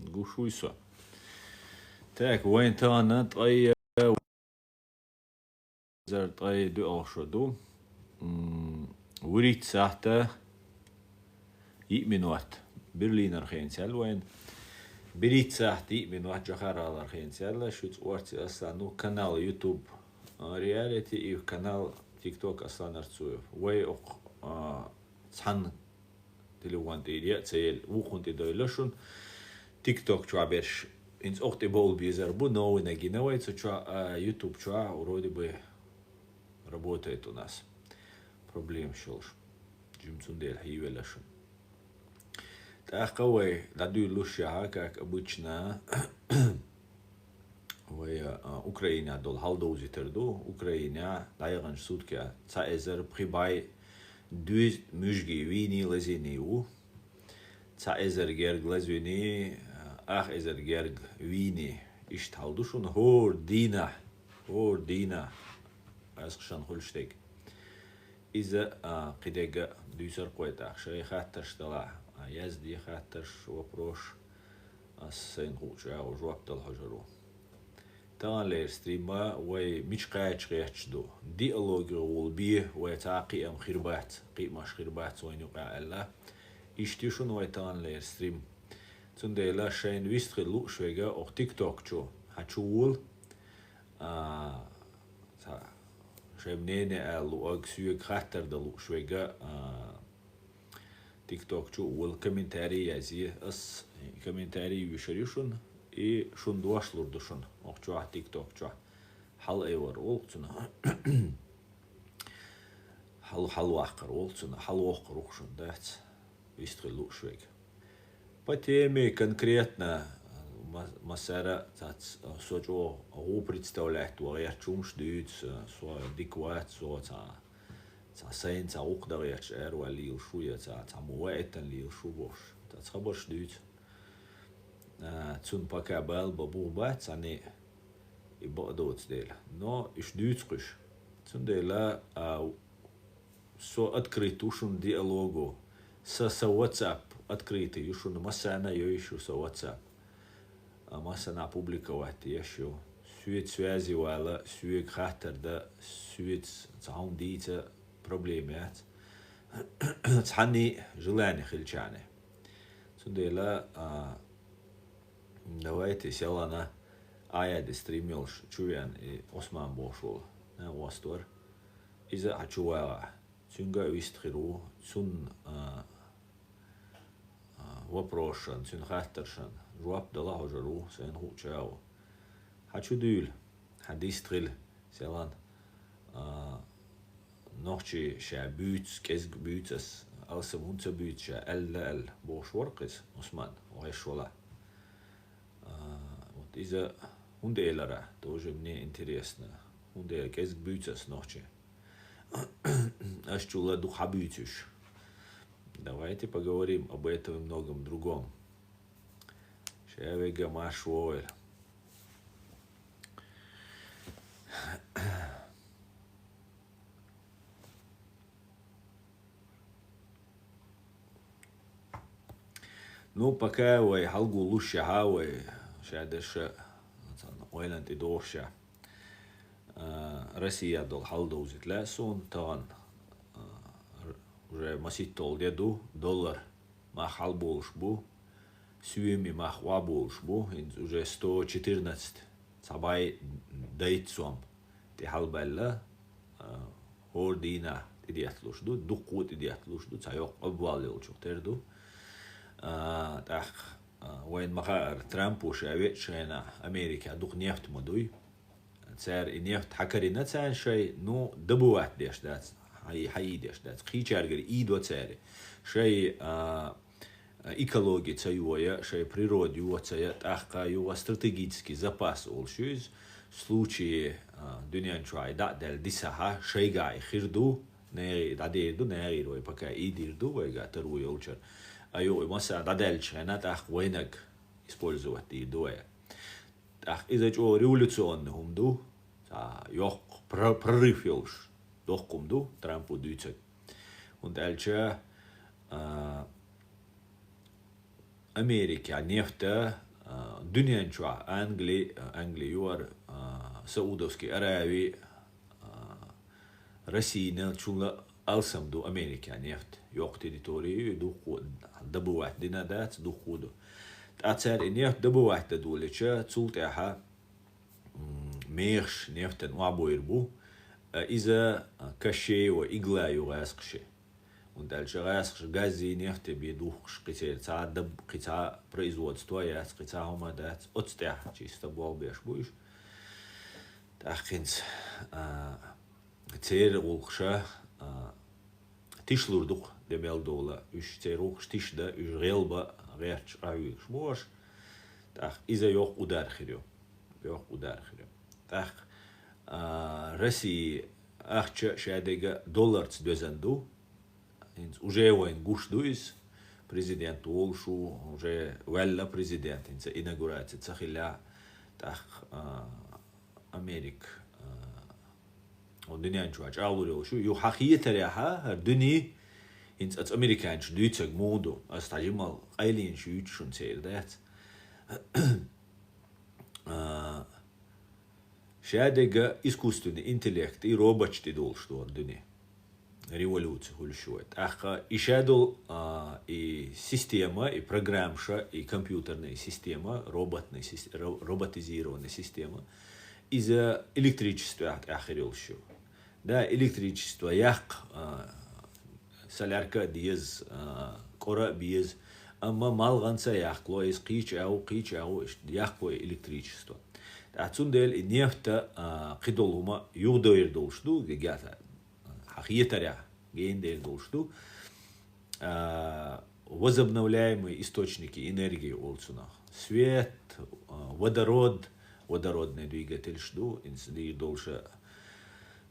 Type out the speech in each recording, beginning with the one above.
Гушуйсо. Так, وين تانا طي زر طي دو أخشدو وريت ساعته يؤمنوات برلينر خينسال وين بريت ساعتي يؤمنوات جخار على خينسال شو تورتي أصلا نو канал يوتيوب رياليتي и канал تيك توك أصلا أرتسوي وي أق صحن تلوان تيريا تسيل وخون تدويلشون تيك توك شو عبرش إنس أختي بول بيزربو نو نجينا ويت شو يوتيوب شو وروده бы работает у нас. Проблем шелш. Джимцун дель хивелашун. Такой дадю лучше, как обычно. В Украине дол халдоузи терду. Украине дайган сутки цаэзер прибай дуз мужги вини лезинию. Цаэзер герг лезвини ах эзер герг вини ишталдушун хор дина. أسخشان خلشتك إذا قديقة دوسر قويتا شي خاترش طلع يزدي خاترش وبروش السين خوشا وجواب الحجرو تان لير ستريما وي مش قايتش قيتشدو ديالوج والبيه ويتاقي ام خربات قيماش خربات وين يقع الله يشتيشون ويتان لير ستريم تنديلا شين ويستخلو شويغا او تيك توك شو هتشول شبنيني لو أكسيو خاطر دلو شوية تيك توك شو والكومنتاري يزي أس كومنتاري يشريشون شون دواش لردشون أخشوا تيك توك شو حل أيور أولتنا حل واقر أولتنا حل واقر وخشون دات يستغلو شوية потеми конкретно مسألة سوتشو هو представляет وغير شومش ديت سو ديكوات سو تا سين تا أقدر يشعر ولي شوية تا موائتن لي شوبوش تا تخبرش ديت تون بكابل ببوبات يعني يبقدوت ديل نو إيش ديت قش تون ديلا سو أتكريتوشون ديالوجو سو واتساب أتكريتي يشون مسألة يويشو سو واتساب مثلا публиковать еще свет связи вала свет хатер да свет цаун дите проблемات تحني желание خلчане سندلا давайте селана ая дестримилш чуян и осман бошол на востор иза ачуа сунга вистриру сун вопрошан сун хатершан جواب دلاه جرو سين هو تشاو حشو دول حديث تغل سيلان نوحشي شا بيوتس كيزق بيوتس ألسم هنتا بيوت شا ال بوش ورقس عثمان وغيش ولا إذا هندا إلارا توجه مني انتريسنا هندا كيزق بيوتس نوحشي أشتولا духа бьютиш. Давайте поговорим об этом и многом другом. Шевига Машвойль. Ну, пока вы халгу лучше хавы, шадеш, ойлан ты доша. Россия дол халдоузит лесун, тан уже масит тол деду доллар махал больше бу. Сюми махва больше бу, уже 114. Сабай дайтсом. Ти халбелла, ордина тидиатлушду, дукут тидиатлушду, цайок обвалил чухтерду. Так, وين مخار ترامب وشاويت شينا أمريكا دوق نيفت مدوي تسار نيفت حكرنا تسار شيء نو دبوات ديش دات هاي ديش دات خيش أرجع إيد وتسار شيء экология цаюя, шей природе уцая тахка юва стратегический запас олшуз в случае дуньян чуай да дел дисаха шейгай хирду не дадеду не рой пока идирду вега таруй олчер аю маса дадельч она тах войнак использовать и дуя тах из-за чего революционный хумду ёх прорыв ёлш дохкумду Трампу дюцет und элча Америки, а нефть دنيا شو أنجلي يور سعودوسكي أراوي رسينا شو ألسم دو أمريكا نفط يوقت ديتوري دو دبو واحد دينا دات دو خودو تأثر نفط دبو واحد دولة تسولتها ميرش نفط وابو يربو إذا كشي وإغلا يغاسقشي وندالش غاسقش غازي نفط بيدوخش قتير تا دب قتا производство яс قتا هما دات أتستح чисто بوال بيش تأخينس تير غلقشة تيشلوردوق دمال دولا үш تيروخش تيشدا үш غيلبا غيرش راويش موش تأخ إذا يوق udar خيريو تأخ России ахча шадега долларц дözенду уже войн гуштуис президент олшу уже вэлла президент инца инаугурация цахиля тах Америк ودنيا شو أجعلوا شو يحقية تريها هردني إنت أت أمريكان شو ديتك مودو أستعجمال قايلين شو يتشون سير دات شادقة искусственный интеллект и робочти дол что дни революция хуль шует аха и шадол и система и программша и компьютерная система роботизированная система из-за электричества ахирил шо да электричество як солярка диез кора биез amma малганца яхло из qich au яхло электричество أتصندل النفط قدولهما يودير دولشدو جاتا حقيقة جين دير دولشدو возобновляемые источники энергии олцуна свет водородный двигатель шду инсдир дольше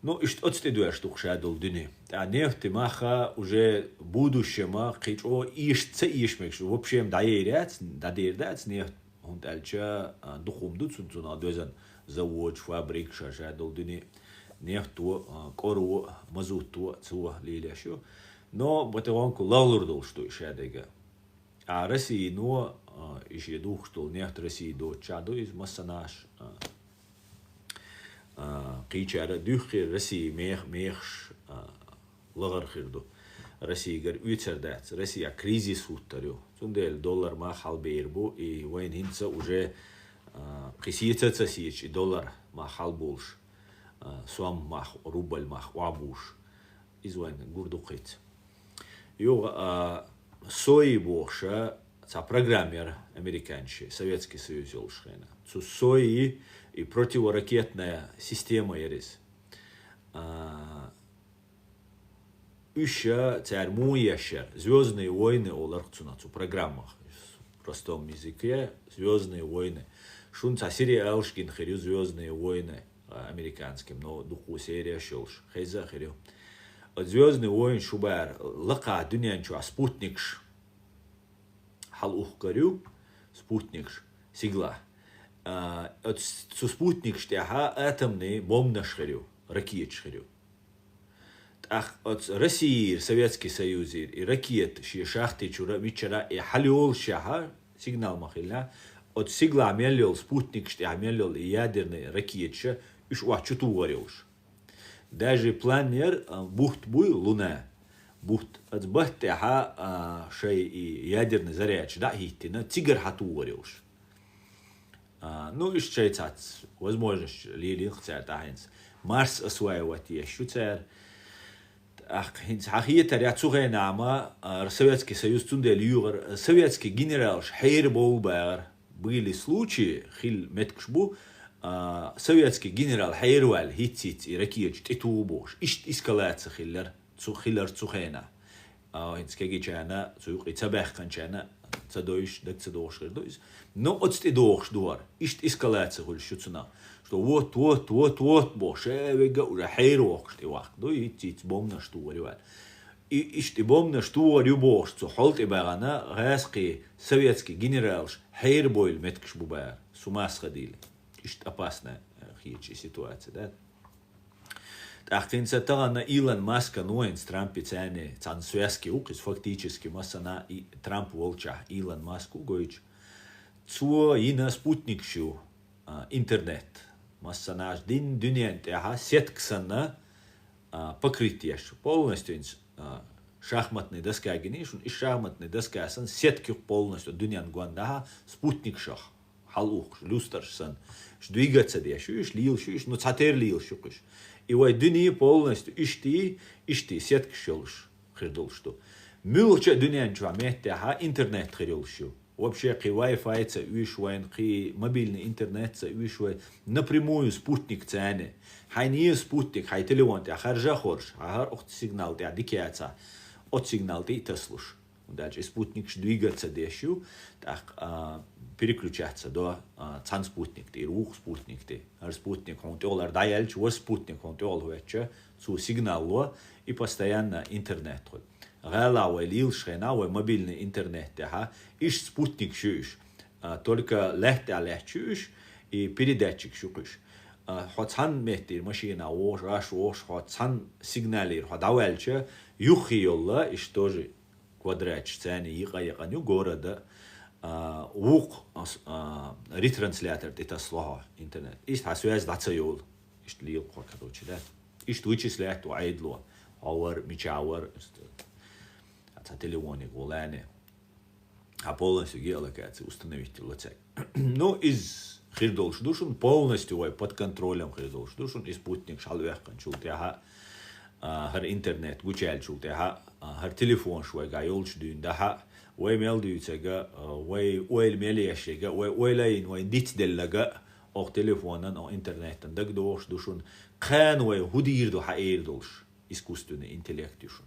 ну и что отстедуешь что шадол дни а нефть маха уже будущема қичо ишмекш в общем дайрец нефть und alcha dukhumdu tsuntuna dozan завод фабрик шашадол дни нефту кору мазуту цу лиляшу но батонку лалурдол что шадега а России но еще дух что нефть России до чаду из массанаш قيشارة دخل رسي ميخش لغر خيردو رسي جر يتردات رسي كريزيس وتريو تندل دولار ما حال بيربو إي وين هنسا وجه قسيتة تسيج دولار ما حال بولش سوام ما روبل ما وابوش إزوين جوردو قيت يو سوي بوشة تا программер американский Советский Союз олшхена цу сои и противоракетная система ерис Уща царьму ящер Звездные войны оларцуна цу программах в простом языке Звездные войны шун ца серия алшкин херю Звездные войны американским но духу серия шелш хейза херю от Звездные войны шубар лака дуньян чу спутникш хал ухкарю спутникш сигла от спутникш тяха атомный бомбнаш херю ракет херю ах от России Советский Союз и ракет ши шахты чура вичера и халиол шаха сигнал махилля от сигла амелил спутник шти амелил ядерный ракетша иш вачуту говорилш даже планер бухт буй луна бухт от бахтаха шей и ядерный заряд да хитина тигр хату говорилш ну иш чайцат возможность лилин хцар тахинс Марс осваивать еще цар حقيقة رياضة نعمة Советский Союз тундел югар советский генерал حير بولبار были случаи хил меткшбу советский генерал حيروال هيتسيت ركيج تتوبوش إيش إسكالاتس خيلر تسخينا هنس كجي جانا سوق يتبخ كان جانا تدويش دك تدوش غير دويس نو أتستدوش دوار إيش إسكالاتس خل شو تسنا что вот боше вега уже хайрок что вахт до и тит бомна что варивал и что бомна что варю что холт и багана гаски советский генерал хайрбойл меткш бубар сумас ходили что опасная хичи ситуация да Ахтин сатана Илон Маск ноин Трампе цене цан связки укис фактически масана и Трамп волча Илон Маск угоич цу ина спутник шу интернет. Массанаж дин дюнент сетксана покрытие полностью шахматный доска генишун и шахматный доска сан сетки полностью дюнян гуандаха спутник шах халух люстерсан двигаться дешуш лил шуш но цатер лил шукш и вай дюни полностью ишти сетки шелш хирдул что мülча дюнян чва меттеха интернет хирдул шу вообще при Wi-Fi це вишвайн, при мобильный интернет це вишвайн напрямую спутник цены. Хай не спутник, хай телефон, а харжа хорш, а хар сигнал, а дикяца, от сигнал ты теслуш. Дальше спутник двигаться дешу, так переключаться до цан спутник, ты рух спутник, ты, ар спутник контрол, ар дайельч, вот спутник контрол, вече, цу сигнал и постоянно интернет. Галауэ лил шхенауэ мобильный интернет, иш спутник шуш, только лехчуш и передатчик шукуш. Хотсан мехтир машина ош, хотсан сигналир, хотауэлче, юхиолла, иш тоже квадратч цены, яка-яканю города, ук ретранслятор, это слово интернет. Иш связь дацайол, иш лил, короче, да. Иш вычислять, айдло, ауэр, мичауэр, телефоне голане, а полностью геолокация установить лоцек. Ну, из хирдолш душун полностью под контролем хирдолш душун и спутник шалвехкан чултяха, хар интернет гучал чултяха, хар телефон швай гайолш дюн даха, вай мелдюцега, вай уэл мелешега, вай уэлайн, вай дитделлага, ох телефонан, ох интернетан, дагдош душун, кан вай худирду хаэрдолш, искусственный интеллект душун.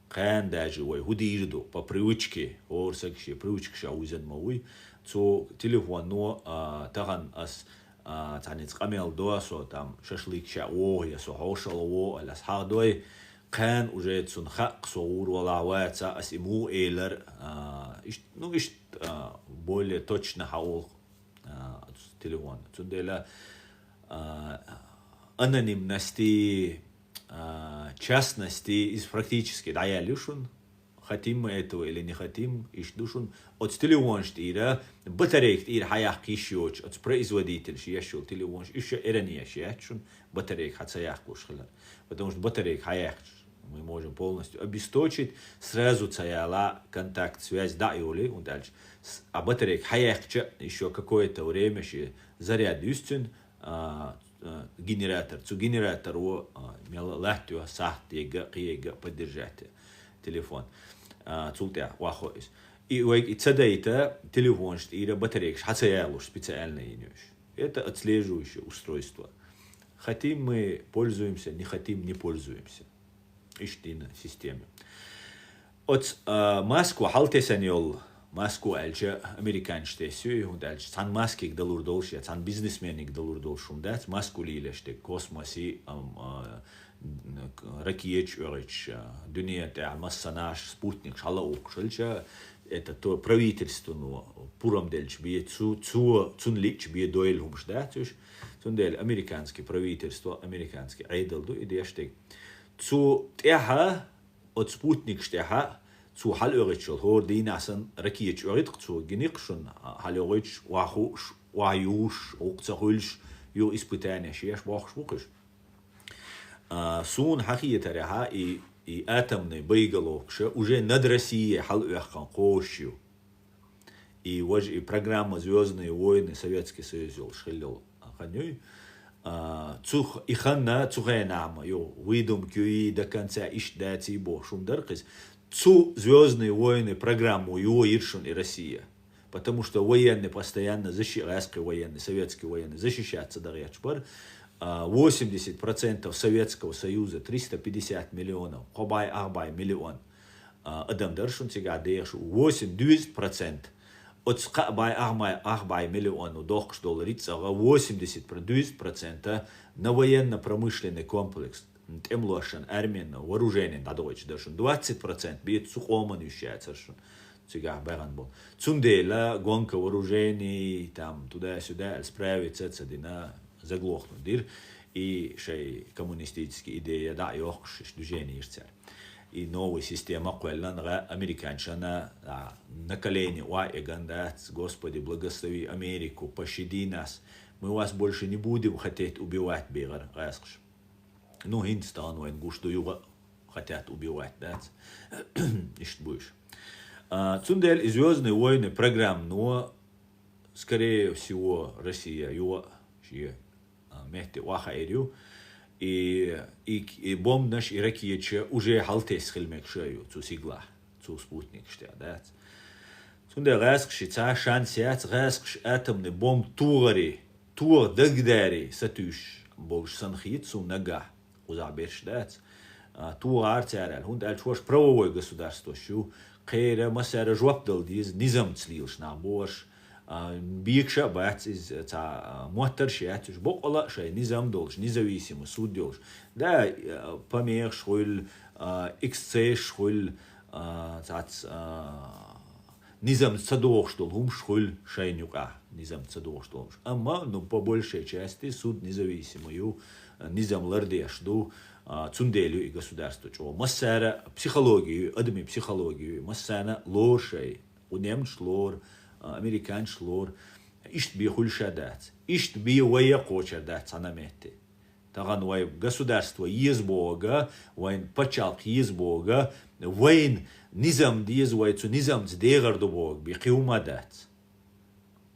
Кан даже вой худирду по привычке, орсакши привычка шаузен мауи, цо телефон но таган ас танец камел доасо там шашлык ша о я со хошал о алас хадой кан уже цун хак соур валаваца ас иму эйлер ну иш более точно хаул телефон цундела анонимности частности из практически да я лишун хотим мы этого или не хотим иш душун от телефон штира батарейк ир хаях кишоч от производитель шиешул телефон еще эрания шиячун батарейк хацаях кушхла потому что батарейк хаях мы можем полностью обесточить сразу цаяла контакт связь да иоли und дальше а батарейк хаях еще какое-то время заряд юстин генератор, цу генератору мела лахтю сахтега қиега поддержать телефон, цултя вахоис. И цадайта телефон штира батарейк хацаялуш специальный инюш. Это отслеживающее устройство. Хотим мы пользуемся, не хотим не пользуемся. Иштина системе. От Москву халтесаньол Москва әлчі американште сүй, әлчі сан маскик далур долшы, сан бизнесменик далур долшым дәт, Москву лейлеште космоси, ракиеч өріч, дүниеті массанаш, спутник, шала оқшылча, это то правительство, пурам дельч бие, цун лич бие дойл хумш дәт, цун дель американский правительство, американский айдалду, идештек. Цу теха, от спутник штеха, zu halöritschel hor dinasen rakiech örit zu geniqshun halöritsch wahush wayush oqtsahulsh yo ispitane shesh wachshwuqish сун хахиетареха и атомный боеголовка уже над Россией халöяхан қошью и вожи программа «Звездные войны» Советский Союз шхелил ханюй цух иханна цухайнама yo выдумки до конца ишдати бо шумдаркис цу «Звездные войны» программу его Иршин и Россия. Потому что военные постоянно защищаются, военные, советские военные защищаются. 80% Советского Союза, 350 миллионов, хобай-ахбай миллион. Адам Даршин сега деяшу 80% от хобай-ахбай миллиону дохш долларица, 80% на военно-промышленный комплекс. Темлошен, армия, вооружение, да, дойч, даже 20% бьет сухоман ющается, цигах беган был. Цундела, гонка вооружений, там, туда-сюда, справиться, цадина, заглохнуть дир, и шей коммунистические идеи, да, и охш, движение ищцер. и новая система квелланга американчана на колени гандат, Господи, благослови Америку, пощади нас, мы вас больше не будем хотеть убивать, бегар, раскш. Ну, Хиндстан, войн гушту юга хотят убивать, да, и что будешь. Цундель и «Звездные войны» программ, но, скорее всего, Россия, его, мехте вахайрю, и бомб наш и ракетче уже халтес хилмек шею, цу сигла, цу спутник штя, да. Цундель раскши, ца шансиац, раскш атомный бомб тугари, тур дагдари, сатуш, больше санхит, цу нага, узаберш, да. Тур артиарал, хунд альчвош правовое государство, шу, Кэра масара жуапдал диз низам цлилш на борш бикша бац из муаттар шиат уж бокола шай низам долш независимый суд долш да помех шхоль иксце шхоль цац низам цадох что лум шхоль шайнюка низам цадох что амма ну по большей части суд независимый низам лардеш ду цунделю и государству, чего массара психологию, адами психологию, массана лошей, унемч лор, американч лор, ишт би хульшадат, ишт би вая кочардат санаметти. Таган вай государство из Бога, вайн пачалк из Бога, вайн низам диз вайцу низам дегар до Бог, би хиумадат.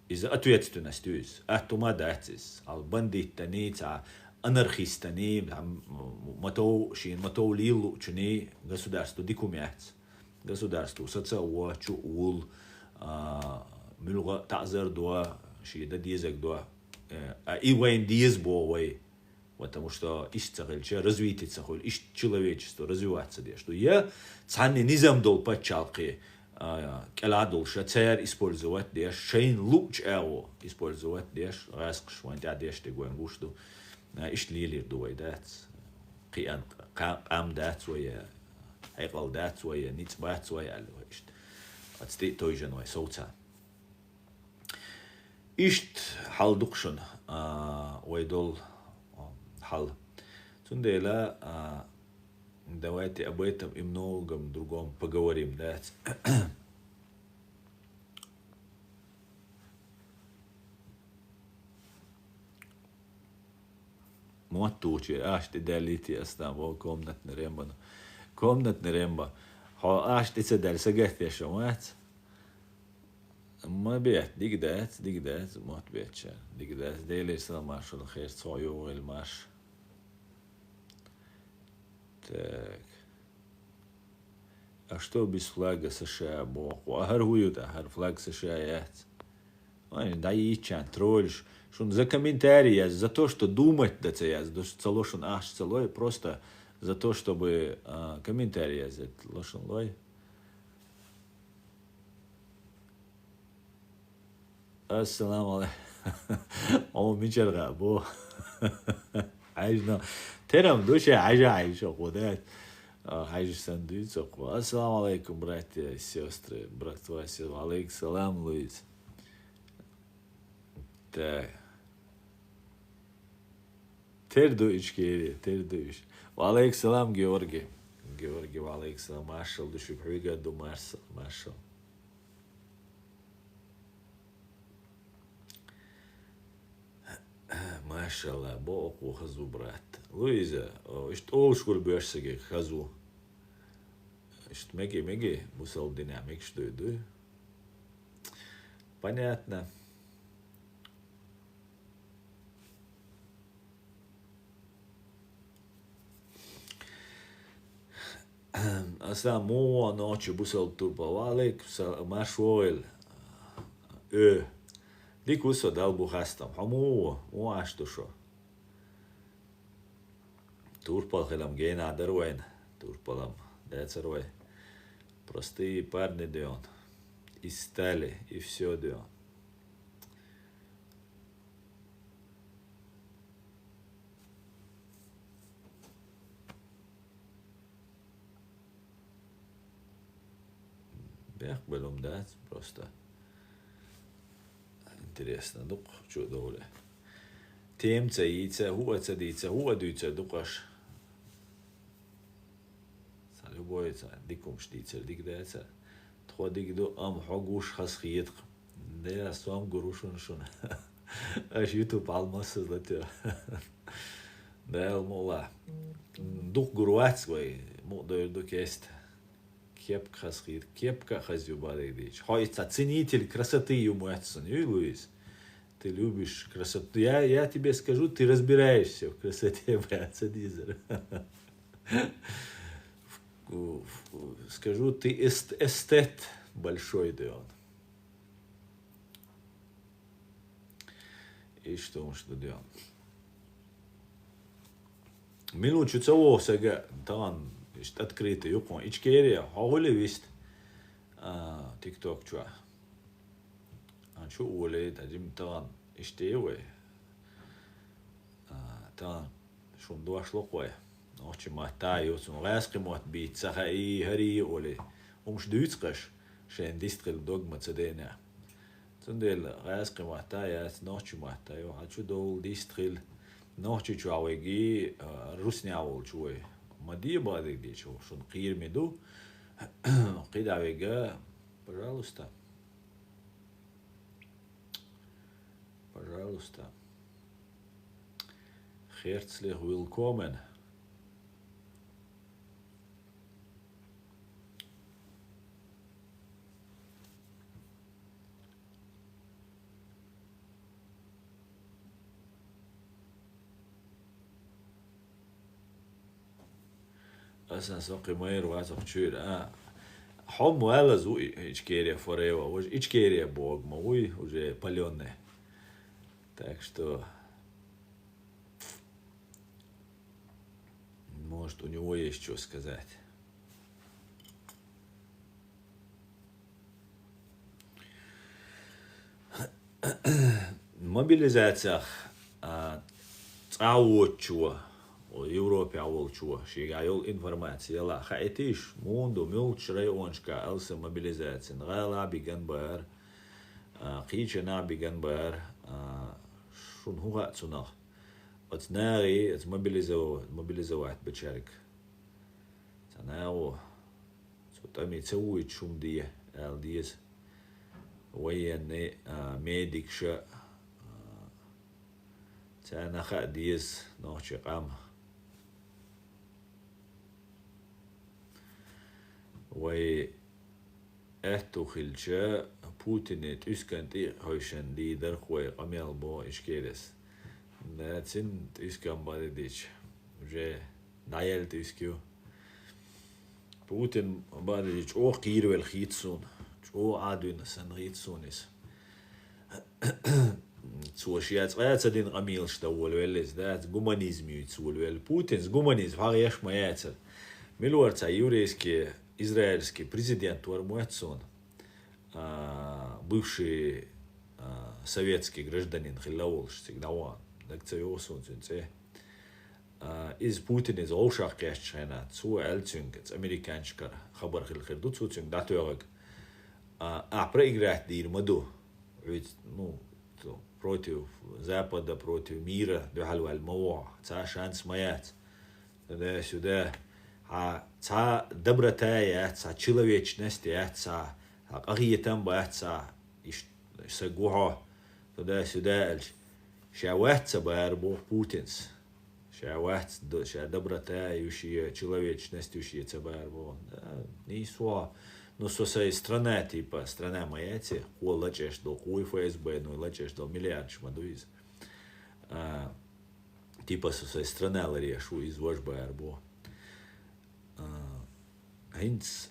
Из ответственностью, атумадатис, ал бандиттаница, анархистани, матоу лилу, чуни государство дикумят, государство социуа, чуул, мюлга тазер дуа, шида дизек дуа, и вайн диз бовай, потому что ищется развитие цахоль, ищ человечество развиваться де, что я цанни низам дол пачалки, келадол шацер использовать деш, шейн луч эво использовать деш, раскш вайн деш те гуэн гушту. إيش ليلي دوي دات قيان قام دات ويا عقل دات ويا نيت بات ويا على إيش أتستي تويجن ويا صوتا إيش حال دقشن ويدول حال تنديلا давайте об этом и многом другом поговорим, да. Muottuuchi asti däliti astaan voi komnatne remban. Komnatne remba. Ha asti se del sagehti shamat. ما بيت ديك دات ما تبيتش ديك دات ديلي سلام مارش الخير صايو المارش так а что без флага США бог وهر флаг США ят ой да и чан тролль шун за комментарии за то что думать да це за целошун аж целой просто за то чтобы комментарии за лошун лой ассаламу алейкум о мичерга бо عايشنا ترى دوشة عايشة خودات عايش سندويتش أقوى السلام عليكم براتي السيستر برات واسي وعليك السلام لويس تا تردو إيش كيري تردو إيش وعليك السلام جيورجي وعليك السلام ما شاء الله شو بحوي قدو ما شاء الله Машалла, Бог ухазу, брат. Луиза, что шкур бьешься, хазу? Что меги, мусал динамик, что иду? Понятно. Самого ночью бусал турбовалик, машойл, Дикусо дал бухастам, хаму, аш душо. Турпал хелам гейна даруэн, турпалам децеруэ. Простые парни деон. И стали, и все деон. Бях белом дать просто. Интересно, дук, что доля. Тем цаица, хуа цадица, хуа дуйца, дукаш. Салю بويتا ديكم شتيتر ديك داتا تخوا ديك دو حقوش خاص خيط ده سوام قروشون شون اش يوتيوب على المصر ده ده المولا دوك قروات سوي مو دو كيست كيب خاص خيط كيب خاص يبالي ديش هاي ценитель красоты юмуэтсон, Луис. Ты любишь красоту. Я тебе скажу, ты разбираешься в красоте, брат, Дизер. Скажу, ты эстет большой, да он. И что он что делал? Минуту цього сега там открытый юкон. Ичкерия, хаули вист. TikTok чуа. شو أولي تجيب تان إشتيوي تان شو ندوش لقوي نوشي ما تايو سون غاسقي موت بيت سخاي هري أولي ومش دوتقش شين ديستقل دوغ ما تدينا تندل غاسقي ما تايات نوشي ما تايو هاتشو دول ديستقل نوشي شو عويجي روسني أول شوي ما دي بعدك دي شو نقير مدو قيد عويجا пожалуйста. Пожалуйста. Herzlich willkommen. أصلا سوقي مير واسق شير حم ولا زوي إچكерия форева, уже إچكерия бог мой уже паленый. Так что, может, у него есть что сказать. Мобилизация цаучуа в Европе аволчуа шигайол информация ла хаэтиш мунду милч районшка алса мобилизация нгала биган бар قيتشنا بيجان بار شون هو أتصنع أتصنعي موبيليزوات بتشارك تناو تامي تسوي شوم دي الديس وين ميديك شا تانا خا ديس نوشي قام وي اهتو خلشا بوتين تسكنتي هايشن ليدر خوي قميل بو إشكيلس ناتسن تسكن باديش وجا نايل تسكيو بوتين باديش أو قيرو الخيتسون أو عادون سنغيتسونيس تسوشيات غاية تدين قميل شتول وليس دات جومانيزمي تسول ول بوتينز جومانيزم هاي يش ما ياتر ملورتا يوريسكي إسرائيلский президент Вармуэтсон, бывший советский гражданин Хиллаулш, Сигнауан, из Путина из Олшах Кэшчайна, цу Эльцюнг, из американчика, Хабар Хилхирду, Цуцюнг, датуэрэг, проиграть Дирмаду, ведь, против Запада, против мира, духалва аль-Мауа, ца шанс маять, туда-сюда, ца доброта, ца человечность, ца قضية بأتسا يسقوها تدا شاوات باربو بوتينس شاوات доброта юшие человечность юшие цабарбо нисуа но сосай страна типа страна моя те лачеш до хуй ФСБ но лачеш до миллиард шмадуиз типа сосай страна ларешу из ваш барбо хинц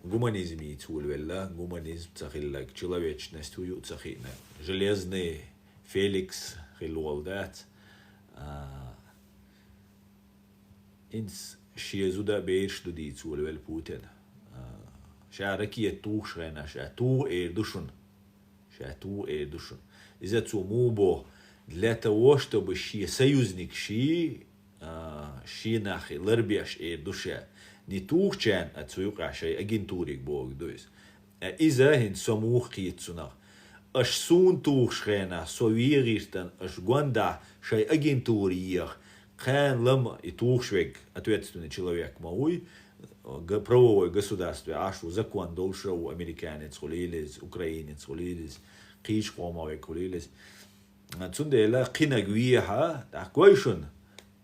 гуманизм яйцул велла, гуманизм цахиллак, человечность ую цахина. Железный Феликс хилуалдат. Инс шиезуда бейрш дуди цул вел Путин. Шаракия туш рена, шату душун. Шату душун. Из-за цумубо для того, чтобы союзник нахи ларбяш душа. Не тухчан отсюка шей агентурик бог дуис. Изахин самух китсунах. Аш сун тухшена совиристан аш гонда шей агентуриях. Хан лама и тухшвек ответственный человек мауй. правовое государство, ашу закон должен американец хулилис, украинец хулилис, قيش قومه كوليلس تسوندي لا قنا جويها تاكويشن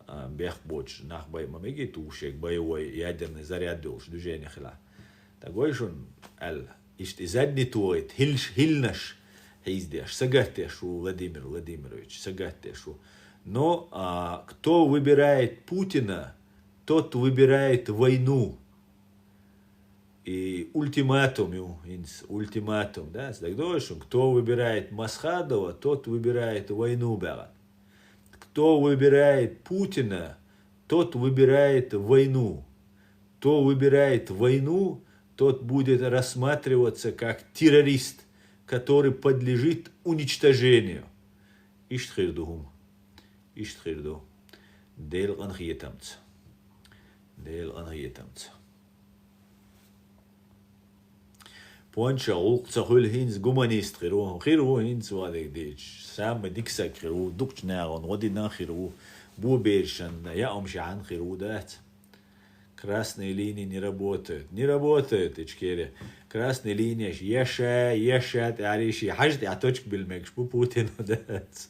بيخبوش ناخ باي ما ميجي توشك باي وي يادر نزار يادوش دوجيني خلا تاكويشن ال اشت ازادني تويت هلنش هيزديش سجاتيش Владимирович сагатиш. Но кто выбирает Путина, тот выбирает войну. И ультиматум, да, кто выбирает Масхадова, тот выбирает войну. Кто выбирает Путина, тот выбирает войну. Кто выбирает войну, тот будет рассматриваться как террорист, который подлежит уничтожению. Иштхирдухум. Иштхирду. Дейл анхиетамц. Понча улкца хул хинс гуманист хиру хинс вадик дич сам диксак хиру дукч нагон година хиру бубершан я омшан хиру дат. Красные линии не работают, ичкере. Красные линии ешат, ариши, хажди, а точка бельмекш, по Путину дат.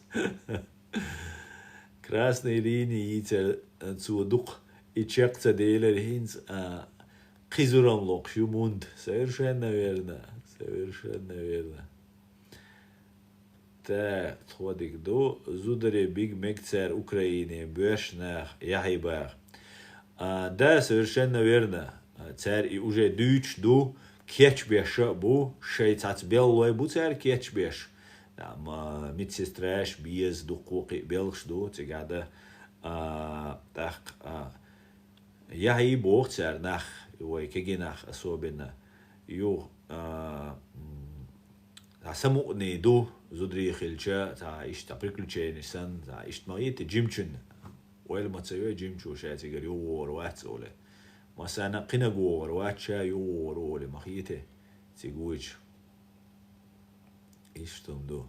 Красные линии яйца цудук и чекца дейлер хинс Хизурам локшу мунд. Совершенно верно. Так, тходик до зударе биг мекцер Украине, бешнах, яхибах. Да, совершенно верно. Царь и уже дюч ду кетчбеша бу, шейцац беллой бу царь кетчбеш. Там медсестраш без духуки белш ду, цигада так яхи бог царь нах. وكجناح أصوبنا يو سموني دو زودري خلشة تا إشت بريكلشة نسان تا إشت مايت جيمشن ويل ما تسوي جيمشو شاتي قال يور واتس ولا ما سانا قنا جور واتشا يور ولا مخيته تيجوج إشتم دو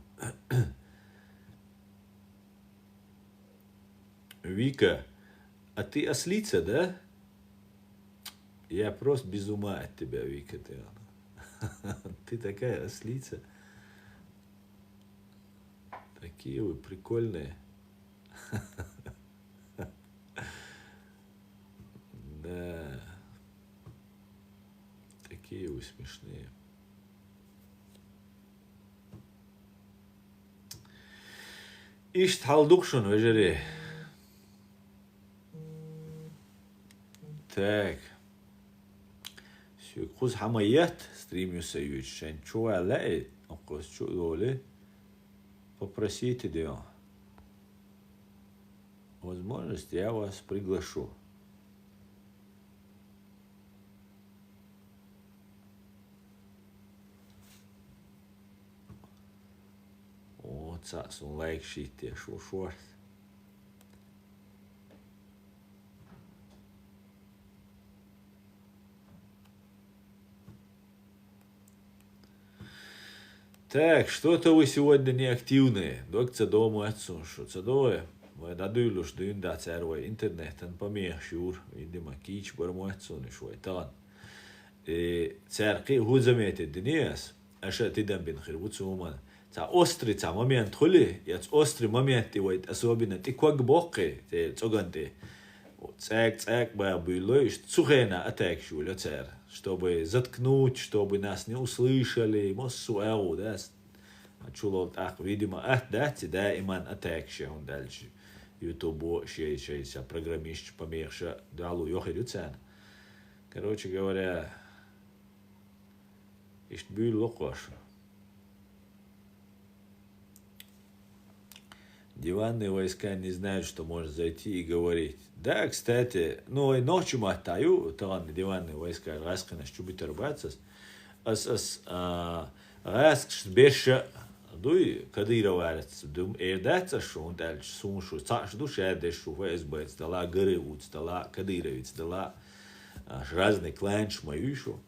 Вика, а ты ослица, да? Я просто без ума от тебя, Вика, ты такая ослица. Такие вы прикольные. Да. Такие вы смешные. Ишт халдукшун, вежере. Так. Куз хамаят стримился ючен. Чуа лает, окос чудоли. Попросите део. Возможность я вас приглашу. О, цасун лайк шите, шо. Так, что-то вы сегодня неактивные. Доктор дома отцу, что цадое. Вы надули, что инда царвой интернет, он помехшур, видимо, кич бармуатцу, не швой тан. Царки хузаметы дниас, аша тидам бин хирбуцу уман. Ца острый ца момент хули, яц острый момент его особенно ты как боки, те цоганты. Цак ба было, что цухена атак шуля цар. Чтобы заткнуть, чтобы нас не услышали, моссуэу, да, чуло так, видимо, дати, да, иман атакше, он дальше, ютубо, шей, программист, помехша, далу, йохи, цен. Короче говоря, ишт бюль локош. Диванные войска не знают, что может зайти и говорить. Да, кстати, ну и ночью махтаю, таланты диванные войска, раскана, что будет рубаться. Раск, беша, дуй, кадыроварец, дум, эрдаться, что он дальше, суншу, цаш, душа, дешу, ФСБ, стала горывут, стала кадыровец, стала разный кланч, мою шу.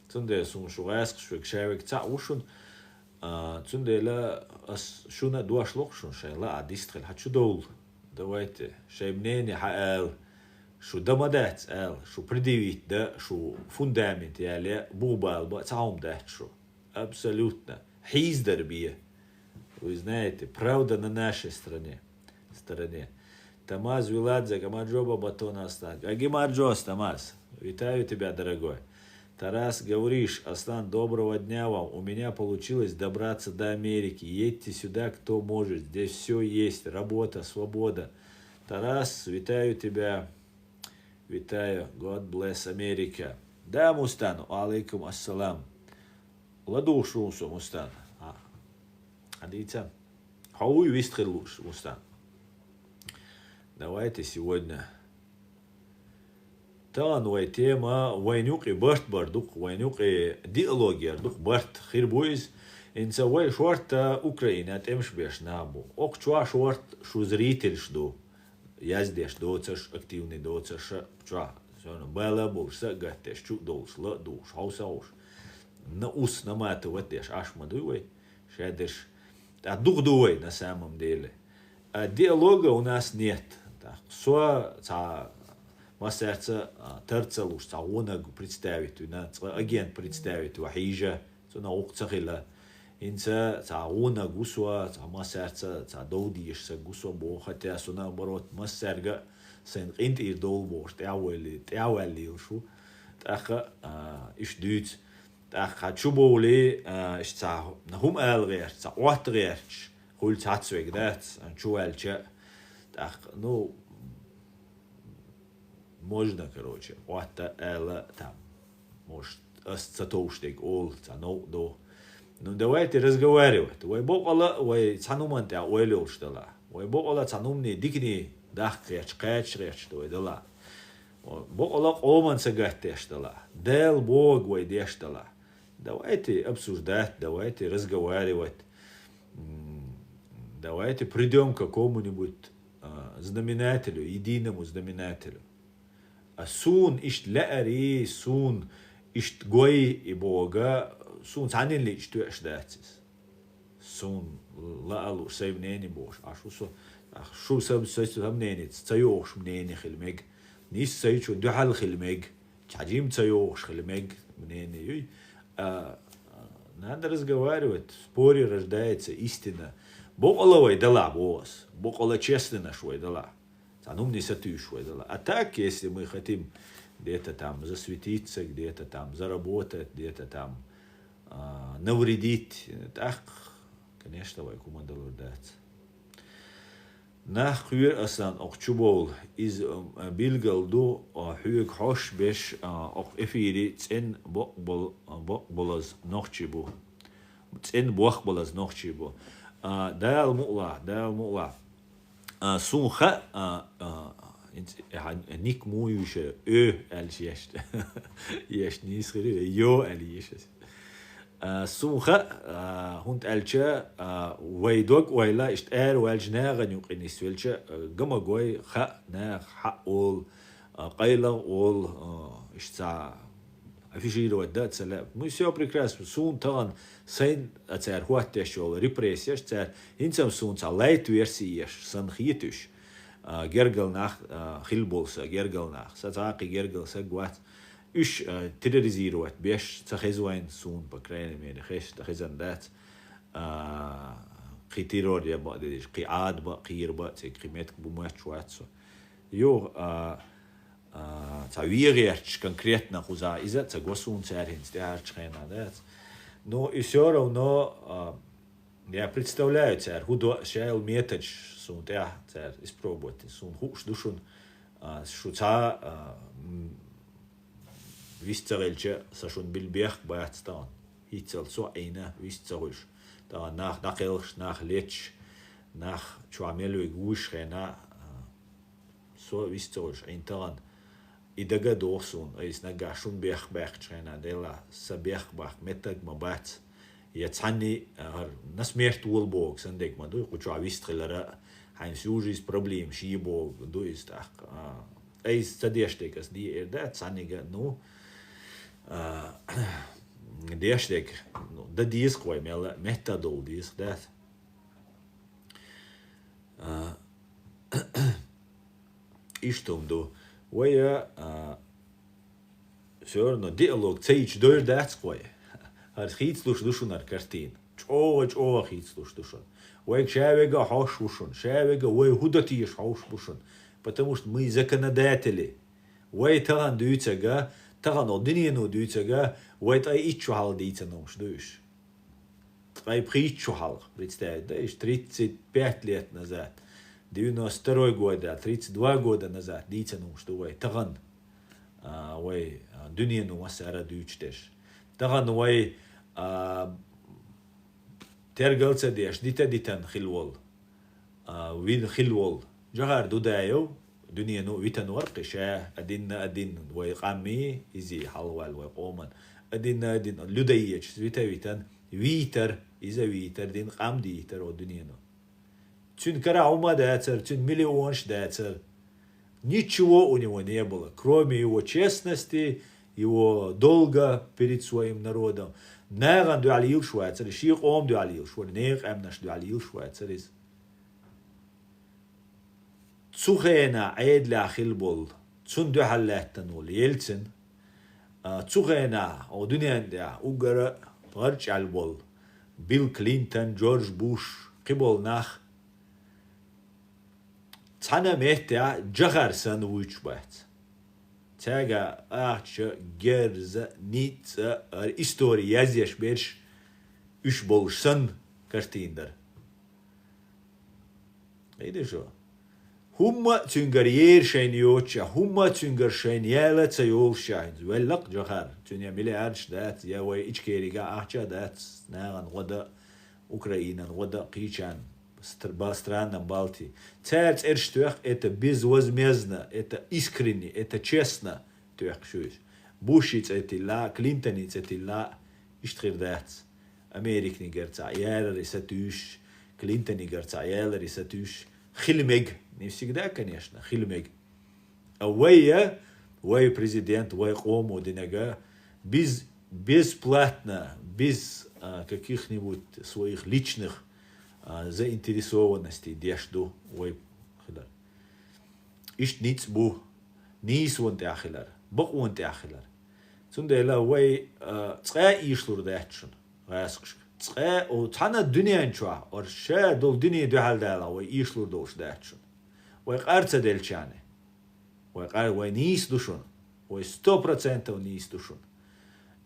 Цунде суншу, раск, что кшавик, ца, ушун, цунде ла, шуна дуаш локшун, шайла, адистхел, хачу дол. Давайте. Шейбнени хаэл. شو ده مدات شو предъявить ده شو фундамент يعني бубал цаум дать шо абсолютно хиздер бие. Вы знаете, правда на нашей стороне. Тамаз Виладзе, Гамаджоба Батона Астан. Агимарджос, Тамаз, витаю тебя, дорогой. Тарас, говоришь, Аслан, доброго дня вам. У меня получилось добраться до Америки. Едьте сюда, кто может. Здесь все есть. Работа, свобода. Тарас, витаю тебя. Витаю. God bless America. Да, Мустан. Алейкум ассалам. Ладу шумсу, Мустан. Адица. Хауй вистхилуш, Мустан. Давайте сегодня تانوي تيما وينوقي برت بردوق وينوقي ديالوجيا دوق برت خير بويز إنسوي شورت أوكرانيا تمش بيش نابو أوك شوا شورت شو زريتلش دو يزديش دوتش أكتيفني دوتش شوا سونو بالا بوش سقتش شو دوش لا دوش هاوساوش نقص نمات وديش عش مدوي شادش دوق دوي на самом деле диалога у нас нет со мастерца терцелуш цаунаг представить на агент представить вахижа сона уqцахила инца цаунаг гусва мастерца цадодиш гусва бо хотя сона борот мастерга сен инт ир долбош тэвали шу таха иш дүйц таха чуболи иш ца нахум алгер ца отрерч хул цацвег дат чуэлча так ну можно, короче, это там, может, цатоуштег, ол, цано, до. Ну, давайте разговаривать. Ой, бог Алла, ой, цануманте, ой, лёл, что ла. Ой, бог Алла, цанумни, дикни, дах, кэч, что ла. Бог Алла, оман сагатте, что ла. Дел бог, ой, де, что ла. Давайте обсуждать, давайте разговаривать. Давайте придем к какому-нибудь знаменателю, единому знаменателю. سون إشت لأري سون إشت قوي إبوغا سون ثاني اللي إشتو إشداتس سون لا ألو سيبنيني بوش شو سب سيبنيني تسيوش منيني خلمج نيس سيشو دحل خلمج تعجيم تسيوش خلمج منيني надо разговаривать споре рождается истина Бог Аллахой дала босс Бог Аллах честно нашой дала не сатышвайдала. А так, если мы хотим где-то там засветиться, где-то там заработать, где-то там навредить, так, конечно, вайкума долурдаться. Нах хюр асан окчубол из билгалду хюг хош беш ок эфири цен бокболаз нохчибу. Цен бокболаз нохчибу. Дал мула. Сунха ник муюше эльшешт еш нисхири йо эльешес сунха хунт эльча вайдок вайла ишт вальжнага нюқинисвелча гамагой ха на ха ол қайла ол ишта афишировать да целя мы все прекрасно сун тан sein цер хуаттешол репрессияш цер инсам сун цалайт версияш сан хитүш гергал нах хилболса гергал нах сацаки гергал сагват үш терроризировать беш цахезуайн сун по крайней мере хэш тахезандат хитирор я ба дедиш қиад ба қир ба цек қимет бумачуатсо ё цавирерч конкретно хуза иза цагосун церхин стярчхена да. Но и все равно я представляю цер худо шел меточ сун тя цер испробовать сун хуш душун шуца висцерелче сашун билбех баатстан хитцел со эйна висцеруш да nach elch nach lech nach чуамелу гушхена со висцеруш эйнтан и догадорсун, а из нагашун бех чена дела сабех бах метаг мабат я цани на смерть улбог сандек маду куча вистрелера хайн сюжис проблем шибо до из так эй стадештекас ди да цанига ну дештек да дис кой мела метадол дис да и что до ويا سورنا ديالوج تيج دور داتس قوي هاد خيت لوش دوشون الكرتين چو خيت لوش دوشون ويك شاويغا حوش وشون شاويغا وي هودتيش حوش بوشون потому что мы законодатели وي تغان دويتساغا تغان الدنيا دويتساغا وي تاي итчу хал дийца номш душ тай притчу хал представь да иш 35 лет назад 92 год 32 года назад дийца номш дуй таган وي دنيا نو مسارة دويتش تغان وي ترجلت ديش ديتن خلول وين خلول جهر دودايو دنيا نو ويتن ورقشة أدين ويقامي إزي حلوال ويقومن أدين لودايش ويتن ويتر إذا ويتر دين قام ديتر ودنيا نو تون كرا عما داتر تون مليونش датер ничего у него не было, кроме его честности, его долга перед своим народом. Наган дуалил Швейцар, ших ом дуалил Швейцар, нег эмнаш дуалил Швейцар из. Цухена айдля хилбол, цун дуаллаттанул Ельцин. Цухена о дунянда угара гарч албол. Билл Клинтон, Джордж Буш, кибол нах. Цана мехтя джахарсан уйчбат. Тяга ахча герза ница история язеш берш үш болшсан картиндер. Эйде шо. Humma tüngar yer шайн йоча, humma tüngar шайн яла цайол шайн. Веллак джахар. Тюня миле арш дат, я вай ичкерига ахча дат, наган года Украина, года Кичан. Страна Балтии. Царь Эрштух это безвозмездно, это искренне, это честно. Бушиц это ла, Клинтониц это ла, Иштрирдац. Америкни герца, Ялер сатюш, Клинтони герца, Ялер сатюш. Хилмег, не всегда, конечно, хилмег. А вой президент, вой кому денега, бесплатно, без каких-нибудь своих личных заинтересованности дешду вой хилар. Ишт ниц бу нис вон тахилар, бок вон тахилар. Цундела вой цэ ишлур дачун. Гасгш. Цэ о цана дүниен чуа, ор ше дол дүни дөхал дала вой ишлур дош дачун. Вой qarца делчане. Вой нис душун. Вой 100% нис душун.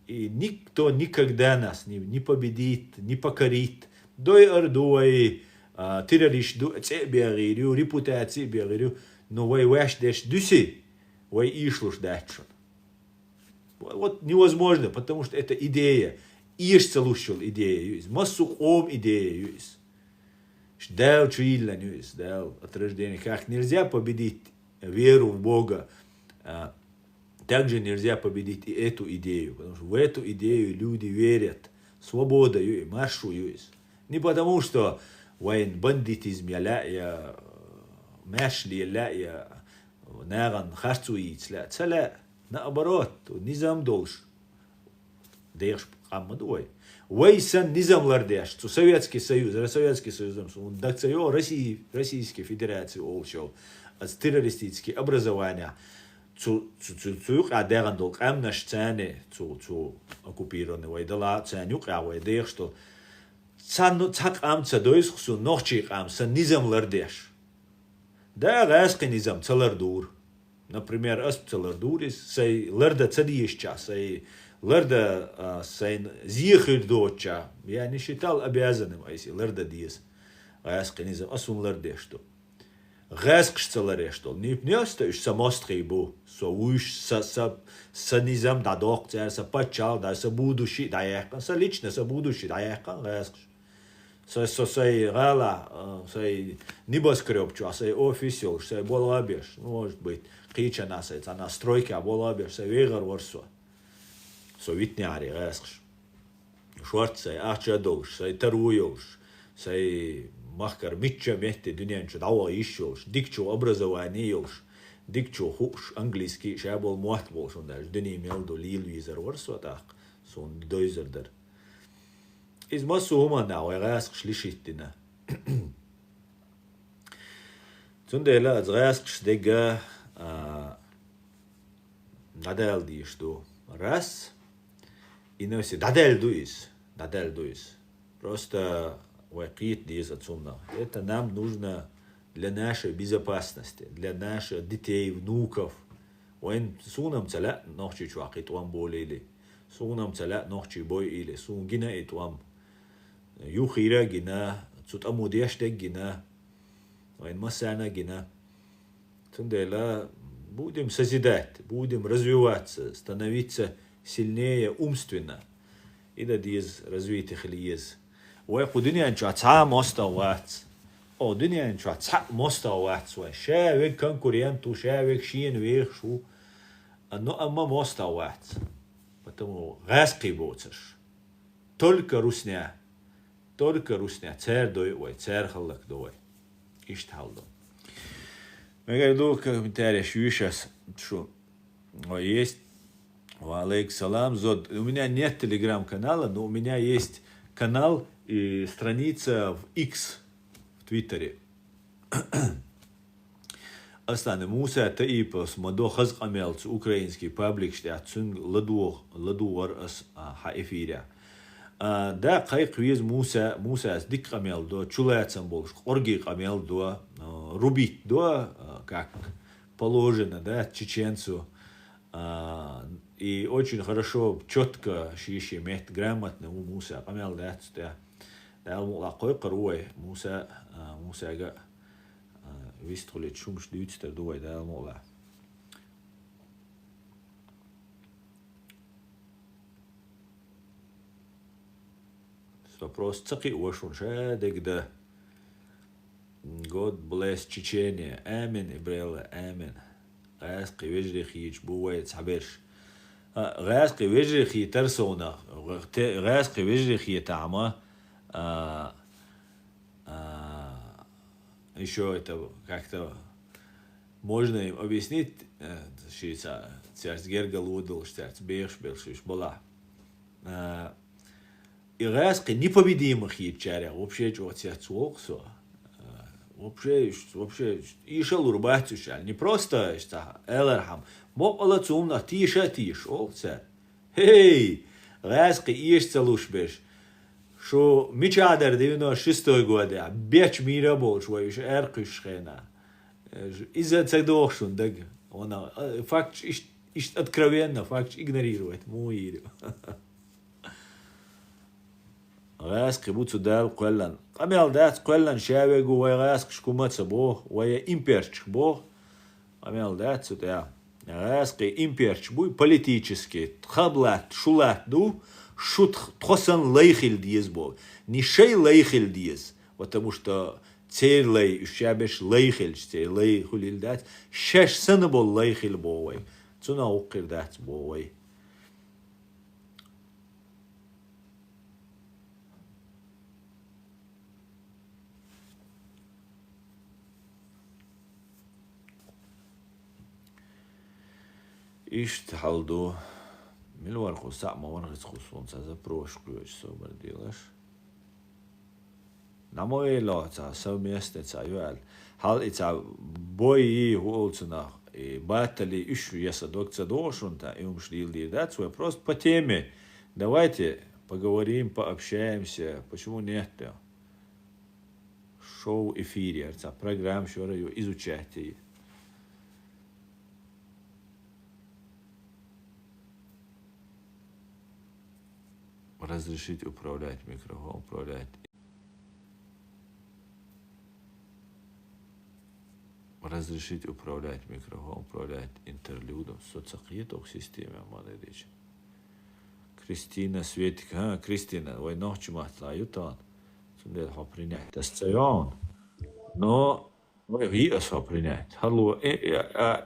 И никто никогда нас не победит, не покорит. Дой ардуай террорист ду цебиарию репутации биарию, но вой ваш деш дуси, вой ишлуш дачун. Вот невозможно, потому что это идея. Иш целущил идея юис, массух ом идея юис. Дал чуилан юис, дал от рождения. Как нельзя победить веру в Бога, также нельзя победить и эту идею, потому что в эту идею люди верят. Свобода юис, маршу юис. Не потому, что войн бандитизм я мэшли я наган харцуиц ля цаля наоборот низам долж деш амадой войсан низамлар деш цу Советский Союз он дакцайо Российской Федерации олшо as террористические образования цу адеран дол амнаш цане цу оккупированный войдала цанюк авой деш что цану цак амца дойс хсу нохчик амца низам лардеш. Да гаск низам цалардур. Например, ас цалардурис сей ларда цадиешча, сей ларда сей зихирдоча. Я не считал обязанным, если ларда диес. Гаск низам асун лардешто. Гаск цаларешто. Не пнёстаешь самостребу. Со уж са низам дадок, са пачал, да са будущий, да яхан, са лично са будущий, да яхан гаск. Сей гала, сей небоскребчу, сей офисел, сей болабеш, может быть, кичана сей, на стройке, а болабеш, сей вегар ворсо. Со витняри, гаск. Шорт сей, ахчадолш, сей таруелш, сей махкар митча мехте дунянчу, дава ищелш, дикчу образованиелш, дикчу хуш, английский, шабол муат болш, он даже дуни мелду лилвизер ворсо, так, сон дойзердер. Из массу умана, ой гаск шлишиттина. Цундела, гаск штега Dadēļ dīšu раз, и на все dadēļ дуис. Просто вакит диз отцумна. Это нам нужно для нашей безопасности, для наших детей, внуков. وين سونم تلا نوحشي شواقيت وام بوليلي سونم تلا نوحشي بوي إلي سون جنا إتوام يو خيرا جنا تسوت أمو ديشتك جنا وين مسانا جنا تندلا будем созидать, будем развиваться, становиться сильнее умственно. И да диз развитых ли есть. ويقو دنيا انشو اتسا مستوات او دنيا انشو اتسا مستوات وي شاوك كان كوريانتو شاوك شين ويخ شو انو اما مستوات потому غاسقي بوتش только русня цер дой ой цер халлак дой ишталдо я говорю комментарий сейчас что есть валейк салам зод у меня нет телеграм-канала, но у меня есть канал и страница в X, в Твиттере. Остане Муса Таипос, Мадо Хазкамелц, украинский паблик, что отцун ладуар ас хаэфиря. Да, кайк виз Муса с дик камел до чулаяцам больше, орги камел до рубить до, как положено, да, чеченцу. И очень хорошо, четко, шиши, мет, грамотно у Муса камел, да, да, лакой каруай, Муса га виструлит шумш дюйцтер дуай, да, мола. Вопрос цаки уашун шадек да. God bless Чечения. Амин, Ибрелла, амин. Гасқи вежрихи ичбуайт саберш. Гасқи вежрихи тарсона. Гасқи вежрихи тама. Еще это как-то можно им объяснить, что царь Гергал удал, что царь Беш, была. И Гасқи непобедимых ячаря. Вообще, что царь Цуоксо. Вообще, и шалурбать ушал. Не просто, что Элархам. Мог алацумна тиша, ол царь. Хей, Гасқи ишь целушбеш. Что Мичадер 96 года, беч мира был, что еще эркушхена. Из-за цедох шундаг. Он факт откровенно, факт игнорирует. Муир. Гасқи буцу дал квеллан. Амел дат квеллан шавегу, вай гасқи шкумаца бог, вай имперч бог. Амел дат сюда. Гасқи имперч буй политический. Тхаблат, шулат ду. Шут тхосан лейхил диез бог. Не шей лейхил диез. Потому что цей лей, шабеш лейхил, цей лейхулил дат. Шеш сенебол лейхил бовай. Цуна укир дат бовай. Ишт халду. Милварху сама вархис хусунца за прошку собор делаешь. На мой лоца совместница юал. Хал ица бои хуолцена и батали ищу яса докца дошунта и умшлил дидат свой просто по теме. Давайте поговорим, пообщаемся. Почему нет? Шоу эфире, программ, что изучайте. Разрешить управлять микрофон, управлять. Разрешить управлять микрофон, управлять интерлюдом, соцсеток системе молодежи. Кристина Светика, Кристина, вы ночью матлаютан. Сюда его принять. Тестион. Но вы его принять. Алло,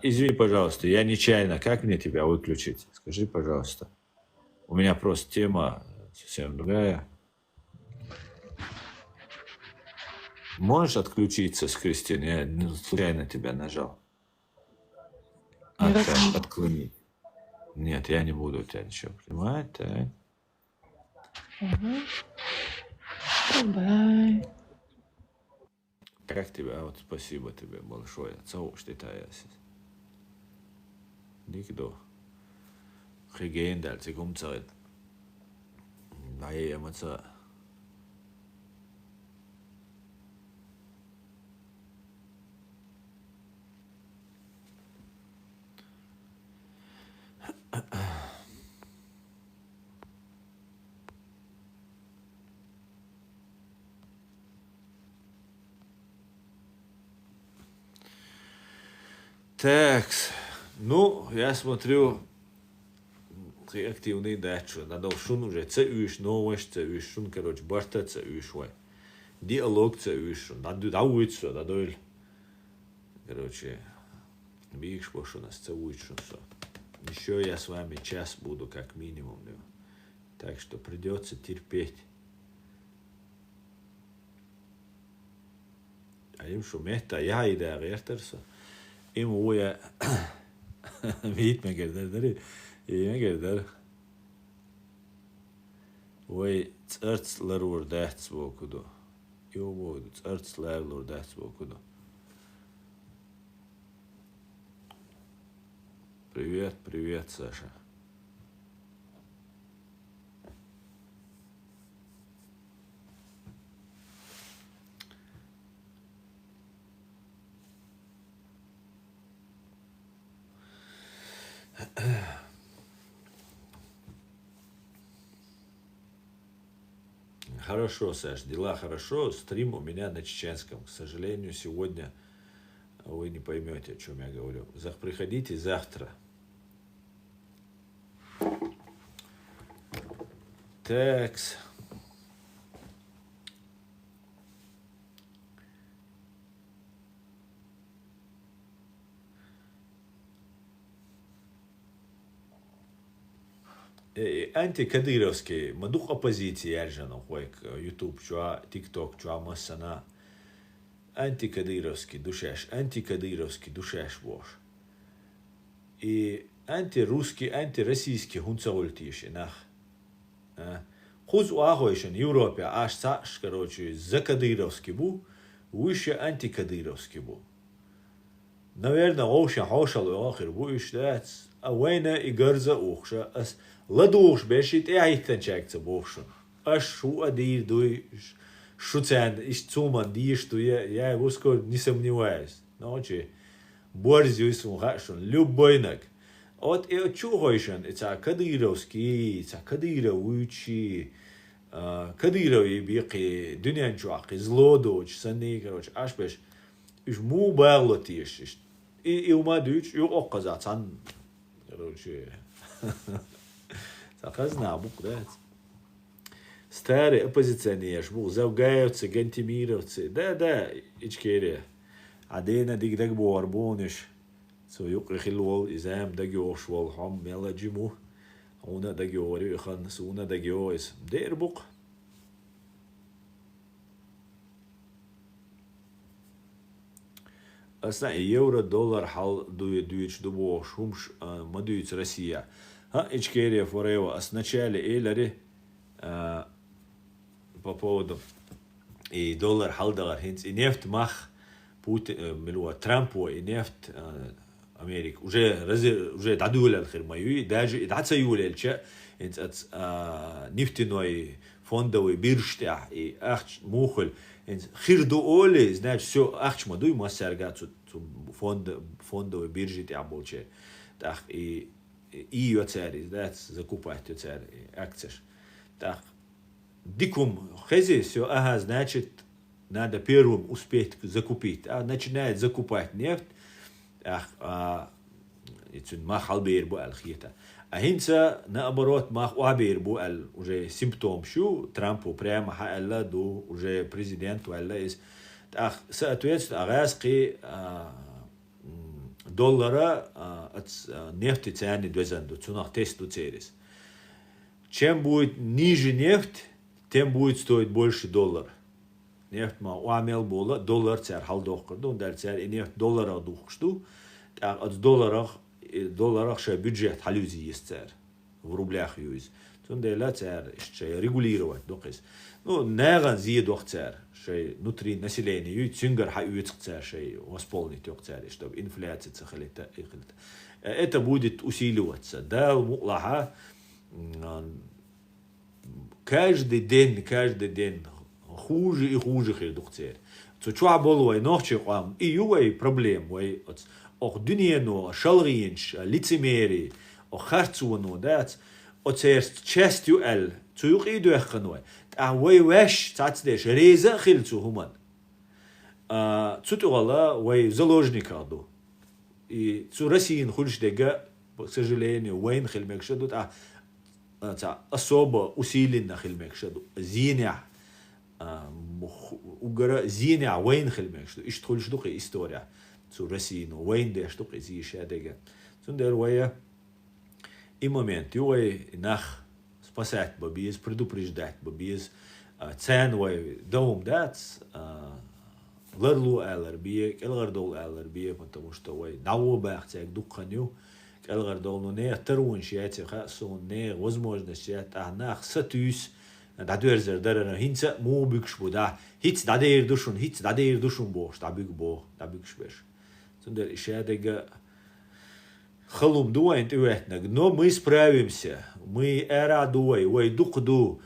извини, пожалуйста, я нечаянно. Как мне тебя выключить? Скажи, пожалуйста. У меня просто тема совсем другая. Можешь отключиться с Кристиной? Я случайно тебя нажал. Отклонить. Нет, я не буду тебя ничего принимать. Так. Bye. Как тебя? Вот спасибо тебе большое. Цау, что ты. Никто. Хигейн дал цигум царит. Дай эмоция. Так, ну, я смотрю, ты активный дачу. Надо шун уже цеюш, новость цеюш, шун, короче, барта цеюш, вай. Диалог цеюш, надо дауиться, надо, короче, бишь пошу нас цеюш, все. Еще я с вами час буду, как минимум, да. Так что придется терпеть. А им что, мета, я и да, рехтерса. Им уя, вид me gerder, me gerder. Ой, царцлар урдats вокуду. Йо, царцлар урдats вокуду. Привет, привет, Саша. Хорошо, Саш, дела хорошо. Стрим у меня на чеченском. К сожалению, сегодня вы не поймете, о чем я говорю. Приходите завтра. Такс. Антикадыровский, мадух оппозиции, ержану, хойк, ютуб, чуа, тикток, чуа, массана. Антикадыровский, душеш вош. И антирусский, антироссийский хунцаультиш, нах. Хуз уахойшен, Европе, аж саш, короче, закадыровский бу, выше антикадыровский бу. Наверное, оушен хаушал и ахир бу иштац, а война и гарза ухша, ас ладуш бешит и айтанчакца бовшун. Аш шу адир дуй, шуцан, иш цуман диш дуй, я в ускор не сомневаюсь. Ночи, борзюй сумхашун, любойнак. От и чухойшен, это кадыровский, это кадыровучий, кадыровый бики, дюнян чуахи, злодоч, санни, короче, аш беш, иш му байлотиш, и умадуч, и оказаться, короче, заказна буквально. Старые оппозиционеры, завгаевцы, гантимировцы, да, ичкере. Адена дик борбониш. So يقرخ الوال إزام دجوش والحم يلا جيمو هنا دجوري خان سونا دجويس دير بق أصلا يورو دولار حال دويتش دبوش همش ما دويتش Россия ها إشكالية форева сначала إلري по поводу и доллар حال دغر هنس и нефть мах Путин милуа Трампу и нефть Америка уже дадуля الخير даже дацаюля الشيء انت нефтяной фондовый биржа и ахч мухоль خير доли значит все ахч мадуй массаргацу фондовой биржи тяболче так и юцари да закупать юцари акции так дикум хези все значит надо первым успеть закупить начинает закупать нефть ماخ البير بو الخيتا أهينسا نأبروت ماخ وابير بو уже سيمптом شو ترامبو прямо حالا دو уже президент ولا إس соответственно أغاسقي доллара нефти цены двезанду цунах тесту церис чем будет ниже нефть тем будет стоить больше доллар нефть ма уамел бола доллар цар халдох кырды дал цар нефть доллара духшту от долларах ше бюджет халюзи есть цар в рублях юз тундела цар ше регулировать докис ну наган зи дох цар ше внутри населения ю цингар хаюц цар ше восполнить дох цар чтобы инфляция цахалита это будет усиливаться. Да, мутлаха, каждый день хуже и хуже хирдухтер. Цучуа болуай нохчиqam и юай проблем, вай ох дуньяно, шалринч, лицемерие, ох харцуано, да, оцерст частью эл, цуюк иду эххануай. А вай вэш цацдеш реза хилцу хуман. Цутугала вай заложникаду. И цу Россиин хульшдега, к сожалению, вайн хилмекшадут, особо усиленно хилмекшаду. Зиня. Угара зиня вайн хилмекшаду. Ишт хульшдухи история. Цу Россиину вайн дештухи зишадега. Цундер вая и момент, юай нах спасать бабиз, предупреждать бабиз, цен вай дом дац, ларлу аларбия, келгардол аларбия, потому что вай нау бахтяк духаню, келгардол но не тарун шиятся хасун не возможность шият нах сатюс, дадверзер дарана хинца мубикш буда, хиц дадер душун бош, дабик шбеш. Цундер ишадега халум дуай интуэтнаг, но мы справимся, мы эра дуай, вай духду,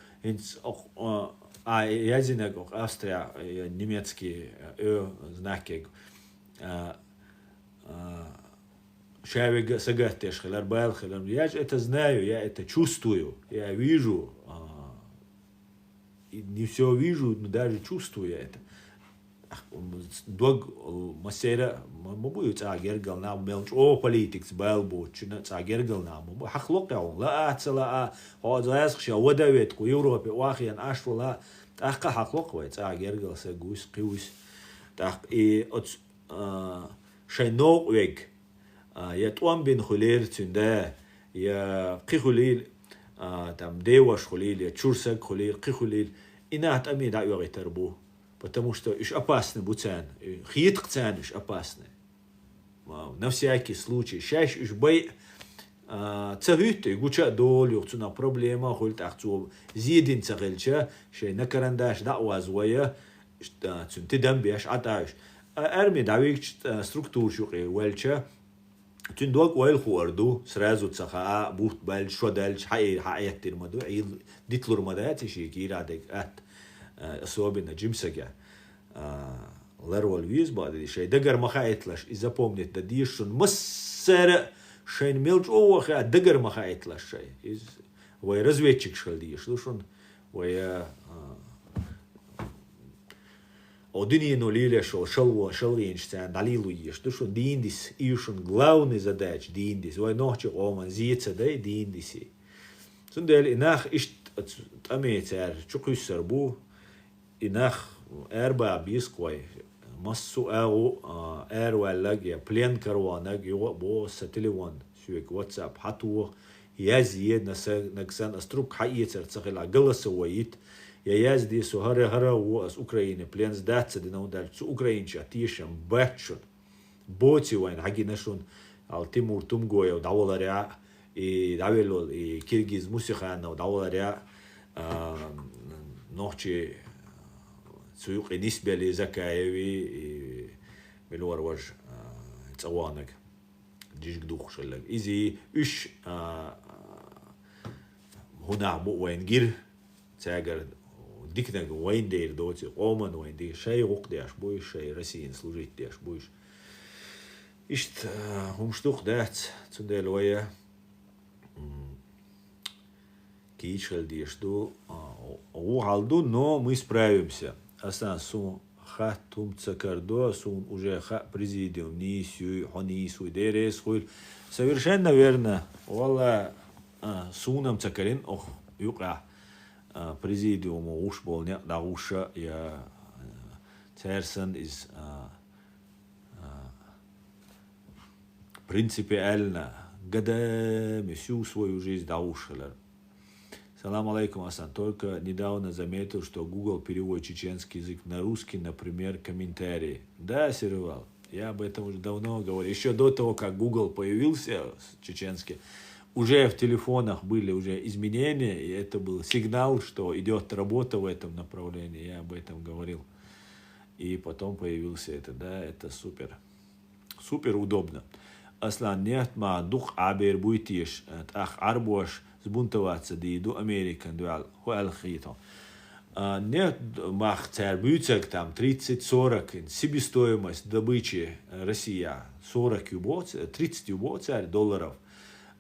язинег Австрия, немецкий знаки, шавега сагатеш, хиларбайл, хиларбайл, я это знаю, я это чувствую, я вижу, не все вижу, но даже чувствую я это. Дог масера мабуй цагергал нам мелч о политикс балбо чина цагергал нам мабу хахлоq яун ла ацла хозас хша водавет ку европе вахиан ашла таха хахлоq вай цагергал се гус қиус так и от шайнок век я туам бин хулер цунда я қихулил там деваш хулил я чурсак хулил қихулил инат ами да югитарбу. Потому что иш опасный буцан, хиткцан иш опасный. На всякий случай. Сейчас иш бай цагюты, гуча долю, цуна проблема, хольт ахцу зидин цагельча, шей на карандаш да уазвая, цун тидам беш аташ. Арми давик структур шуки уэлча, цун дог уэл хуарду, сразу цаха бухт бал шодальч, хаятир маду, дитлур мадати шики радик ат. Особенно Джимсага Лервал Визбади, шей дагар махайтлаш, и запомнить, да дишун массера шейн мелч оваха, дагар махайтлаш шей. Вай разведчик шалдиш, слушай, вай одинину лиле шалвинчтян, далилу еш, слушай, диндис, ишун главный задач, диндис, вай ночи оман, зица, да и диндиси. Сундель, инах ишт амейцер, чукуссер бу, инах эрба бисквай массу эрвалаг я плен карванаг его бо сателиван сюек WhatsApp хату язид наксан аструк хаицер цахила галаса ваит я язди сухара с Украины плен сдаться динау дальше украинча тишем бачун боти вайн хагинашун ал Тимур Тумгоев даволаря и давелол и Киргиз Мусиханов даволаря ночи سوق نسبة لزكايوي ملور وج تصوانك جيش قدوخ شلك إذا إيش هنا مو وين جير تاجر ديكنا وين دير دوتي قومن وين دير شيء وقت ديش بويش شيء رسين سلوجيت ديش بويش إشت هم شتوق دات تندل ويا кичал дешду угалду, но мы справимся. Асан сун хатум цакардо, сун уже президиум нисю, хонису, дерес, хуй. Совершенно верно. Вала сунам цакарин, ох, юка президиуму уж был не на уша, я церсан из принципиально, годами всю свою жизнь даушалар. Салам алейкум, Асан. Только недавно заметил, что Google переводит чеченский язык на русский, например, комментарии. Да, Сервал, я об этом уже давно говорил. Еще до того, как Google появился чеченский, уже в телефонах были уже изменения, и это был сигнал, что идет работа в этом направлении. Я об этом говорил. И потом появился это, да, это супер. Супер удобно. أصلا نيت ما دوق عبير بويتيش تأخ عربوش زبونتوات سديدو أمريكان دوال هو الخيطة نيت ما اختار بيوتك там 30-40 себестоимость добычи Россия 40 юбот 30 юбот долларов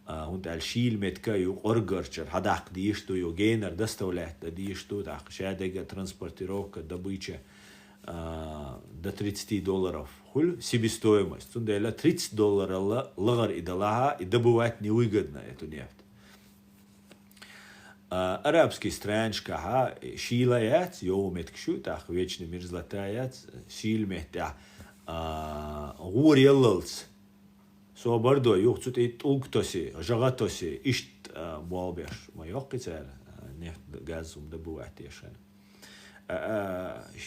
und الشيل متكا يو أرجرشر هداك ديشتو يو جينر دستولات ديشتو داك شادقة ترانسبортировка добыча до 30 долларов хуль себестоимость тундела 30 долларов лагар идалаха и добывать невыгодно эту нефть. Арабский странчка шилаят йомет кшутах вечный мир златаят шилмет гуреллс собардо юхцут ит улктоси жагатоси ишт болбеш майоқицер нефть газум добывать ешен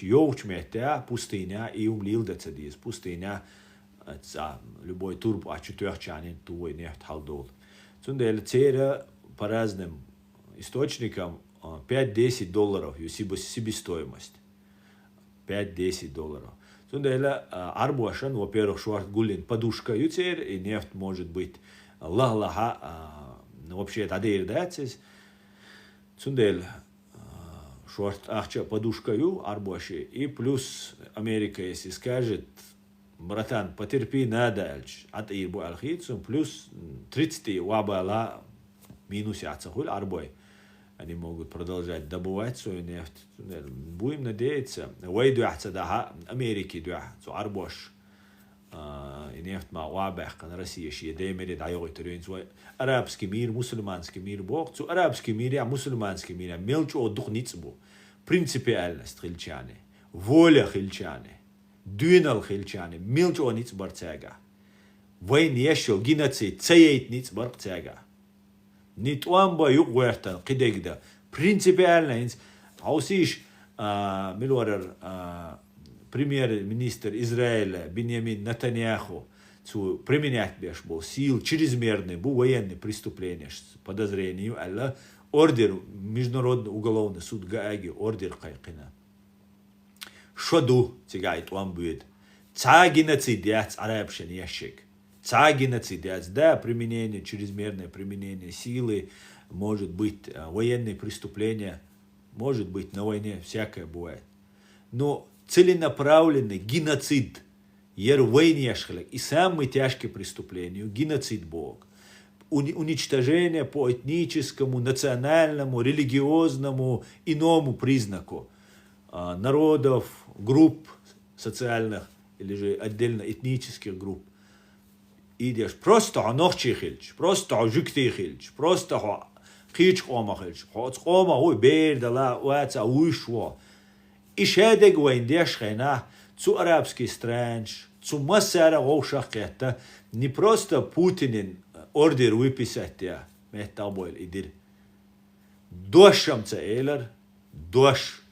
йоучмета пустыня и умлилдаться дис пустыня любой турб А4 туой нефть халдол тундел цера по разным источникам 5-10 долларов ее себестоимость 5-10 долларов. Тундела арбуашан, во-первых, шварт гулин подушка ютер и нефть может быть лах-лаха, вообще это адеирдацис. Тундел шварт ахча подушка ю арбуаши и плюс Америка, если скажет, братан, потерпи надальч, от ирбу алхицум, плюс 30 вабала минус яцахуль арбой. Они могут продолжать добывать свою нефть. Будем надеяться. Войду яхцадаха Америки дуя. Цу арбош. И нефть ма уабах, кан Россия шия демери дайой терюин свой. Арабский мир, мусульманский мир бог. Цу арабский мир, а мусульманский мир. Мелчу о дух ницбу. Принципиальность хильчане. Воля хильчане. Дюнал хильчане. Мелчу о ницбар цега. Войн ешел геноцид. Цеет ницбар цега. نتوانبا يقويرتن قديقدا принципиально عاوسيش ملورر премьер-министр Израиля Биньямин Нетаньяху применять беш был сил чрезмерные бу военные преступления с подозрением алла ордер международный уголовный суд Гааги ордер кайкина шоду тигайт он будет цагинацид яц арабшен ящик Геноцид, да, применение, чрезмерное применение силы, может быть, военные преступления, может быть, на войне всякое бывает. Но целенаправленный геноцид, и самые тяжкие преступления, геноцид Бог, уничтожение по этническому, национальному, религиозному, иному признаку народов, групп социальных или же отдельно этнических групп. Идешь просто ночи хилч, просто жукти хилч, просто хич хома хилч, хома ой бердала уаца уишво. И шедег вайндеш хена цу арабский странч, цу массара гоушахета не просто Путинин ордер выписать я, метабойл идир. Дошам цаэлер, дош.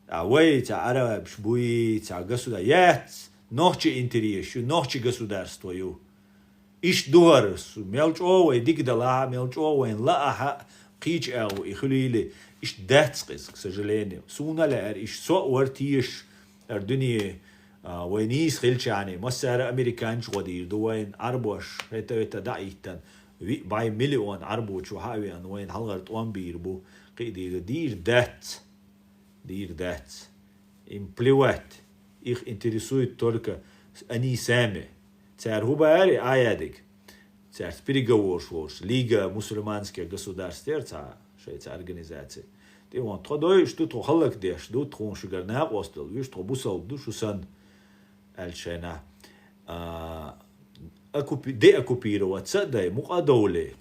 А вай ца араб шбуи ца государство, ночи интерес, ночи государство ю. إيش دورس ملجوا يدقدلا ملجوا إن لا قيج أو يخليلي إيش داتسقس سجليني سونا لا إيش سوء ورتيش الدنيا وينيس خلش يعني مسار أمريكان شغدير دوين عربوش هتا دايتن باي مليون عربو شو هاوي أن وين هالغرت وان بيربو قيدي دير دات إمبلوات إخ интересует только они сами Царь Губари аядик. Царь переговор шлош. Лига мусульманских государств, швейца организации. Ты он тходой, что то халак деш, ду тхон шугарна остал, виш то бусал душу сан альшена. Деоккупироваться, да, мукадоуле.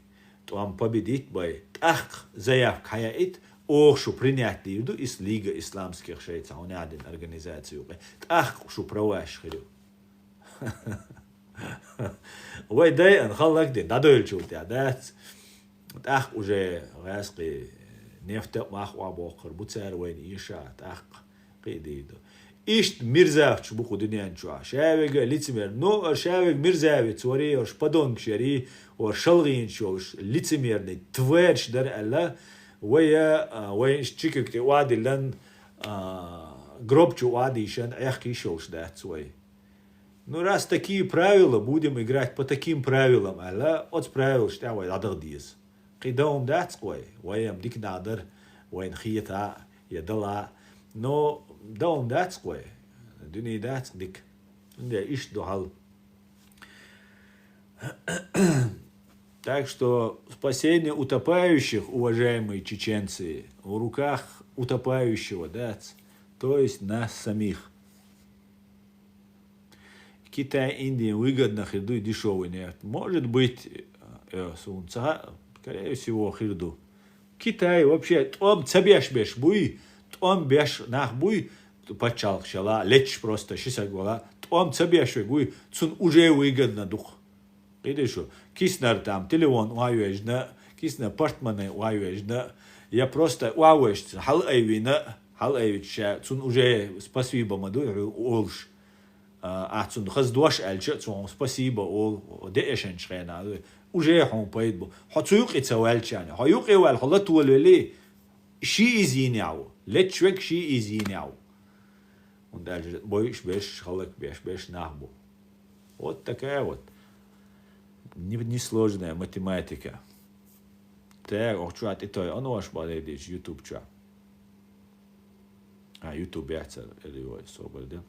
То он победить бай. Ах, заявка хаяит, ох, что принять лиду из Лига исламских швейца, он один организацию. Ах, что праваш хрю. Ой, да, нахалак дин, надо елчут я, да, так уже раски нефть махва бохр, буцер войн иша, так قيديدو إيش ميرزاف شبوخو دنيان شوا شاويق ليتمير نو شاويق ميرزاوي توري وش بدون شري وشلغين شوش ليتمير ني تويرش در الله وين شتشيكك تي وادي لن جروب شو وادي شن اخي شوش ده توي Ну, раз такие правила, будем играть по таким правилам. Алла, от правил, что я адер диз. Кидом датской, воем дик надер, воен хиета, ядала. Но дом датской, дюни дат дик. Да, иш дохал. Так что спасение утопающих, уважаемые чеченцы, в руках утопающего, да, то есть нас самих. Китай, Индия выгодно хирду и дешевый нефть. Может быть, скорее всего, хирду. Китай вообще, том цабеш беш буй, том беш нах буй, пачал шала, лечь просто, 60 гола, том цабеш буй, цун уже выгодно дух. Видишь, киснер там, телефон уаюэжна, киснер портмоне уаюэжна, я просто уауэжна, хал эйвина, хал эйвича, цун уже спасибо маду, олш. Цун хаздуаш эльча, цун спасибо ол, деэшен шхена, уже хон поэдбо, хацуюк ицауэльчане, хаюк эвэл, халату элвели, ши изиняу, лечвек ши изиняу. Und дальше боишь беш, халак беш нахбу. Вот такая вот. Несложная математика. Так, чуат и той, оно аж баледиш, YouTube чуа. YouTube яцер, или его собор, да?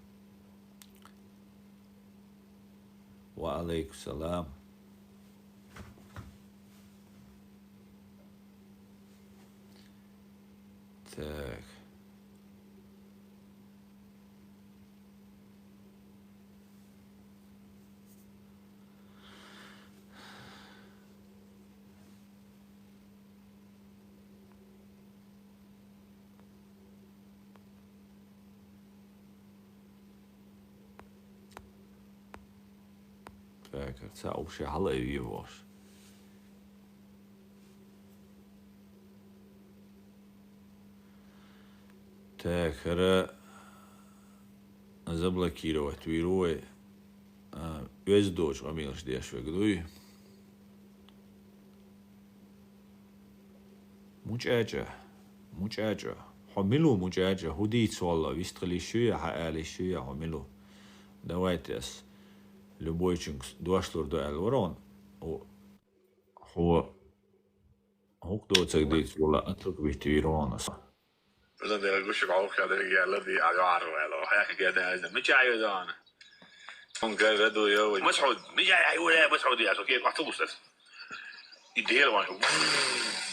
Ва алейкум салам. Так. Так, це вообще галею его. Так, заблокировать вируй. Весь дочь амил ждешь вегдуй. Muchacha. حملوا muchacha. هديت والله. Вистрали шуя, хаали шуя, حملوا. Давайте с любойчинг дошло до Элворон. هو هو تقديت والله أترك بيتويرون أصلا. Usan teillä kuskalla ukkaita kielläti ajoarvoilla. Häkki kieltä ääntä. Mitä ajotaan? On kerrottu jo. مسعود مش هيقول ايه مسعود يا سو كيف محطوط بس يدير ما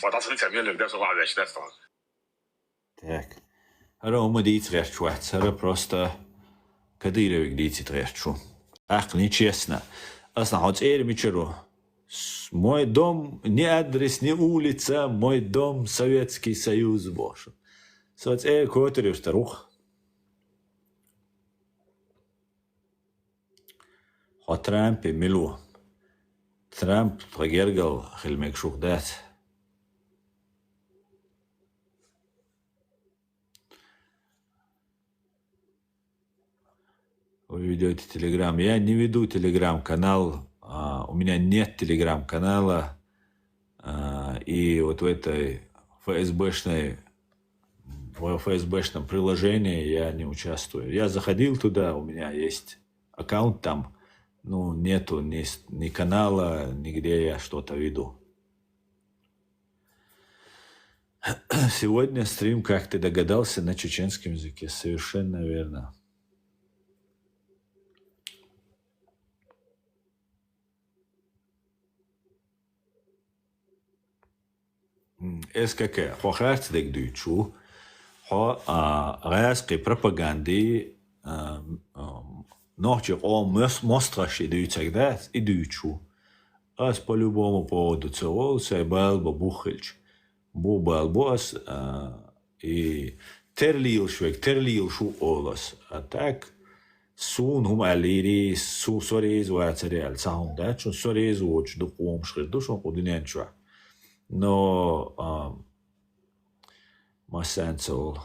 وتصل تعمل لك درس واحد عشان طبعا Так. Hara oma diitrecht švec, hara prosta kadīrevik diitrecht šu. Не честно. Asna hoc mičeru. Мой дом, не адрес, не улица, мой дом, Советский Союз, боже. Соц котырю старух. Хо Трампе милу. Трамп прогергал хилмек шухдат. Вы ведете телеграм. Я не веду телеграм-канал. У меня нет телеграм-канала. И вот в этой ФСБшном приложении я не участвую. Я заходил туда, у меня есть аккаунт там. Ну, нету ни канала, нигде я что-то веду. Сегодня стрим, как ты догадался, на чеченском языке. Совершенно верно. СКК. Хохарц дек дючу. Райской пропаганды ночью мостраши дючагдат и дючу. Аз по любому поводу целовался и балба бухельч. Бубалбос и терлил шу олас. А так сун хум алири су сорез вацариал саун дачу сорез воч до ком шхирдушон кудиненчва. Но Массенцел,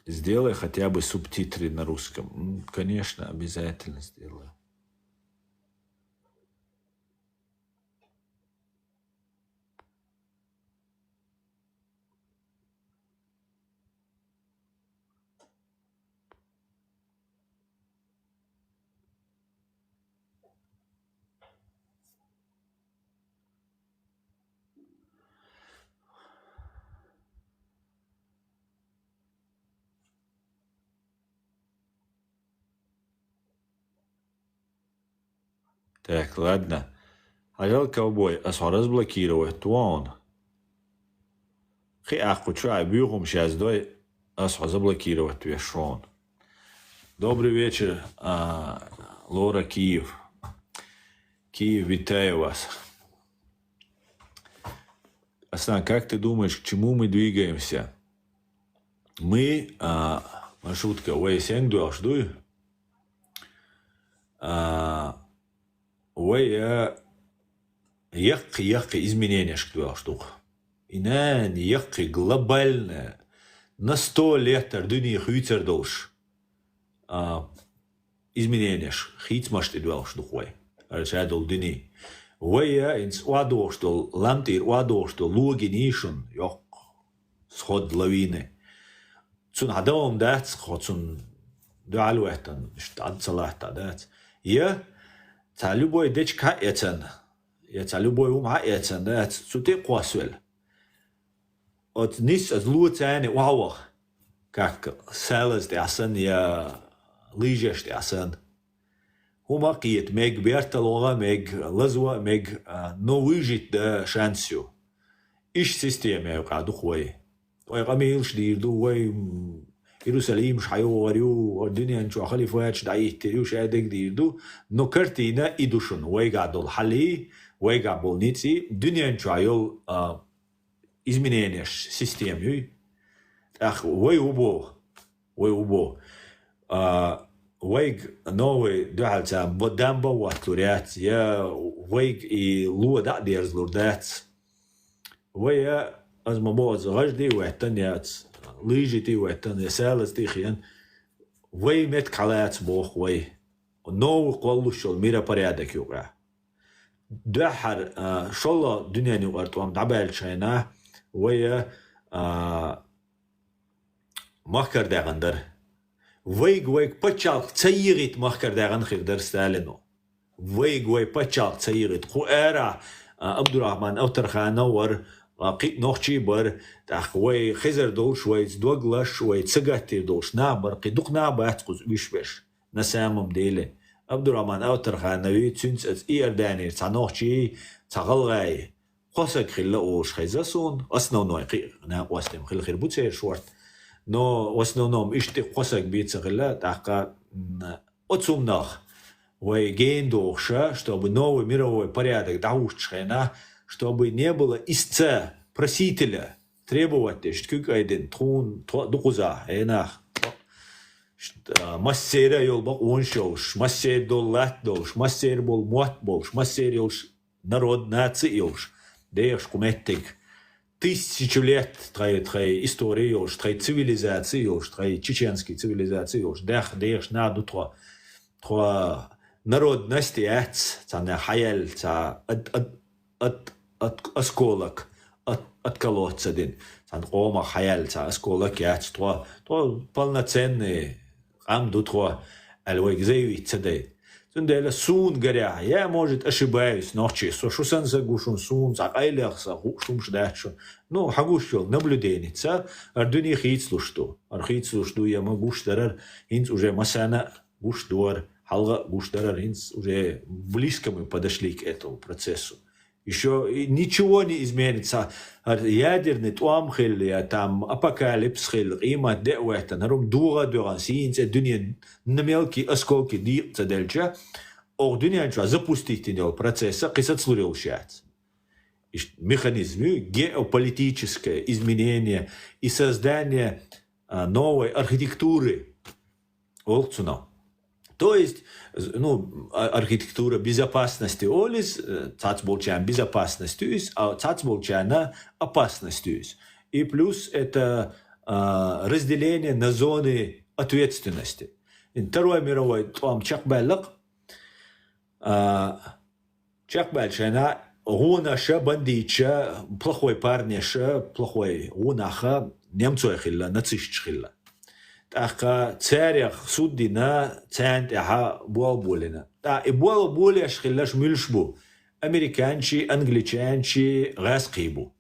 сделай хотя бы субтитры на русском. Конечно, обязательно сделаю. Так, ладно. Хотел ковбой, а разблокировать туон. Хи аху чай бьюхом сейчас дой, а заблокировать вешон. Добрый вечер, Лора, Киев. Киев, витаю вас. Асан, как ты думаешь, к чему мы двигаемся? Мы, маршрутка, Уэйсенг дуашдуй, Уэйяхки изменения дуашдух. Инан, яхки глобально, на 100 лет дунья хютер долш. Изменения, хит машты дуашдух, Уэй. Арчадол дuni. Вая инс уадоштол ламтир уадоштол лугинишн ёх сход лавины. Цун хадам дат сходцун дуалуэтан штад салахта дат. Я та любой дечка этен. Я та любой ума этен дат цуте қуасвел. От нис аз луэтане уауах. Как селас дясан я лижеш дясан. هما قيت ميج بيرتلوغا ميج لزوا ميج نويجت دا شانسيو إيش سيستيم يقعدو خوي ويقاميل شدير دو وي يروساليم مش حيوريو والدنيا نشو خلي فواتش دعيه تريو شادك دير دو نكرتينا إدوشن ويقعدو الحلي ويقعدو نيتسي دنيا نشو عيول إزمينينيش سيستيم يوي أخ وي ويج نوي دعالتا بدامبا واتوريات يا ويج إي لو دا ديرز لوردات ويا أزما بوز غجدي وعتنيات ليجتي وعتنيا سالس تيخيان وي مت كالات بوخ وي نو قولو شول ميرا بريادك يوغا دحر شولا دنيا نيوغارت وام دعبال شاينا ويا مخكر داغندر ويج بتشال تسيرت مخكر داغن خير درس تالنو ويج بتشال تسيرت خو ارا عبد الرحمن او ترخا نور قيت نوخشي بر تاخ وي خزر دوش وي دوغلاش وي تسغاتي دوش نابر قيدوق نابات قز بيشبش نسامم ديله عبد الرحمن او ترخا نوي تسنس از ايرداني تنوخشي تغلغاي قصك خلا اوش خزاسون اصلا نوي نا واستم خل خير بوتسير شورت но в основном ишти қосак бейцағыла таққа отсумнах вай гейндохша, чтобы новый мировой порядок даушчхайна, чтобы не было истца просителя, требовать, что кайден трун духуза, эйнах. Массера йолбак оншоуш, массер доллат долш, массер бол муат болш, массер йолш народ наци йолш, дейш куметтик. Тысячу лет твоей истории, твоей цивилизации, твоей чеченской цивилизации, дэх наду тва народности, на хаял, от осколок, от колодца дин, ома хаял, осколок, тва полноценный, амду тва, алвайк заявиться дает. Сунделя сун горя, я, может, ошибаюсь, ночи, шусан загушун сун, закайлахса, шумш дачу. Ну, хагушил, наблюденица, ардуни хитслушту. Архитслушту я могу штарар, инц уже масана гуштуар, халга гуштарар, инц уже близко мы подошли к этому процессу. Еще ничего не изменится. Ядерный туамхил, там апокалипсхил, има деуэта, нарум дуга дуган, синц, дуния на мелкие осколки дирца дельча, дуния ничего запустить него процесса, кисат слурился. Механизмы геополитическое изменение и создание новой архитектуры. То есть, ну, архитектура безопасности олис, цацболчан безопасностью, а цацболчана опасностью. И плюс это разделение на зоны ответственности. Второй мировой там чакбалак, чакбальчана, гунаша, бандича, плохой парниша, плохой гунаха, немцойхилла, нацистчхилла. تأخا تاريخ سودنا تانت إحا بوالبولنا تا بوالبولي أشخلاش ملشبو أمريكانشي أنجليشانشي غاز قيبو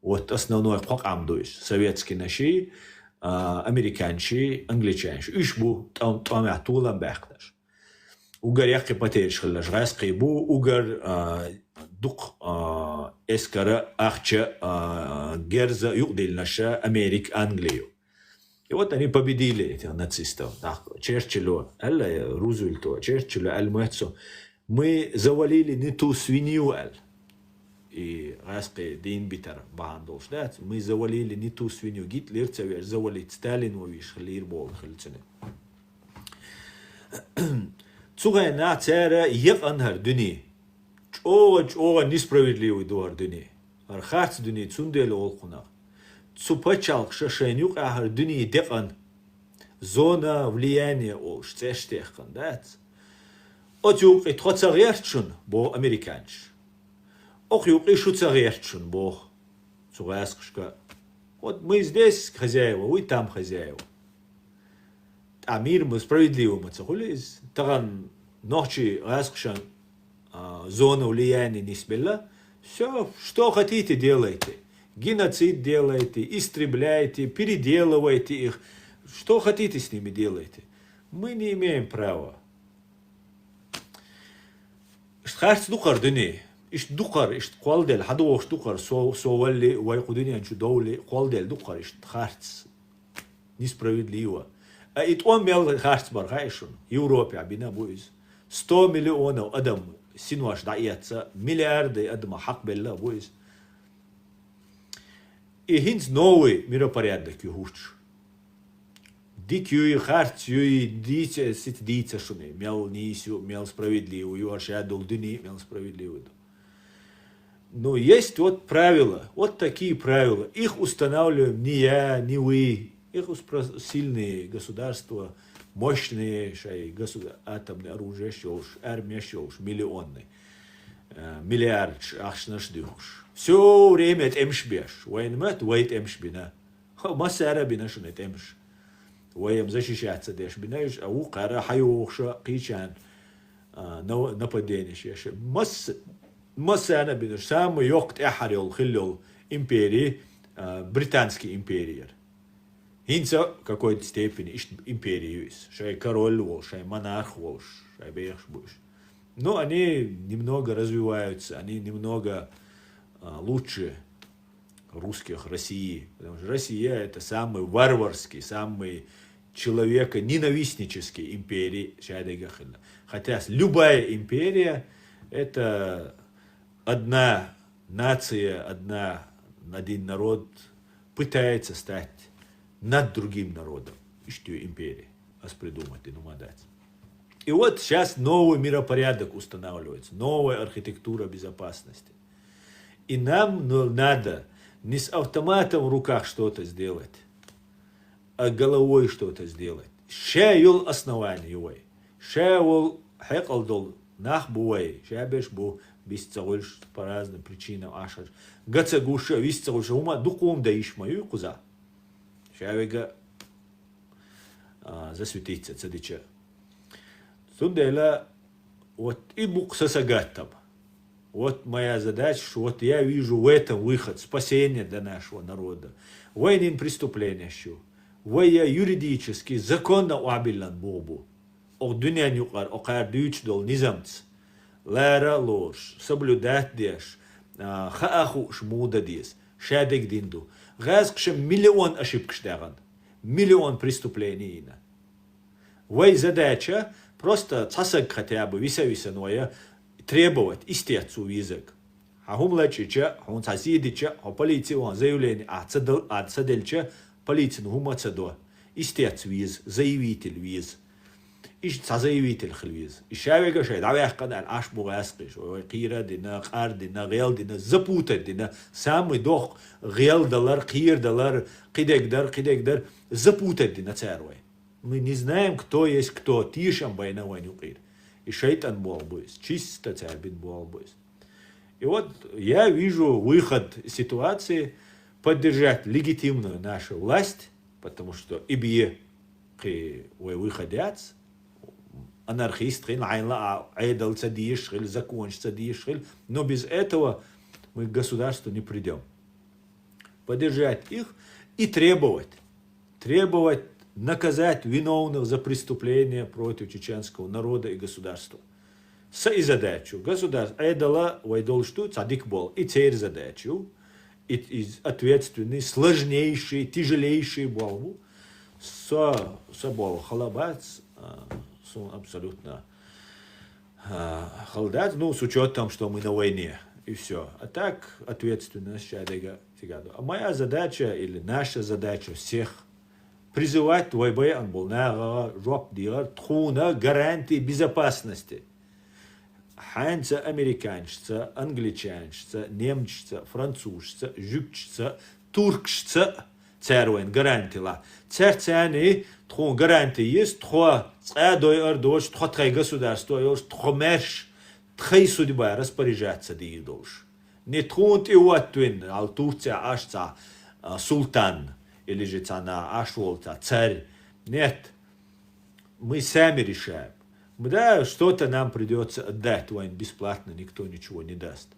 وتصنونو يقوق عمدوش سويتسكي نشي أمريكانشي أنجليشانشي إشبو تام يعطولا باقتاش угар яқи патериш хиллаш гайс қибу угар дуқ эскара ахча герза юqdilnaша Америк Англию. И вот они победили этих нацистов. Черчиллю, Рузвельту, Черчиллю, Мэтцу. Мы завалили не ту свинью, и гайски дин битер бахандолш, да? Мы завалили не ту свинью. Гитлер цевер завалить Сталину виш хлир бол хльцене. Цугай на цера ев анхар дюни. Чога несправедливый дуар дюни. Архац дюни цундел олхунах. Цупачалк шашенюк ахар дюни декан. Зона влияния олш цештехкан, да? Отюк и троцарерчун бо американч. Охюк и шуцарерчун бо цугаскшка. Вот мы здесь хозяева, вы там хозяева. А мир мы справедливо мы цахулиз. Таган ночи раскшан зона влияния не спела. Все, что хотите, делайте. Геноцид делайте, истребляйте, переделывайте их. Что хотите с ними делайте. Мы не имеем права. Штхарц духар дыни. Ишт духар, ишт квалдел, хадуош духар, совали, вайкудыни анчу доули, квалдел духар, ишт харц. Несправедливо. А и он мел харц бархайшун. Европе абина буиз. 100 миллионов адам синуаш даятся, миллиарды адама хак белла буиз. И хинц новый миропорядок юхуч. Дикюй харц юй диче сит диче шуны. Мел нисю, мел справедливую, аршадул дыни, мел справедливую. Но есть вот правила, вот такие правила. Их устанавливаем не я, не вы. Их сильные государства, мощные атомные оружия, армия, миллионные. Миллиард, ахшнашдюш. Все время это эмшбеш. Военмет, воет эмшбина. Масса арабина шун это эмш. Воем защищаться дэшбинаешь, а у кара хайохша кичан нападение шеше. Масса арабина самый йокт эхарил хиллил империи, британский империер. Хинца в какой-то степени империю есть. Шай король волш, шай монарх волш, шай бейхш буш. Но они немного развиваются, они немного лучше русских России. Потому что Россия это самый варварский, самый человеконенавистнический империй. Хотя любая империя это одна нация, один народ пытается стать над другим народом. Что империя, придумать и думать. И вот сейчас новый миропорядок устанавливается, новая архитектура безопасности. И нам надо не с автоматом в руках что-то сделать, а головой что-то сделать. Ше юл основание его. Ше юл хекалдол нахбуэй. Ше беш бу бисцагульш по разным причинам ашар. Гацагуша висцагульша ума дукум да ишмаю куза. Ше вега засветиться цадича. Сундела вот и буксасагаттам. Вот моя задача, что вот я вижу в этом выход, спасение для нашего народа. Военные преступления еще. Воя юридически, законно уабиллан бобу. О дунянюкар, о кардюч дол низамц. Лара ложь, соблюдать деш. Хааху шмуда дис. Шадек динду. Газкшем миллион ошибок штаган. Миллион преступлений. Вой задача просто цасак хотя бы виса-висаное требовать истецу язык. А хумлачича, он соседича, а полиция он заявление, а цадельча, полиция хума цадо. Истец виз, заявитель виз. Иш заявитель хлвиз. И шавега шай, давай канал, аш бугаскиш, ой кира дина, кар дина, гел дина, запутать дина, самый дох, гел далар, кир далар, кидек дар, запутать дина царвай. Мы не знаем, кто есть кто, тишам байна войну кир. И шайтан буалбуис, чисто царбин буалбуис. И вот я вижу выход ситуации поддержать легитимную нашу власть, потому что ибие выходят, анархисты, айдал цадишхиль, законч цадишхиль, но без этого мы к государству не придем. Поддержать их и требовать наказать виновных за преступления против чеченского народа и государства. И задачу государство айдала вайдолшту цадик был. И теперь задачу, и ответственный, сложнейший, тяжелейший был. Собол халабац, абсолютно халдать, ну, с учетом, что мы на войне, и все. А так, ответственность чадега тигаду. А моя задача, или наша задача всех, призывать твой баян был на жоп дилар, тхуна гарантии безопасности. Ханца американщица, англичанщица, немчица, французщица, жюкчица, туркщица, цервен гарантила. Церцани, тхун гарантии есть, тхуа цадой ардош, тхуа тхай государство, тхуа мерш, тхай судьба распоряжаться диидош. Не тхун ти уаттуин, ал Турция ашца султан, или же цана ашволта, царь. Нет, мы сами решаем. Да, что-то нам придется отдать, бесплатно никто ничего не даст.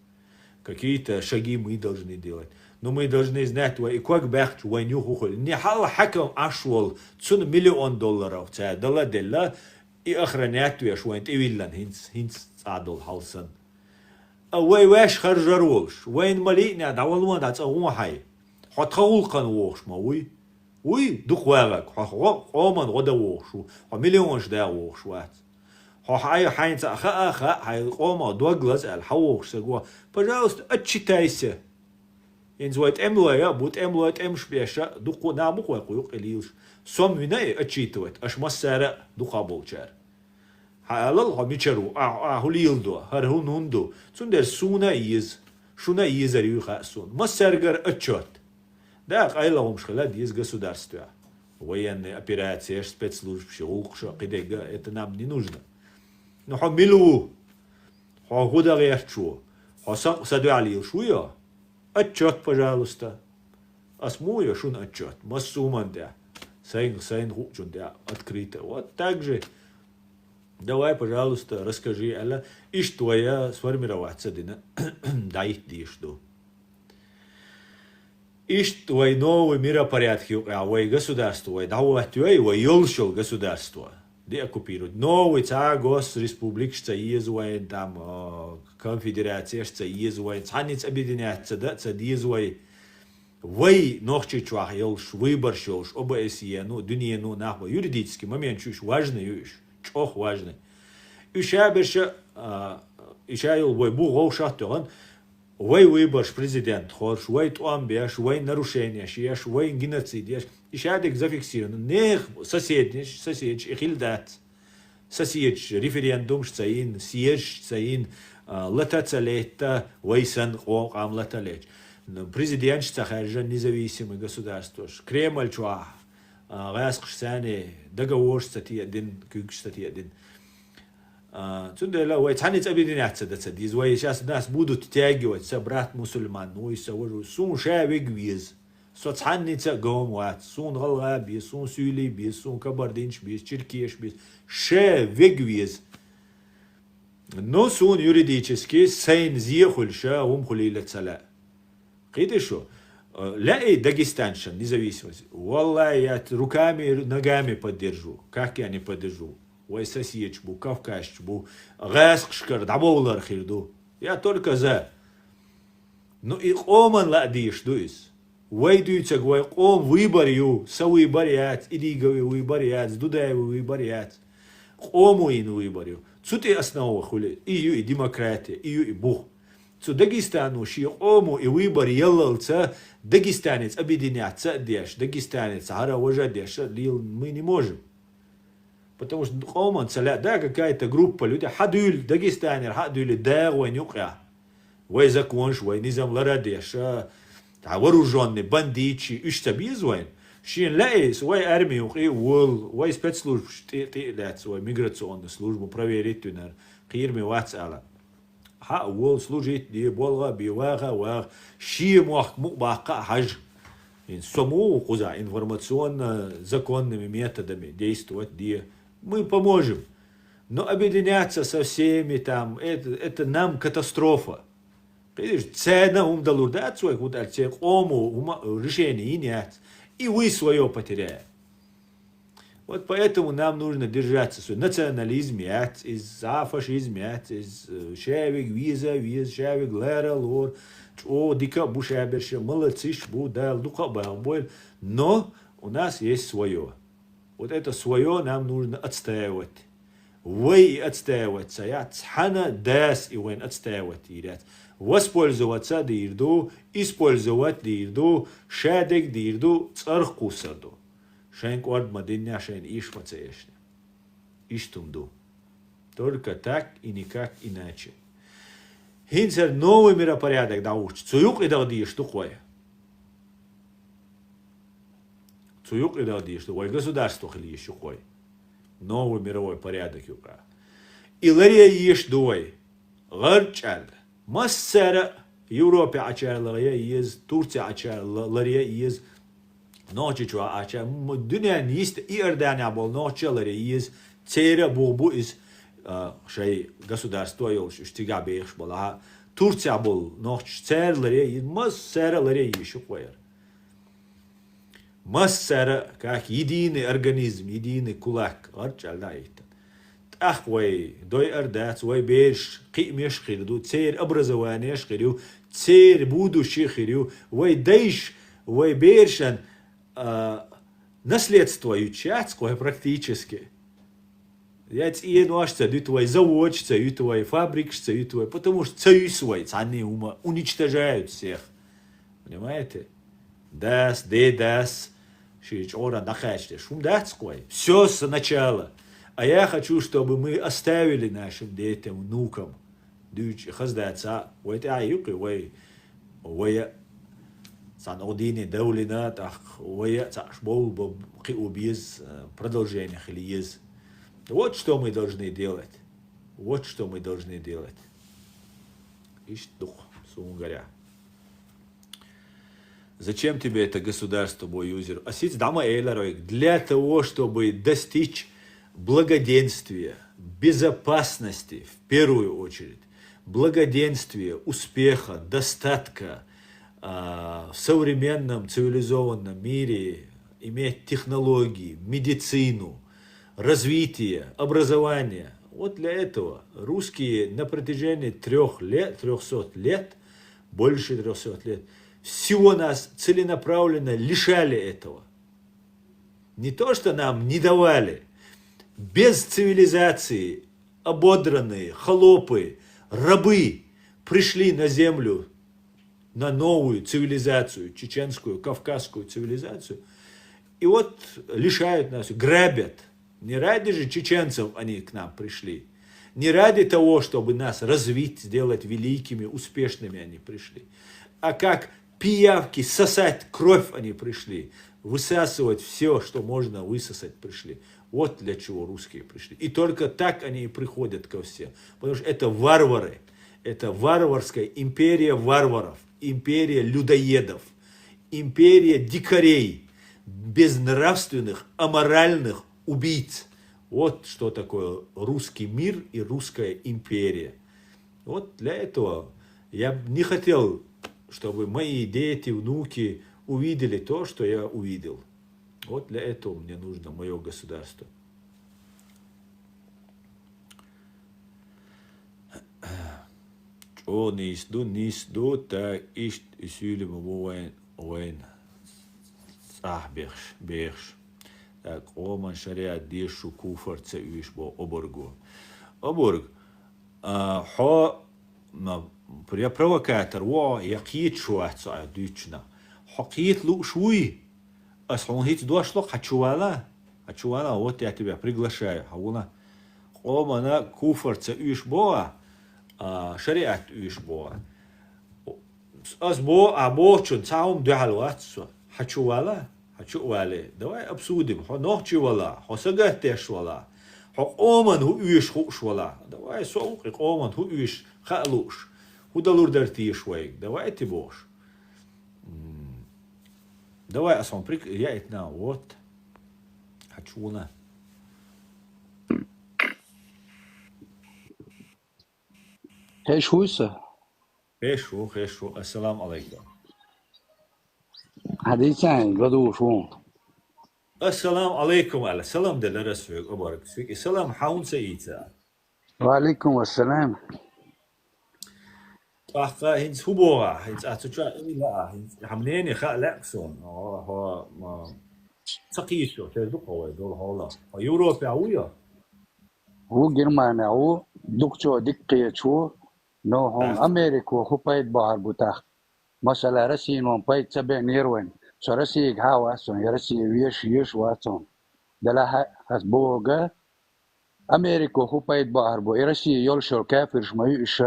Какие-то шаги мы должны делать. Но мы должны знать, и как бахт войну хухоль. Не хал хакам ашвол, цун $1 миллион, дала делла, и охранять веш войн, и виллан, хинц цадол халсан. А вой веш харжаролш, войн малиня, давалман, аца умахай. Хатхаул кан вошма, уй, духварак, хоман вода вошу, $1 миллион да вошу, хай хайнца аха, хай ома, 2 глаза, алхауш, сагуа, пожалуйста, отчитайся. Инзвайт эмлая, будь эмлует эмшбеша, духу намуху якуюк элилш. Сом винай отчитывать, аж массара духа болчар. Халал хамичару, хулилду, хархунунду. Цундер суна арюха сун. Массаргар отчет. Да, кайлавом шхала из государства. Военные операции, спецслужб, шелкша, кидега, это нам не нужно. Но хамилу, худа герчу, хасан садуалил шуя. Отчет, пожалуйста. Асмуя шун отчет. Массуман да. Сайн хучун да. Открыто. Вот так же. Давай, пожалуйста, расскажи, Алла, и что я сформироваться дина. Дай что. И что новый миропорядки, а государство, давай, елшил государство. Де оккупируют. Новый гос республик, что езуает там конфедерация, что езуает. Санец объединяется, да, что езуает. Вы ночи чуах елш, выбор шелш, ОБСЕ, ну, дуния, ну, нахуй. Юридический момент чуть важный, чох важный. И шаберша, и шайл вой бугол шахтоган, вой выбор президент, хорш, вой туамбеш, вой нарушение, шеш, вой геноцид, и шадик зафиксирован. Нех соседич, ихильдат, соседич, референдум, шцаин, съезд, шцаин, латацалета, войсан, ам латалеч. Президент шцахаржа независимое государство. Кремль чуа, гаск шцане, договор статья 1, кюк статья 1. Цундела, вой цанец объединяться, да цадиз, вой сейчас нас будут тягивать, собрать мусульман, вой савожу, сун шавик виз. Соцханница гомват, сун галга бис, сун сюли бис, сун кабардинч бис, черкеш бис, вегвиз. Но сун юридически сейн зьехуль ша умхулиля цаля. Киды шо? Ля Дагестаншан, независимость. Валлай, я руками, ногами поддержу. Как я не поддержу? Ой, соседч бу, кавказч бу, гаск даболар хирду. Я только за. Ну и оман ладиш дуис. Вайдуйца гвай ом выборю, совыборять, идигови выборять, дудаевы выборять. Ому ин выборю. Цуты основа хули, и демократия, и бух. Цу Дагестану ши ому и выбор еллалца, дагестанец объединяться деш, дагестанец ара уже деш, мы не можем. Потому что оман цаля, да, какая-то группа людей, хадюль, дагестанер, хадюль, да, войнюка. Вой законш, вой низам ларадеша, вооруженные бандичи, ищабизвайн, шин лейс, вой армию, вой спецслужб, свой миграционную службу проверить, кирми вацала. Ха, вол служить, ди болга, бивага, вах, ши мох мукбака, хаж. Сому куза информационно-законными методами действовать, ди. Мы поможем. Но объединяться со всеми там, это нам катастрофа. Видишь, цена умдалурдат свой куда-то, ому решение и нет. И вы свое потеряете. Вот поэтому нам нужно держаться. Национализм из фашизм из шавик, виз, шавик, лера, лор, о, дика бушаберша, молодциш, будал, духа бахболь. Но у нас есть свое. Вот это свое нам нужно отстаивать. Вы отстаиваться, я цхана дас и вен отстаивать ирят. Воспользоваться дирду, использовать дирду, шадик дирду, цархкусаду. Шенк орд мадиння шен иш мацеешня. Иш тумду. Только так и никак иначе. Хинцер новый миропорядок дауч. Цуюк и дaldиш тухое. Цуюк и дaldиш тухое. Государство хлиш тухое. Новый мировой порядок юка. И лария еш дуай. Гарчал. Массара Европе ачар лария ез. Турция ачар лария ез. Ночи чуа ачар. Dünya нist иордания был ночи лария ез. Цера бубу из шей государство ёлш штига бейх была. Турция был ночи цер лария ез. Массара лария еш хуер. Массара, как единый организм, единый кулак. Арчал да это. Ах, вай, дой ардец, вай берш, кимеш хирду, цер образование шхирю, цер будущее хирю, вай дейш, вай бершан наследство ючатское практически. Я тебе ножца, ду твой заводчица, ю твой фабрикшца, ю твой, потому что цаю свой, цаны ума уничтожают всех. Понимаете? Дас, дас. Ора нахачте, шум датской. Все сначала. А я хочу, чтобы мы оставили нашим детям, внукам. Дюч, хаздаться. Ой, ты аюк, ой, сан одини даулина, так, ой, цашбол, убиз, продолжение хилиез. Вот что мы должны делать. Вот что мы должны делать. Ишь дух, сунгаря. Зачем тебе это государство, мой юзер? Для того, чтобы достичь благоденствия, безопасности, в первую очередь, благоденствия, успеха, достатка в современном цивилизованном мире, иметь технологии, медицину, развитие, образование. Вот для этого русские на протяжении 300 лет, больше 300 лет, всего нас целенаправленно лишали этого. Не то, что нам не давали. Без цивилизации ободранные холопы, рабы пришли на землю, на новую цивилизацию, чеченскую, кавказскую цивилизацию. И вот лишают нас, грабят. Не ради же чеченцев они к нам пришли. Не ради того, чтобы нас развить, сделать великими, успешными они пришли. А как пиявки, сосать кровь они пришли. Высасывать все, что можно высосать пришли. Вот для чего русские пришли. И только так они и приходят ко всем. Потому что это варвары. Это варварская империя варваров. Империя людоедов. Империя дикарей. Безнравственных, аморальных убийц. Вот что такое русский мир и русская империя. Вот для этого я не хотел, чтобы мои дети, внуки увидели то, что я увидел. Вот для этого мне нужно мое государство. О, нисду, так ишт исюлем воин. Бехш. Так, оман шариат дишу куфар цеюш бо оборгу. Оборг. Хо провокатор, якит шуаца дючна. Хакит лу шуи. Асхун хит дуашлок хачуала. Вот я тебя приглашаю. Хауна. Омана куфар цеюш бо. Шариат уиш бо. Асбо абочун цаум духалуатсу. Хачуала. Давай обсудим. Нохчи вала. Сагатеш вала. Оман ху уиш хуш вала. Давай соук. Оман ху уиш халуш. Худалур дартиш вайк. Давай ты бош. Давай асам прик. Я этна вот. Хачуна. Хешуйса. Хешу. Ассалам алейкум. Hadichan gadu shun. السلام عليكم على سلام دلرس فيك أبارك فيك السلام حاون سيئتا وعليكم السلام. أخا هنس هبوغا هنس أتوجه إلا هنس حمنين يخاء لأكسون هو ما سقيشو تردو قوي دول هولا يوروبا ويا هو جرمانيا هو دكتور دقيقة نو هون أمريكا هو بايد بحر بتاع مثلا رسين وان بايد سبع نيروين سو رسيق هاواسون يرسي ويش واسون دلا هسبوغا أمريكا هو بايد بحر بو يرسي يولشو كافر شما يش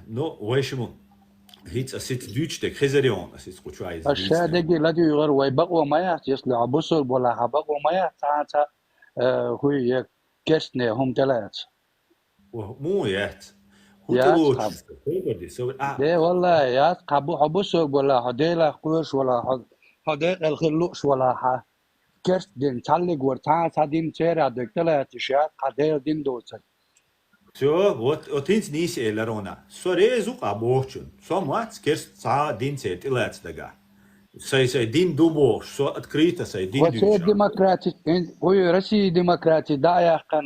نو ويشمو هيتس أسيت دوتش تك خزريون أسيت قوشو عايز الشيء دقي لا يغير ويبقوا ما يحت يصلع بصل ولا حبقوا ما يحت ساعة هو كرسني هم ثلاث مو يات هو يا تلوش أصحاب دي سو ده والله يا قبو حبسوق ولا هديلا قوش ولا هديل الخلوش ولا كرت دين تعلق ورتاع تدين شارع دكتلا تشات هديل دين دوسك سو وتنس نيس إلرونا سو ريزو قابوشون سو مات كيرس سا دين سيت إلات دقا سي دين دوبوش سو أتكريتا سي دين وسي دوشا ديمقراطي هو رسي ديمقراطي دايا كان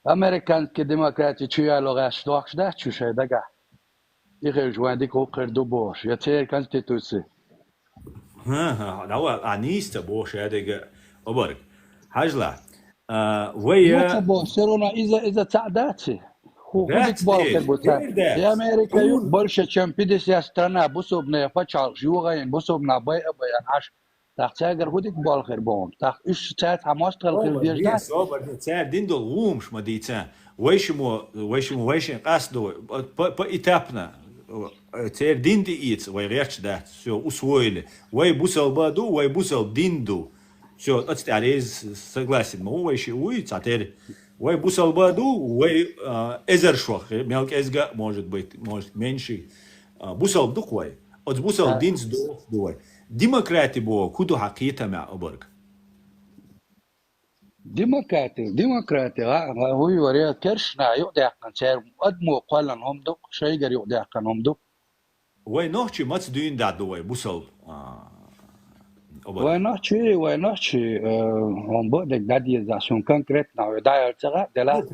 امريكان كديمقراطي تشيا لغاش دوخش ده تشي دقا يغير جوانديك هو قر دوبوش يتير كونستيتوسي ها هو أنيستا بوش هذا أبارك حاجلا ما ويا تبو سيرونا اذا تعداتي هو That's خدك بالك it. بوتا Hear that. يا امريكا يو Cool. برشا تشامبيدس يا ستانا بوسوبنا فاتشال جوغاين بوسوبنا باي ابيان عاش تحت ساجر خدك بالك بون تحت ايش ساعات حماس تلقي Sober الفيش دي ده sober دي تسار ديندو وومش ما دي تسار ويشم قصدو إتابنا تسار ديندي إيتس ويغيرش ده سو أسويله وي بوسل بادو وي بوسل ديندو سو أتست عليز سجلاسين ما هو ويشي وي تعتير وي بوسل بادو وي إزر شوخ ملك إزجا может меньше بوسل دوك وي أت بوسل دينز دو وي ديمقراطي بو كودو حقيقة مع أبرك ديمقراطي هو يوريا كرشنا يقدر كان سير ادمو قالن هم دوك شيغر يقدر كان هم دوك وي نوحشي ماتس دوين دا دو وي بوسل أبرك وينحشي هم بدك داديزاسيون كونكريت ناو داير تغا دلا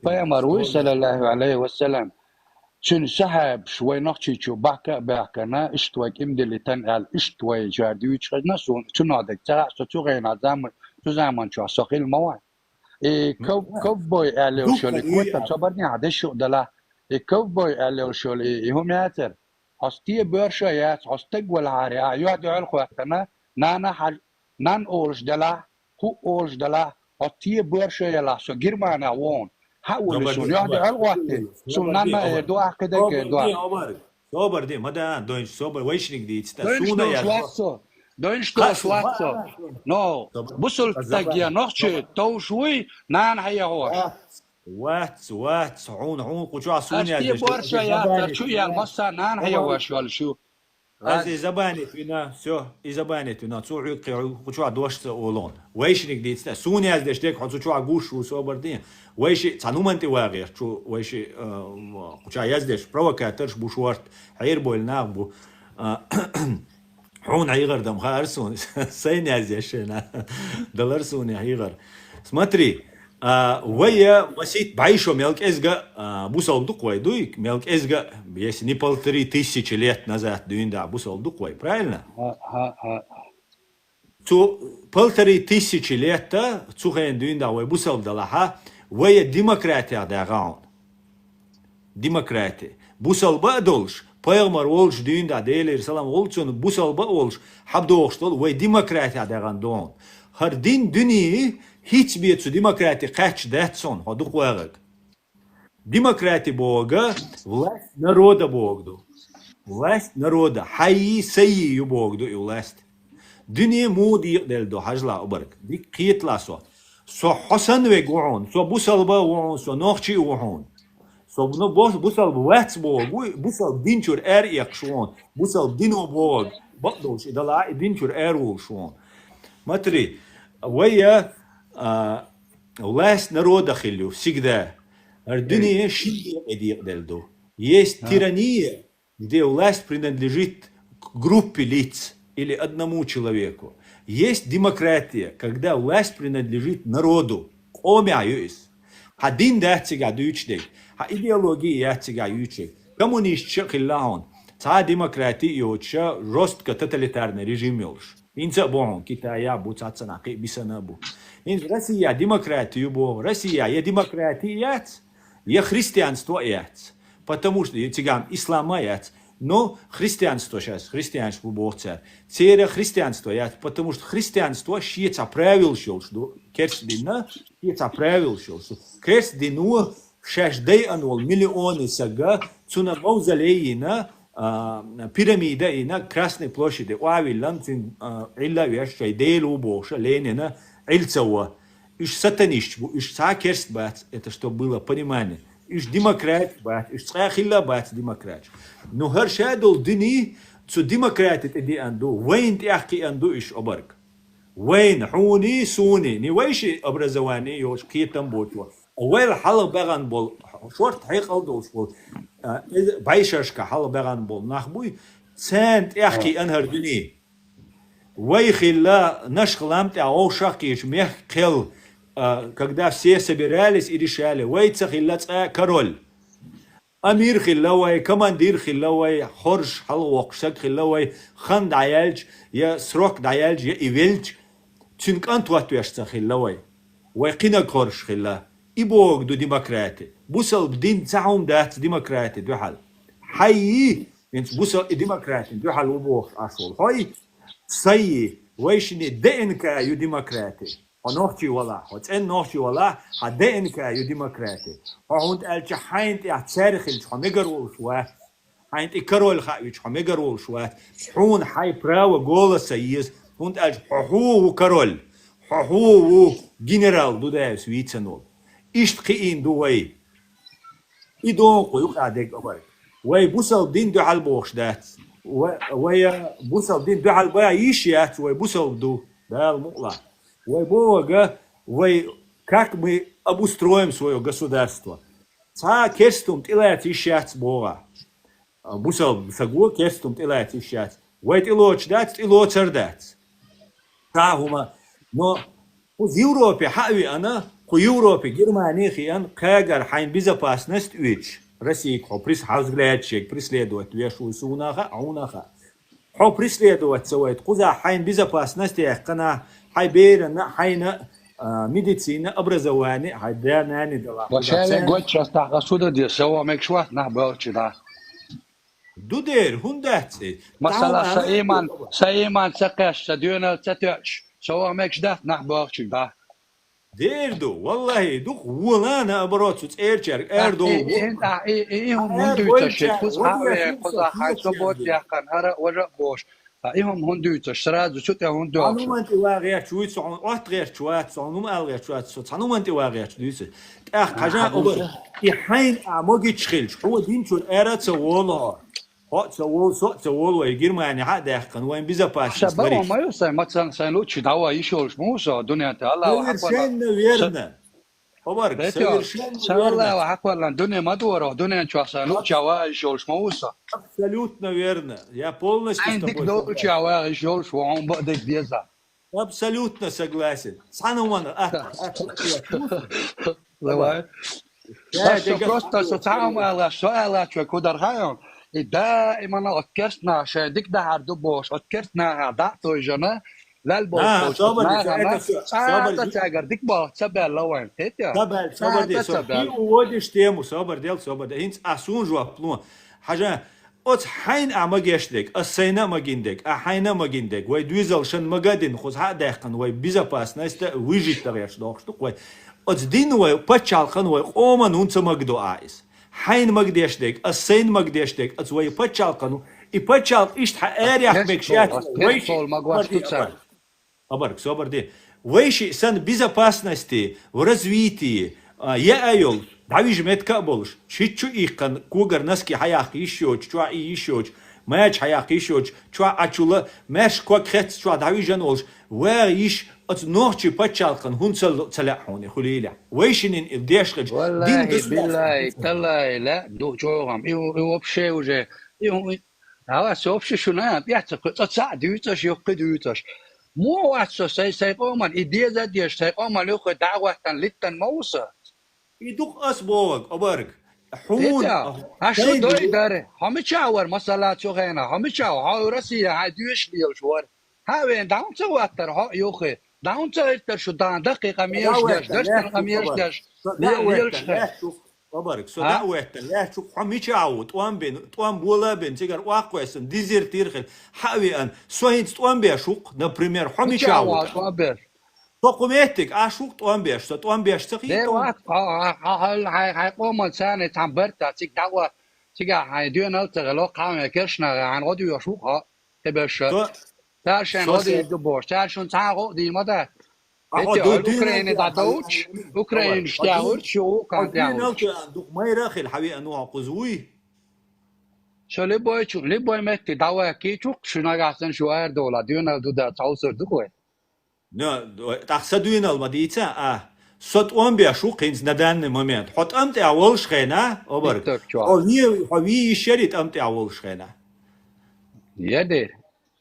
فيامر صلى الله عليه وسلم شن سحب شوي نحشي شو بحكنا اشتويك امدلي تنقل اشتوي جارديو تشنا شو نادك تغا شو غينا زمان شو ساقيل مواد كوفبوي قال شولي كويتا صبرني عاد شو دلا كوفبوي قال شولي هم ياتر هستي بورشا يات هستق ولا عاري يقعد يقول خواتنا نانا حل نان اولش دلا هو اولش دلا هستي بورشا يلا سو جرمانا وون حاول شو يقعد يقول خواتي سو نانا دوا كده دوا صبر دي مدى دوين صبر ويشنك دي تستسونا يا Doinstoos watso. No. Busul tagia noche to شوي نان هيا هو. وات عون قجوا سونيا أشتي بورشا يا شو يا المصا نان هيا هو شو. إذا زبانة فينا سو إذا زبانة فينا تسوي قجوا دوشت أولون. ويشنك دي سونيا ديش ديك حتى شو عجوش وصبر دي. ويش تعنوم أنت واقع شو ويش قجوا يزدش بروكاترش بوشورت عير بولنا بو حون هيغر دم خارسون سين يزيشنا دلرسون هيغر سماتري ويا مسيت بعيشو ملك إزجا بوسال دقوي دويك ملك إزجا بيس نيبال 3000 ليت نزات دوين دا بوسال دقوي правильно تو بال 3000 ليت تو خين دوين دا وي بوسال دلها ويا ديمقراطيا دا غاون ديمقراطي بوسال بدولش Пойгмар олш дүйнда дейлер салам олчон бусал ба олш хабдоохштол вай демократия даган дон. Хар дин дүни hiç bir su demokrati kaç detson hodu qoyaq. Demokrati boga власть народа богду. Власть народа hayy sayyi bogdu власть. Dünya mudi deldo hajla obark. Dik qiytla so. So Hasan ve guun, so busal ba guun, so noxchi guun. So busal wats bog, busal dinchur yakshon, busal dino bog. Badolsh idala dinchur ulshon. Matri ويا власть народа خلو всегда. Ардыния шире эдик дельдо. Есть тирания, где власть принадлежит к группе лиц. или одному человеку. Есть демократия, когда власть принадлежит народу. Омяюис. Один датига дючдей. Ha идеология ятига ючек. Коммунист шахиллаун. Та демократия йоча жестко тоталитарный режим ёлш. Инца бон Китая буцацана ки бисанабу. Ин Россия демократию бо. Россия я демократия яц. Я христианство яц. Потому что тигам ислама яц. Но христианство сейчас, христианство богцер. Церя христианство яц. Потому что христианство шиеца правил шелш. Керсдина шиеца правил шелш. Керсдину 6 миллионы сага. Цуна мавзолеина пирамида и на Красной площади. Уавиллам цин илла вешай дейлу боша Ленина ильцева. Иш сатанист, иш сакерст бац. Это что было понимание. Иш демократ бац, иш цахилла бац демократ. Но харшадол дини цу демократ это ди анду. Вين тяхки анду иш обарк. Вين حوني سوني نويش образование يوش كيتم بوتوا. أول حلقة بغن بول شورت حقيقة أودوش بول. بايشاشكا حلقة بغن بول نخبوي. سانت يحكي أنهر دني. ويخلا نشخلامت أوشاكيش ميح قل. Когда все собирались и решали. Вейца хилла король. Амир хиллавай, командир хиллавай, хорж халвокшак хиллавай, хан даяльч, я срок даяльч, я ивельч. Цинкан туатуяшца хиллавай. Вайкина хорж хилла. И бог до демократы. Бусал бдин цаум дат демократы духал. Хайи, бусал и демократы духал убог ашол. Хай сайи, вайшини ДНК ю демократы. ونوحتي والله وتسأل نوحتي والله هدئنك يا ديمقراطي وعند قالش حينت يعترخ الش حمجر والشوات حينت إكرول خايش حمجر والشوات حون حي براو جول سيس عند قالش حهو وكرول حهو جنرال دو ده سويتسنول إيش تقين دوي إدون قيوك عدك أبر وي بوسل دين دو حلبوش دات وي بوسل دين دو حلبوش يشيات وي بوسل دو ده المقلع Ой, Бога, ой, как мы обустроим свое государство? Ца керстум тилает ищать Бога. Бусал сагу керстум тилает ищать. Ой, тилоч дать, тилоч дать. Тагума. Но в Европе, хави она, в Европе, Германии, хиян, кагар, хайн безопасность уич. Россия, хо взглядчик, преследовать вешу сунаха, аунаха. Хо преследовать свой, куза хайн безопасность, яхкана, حيبيرنا حينا ميديسينا образование حيدانا ندلا وشايل قلت شاستح قصوده دي سوا مكشوات نحبوش ده دودير هنداتي مثلا سايمان سقاش سديونا تتوش سوا مكش ده نحبوش ده ديردو والله دوخ ولانا أبروتس إيرشر إيردو إيهم هندو تشيكوز حاوي قصا حاج صبوت يحقن هرا ورق بوش إيهم هندو تشراد وشوت هندو عنو أنت واقعية شويت سعون واحد غير شوات عنو ألغير شوات صوت عنو أنت واقعية شويت حاجة أول يحين أعمق يشخلش هو دين شو الأرض سوالها هات سوال صوت سوال ويجير ما يعني حد يحقن وين بيزباش شباب ما يوصل مثلا سنلوتش دعوة يشولش موسى دنيا تعالى وحقنا ويرنا خبرك سوالله وحقنا الدنيا ما دوره دنيا شو سنلوتش دعوة يشولش موسى абсолютно верно я полностью عندك دوتش دعوة يشولش وعم بقدك ديزا абсолютно согласен سانوان давай просто ستعمل على سؤالات وكودر هايون دائما أذكرتنا عشان ديك ده عردوبوش أذكرتنا ضعتو جنا لا البوش صبر تاجر ديك با تبع لوين تيتا صبر دي صبر وديش تيمو صبر ديل صبر ده هنس أسون جو أبلون حاجة أت حين أمجيشتك السينا مجندك أحينا مجندك ويدويزل شن مجدين خذ هذا يخن ويبيزاباس ناست ويجي تريش داخشتك وي أت دين وي بتشال خن وي قوما نونس مجدو عايز حين مقديشتك السين مقديشتك أتوي بتشال قانو إبتشال إيش حقاري أحبكشات ويش أبارك صبر دي ويش سن безопасности в развитии я أيول دعويج مت كابلش شيء إيقن كوجر نسكي حياق يشوج شو يشوج ماش حياق يشوج شو أشولا ماش كوك خت شو دعويج نولش ويش أتنوحش بتشال قن هنسل تلاحوني خليله ويشين الديش والله بالله تلا لا دو جوهم إيو بشيء وجه إيو هوا سوبش شنات يحتق تصع ديوتش يق ديوتش مو واتسو سي قوما إدية زديش سي قوما لوخ دعوة لتن موسى يدوق أسبوعك أبرك حون إيه هشو دوي داره هم تشاور مسألة شو هنا هم تشاور ها روسيا ها ديوش ليو شوار ها وين داون تواتر ها يوخي داون تواتر شو دان دقيقة ميش داش دقيقة ميش داش ليش أبرك سو دعوة لا شو حمي تعود توان بولا بين تيجر واقوسن ديزير تيرخل حاوي أن سوين توان بيشوق نبريمير حمي تعود تقوميتك عشوق توان بيش توان بيش تقي ده وقت هاي قوم سنة تنبرتا تيك دعوة تيك هاي ديون التغلو قام كرشنا عن غدو يشوقها تبش تاشن غدو يدبوش تاشن تعو دي ماذا أوكرانيا دعوتش أوكرانيا اشتاورت شو كان دعوتش دوق ما يرخي الحبيب أنواع قزوي شو لبوي متى دعوة كي شو شنو قاعدين شو أردولا ديون الدودا تعوسر دكوي نه تقصدوين المدينة صوت أم بيشوق إنز ندان مومنت حط أمت أول شخنا أبرك أو هوي يشريت أمت أول شخنا يدي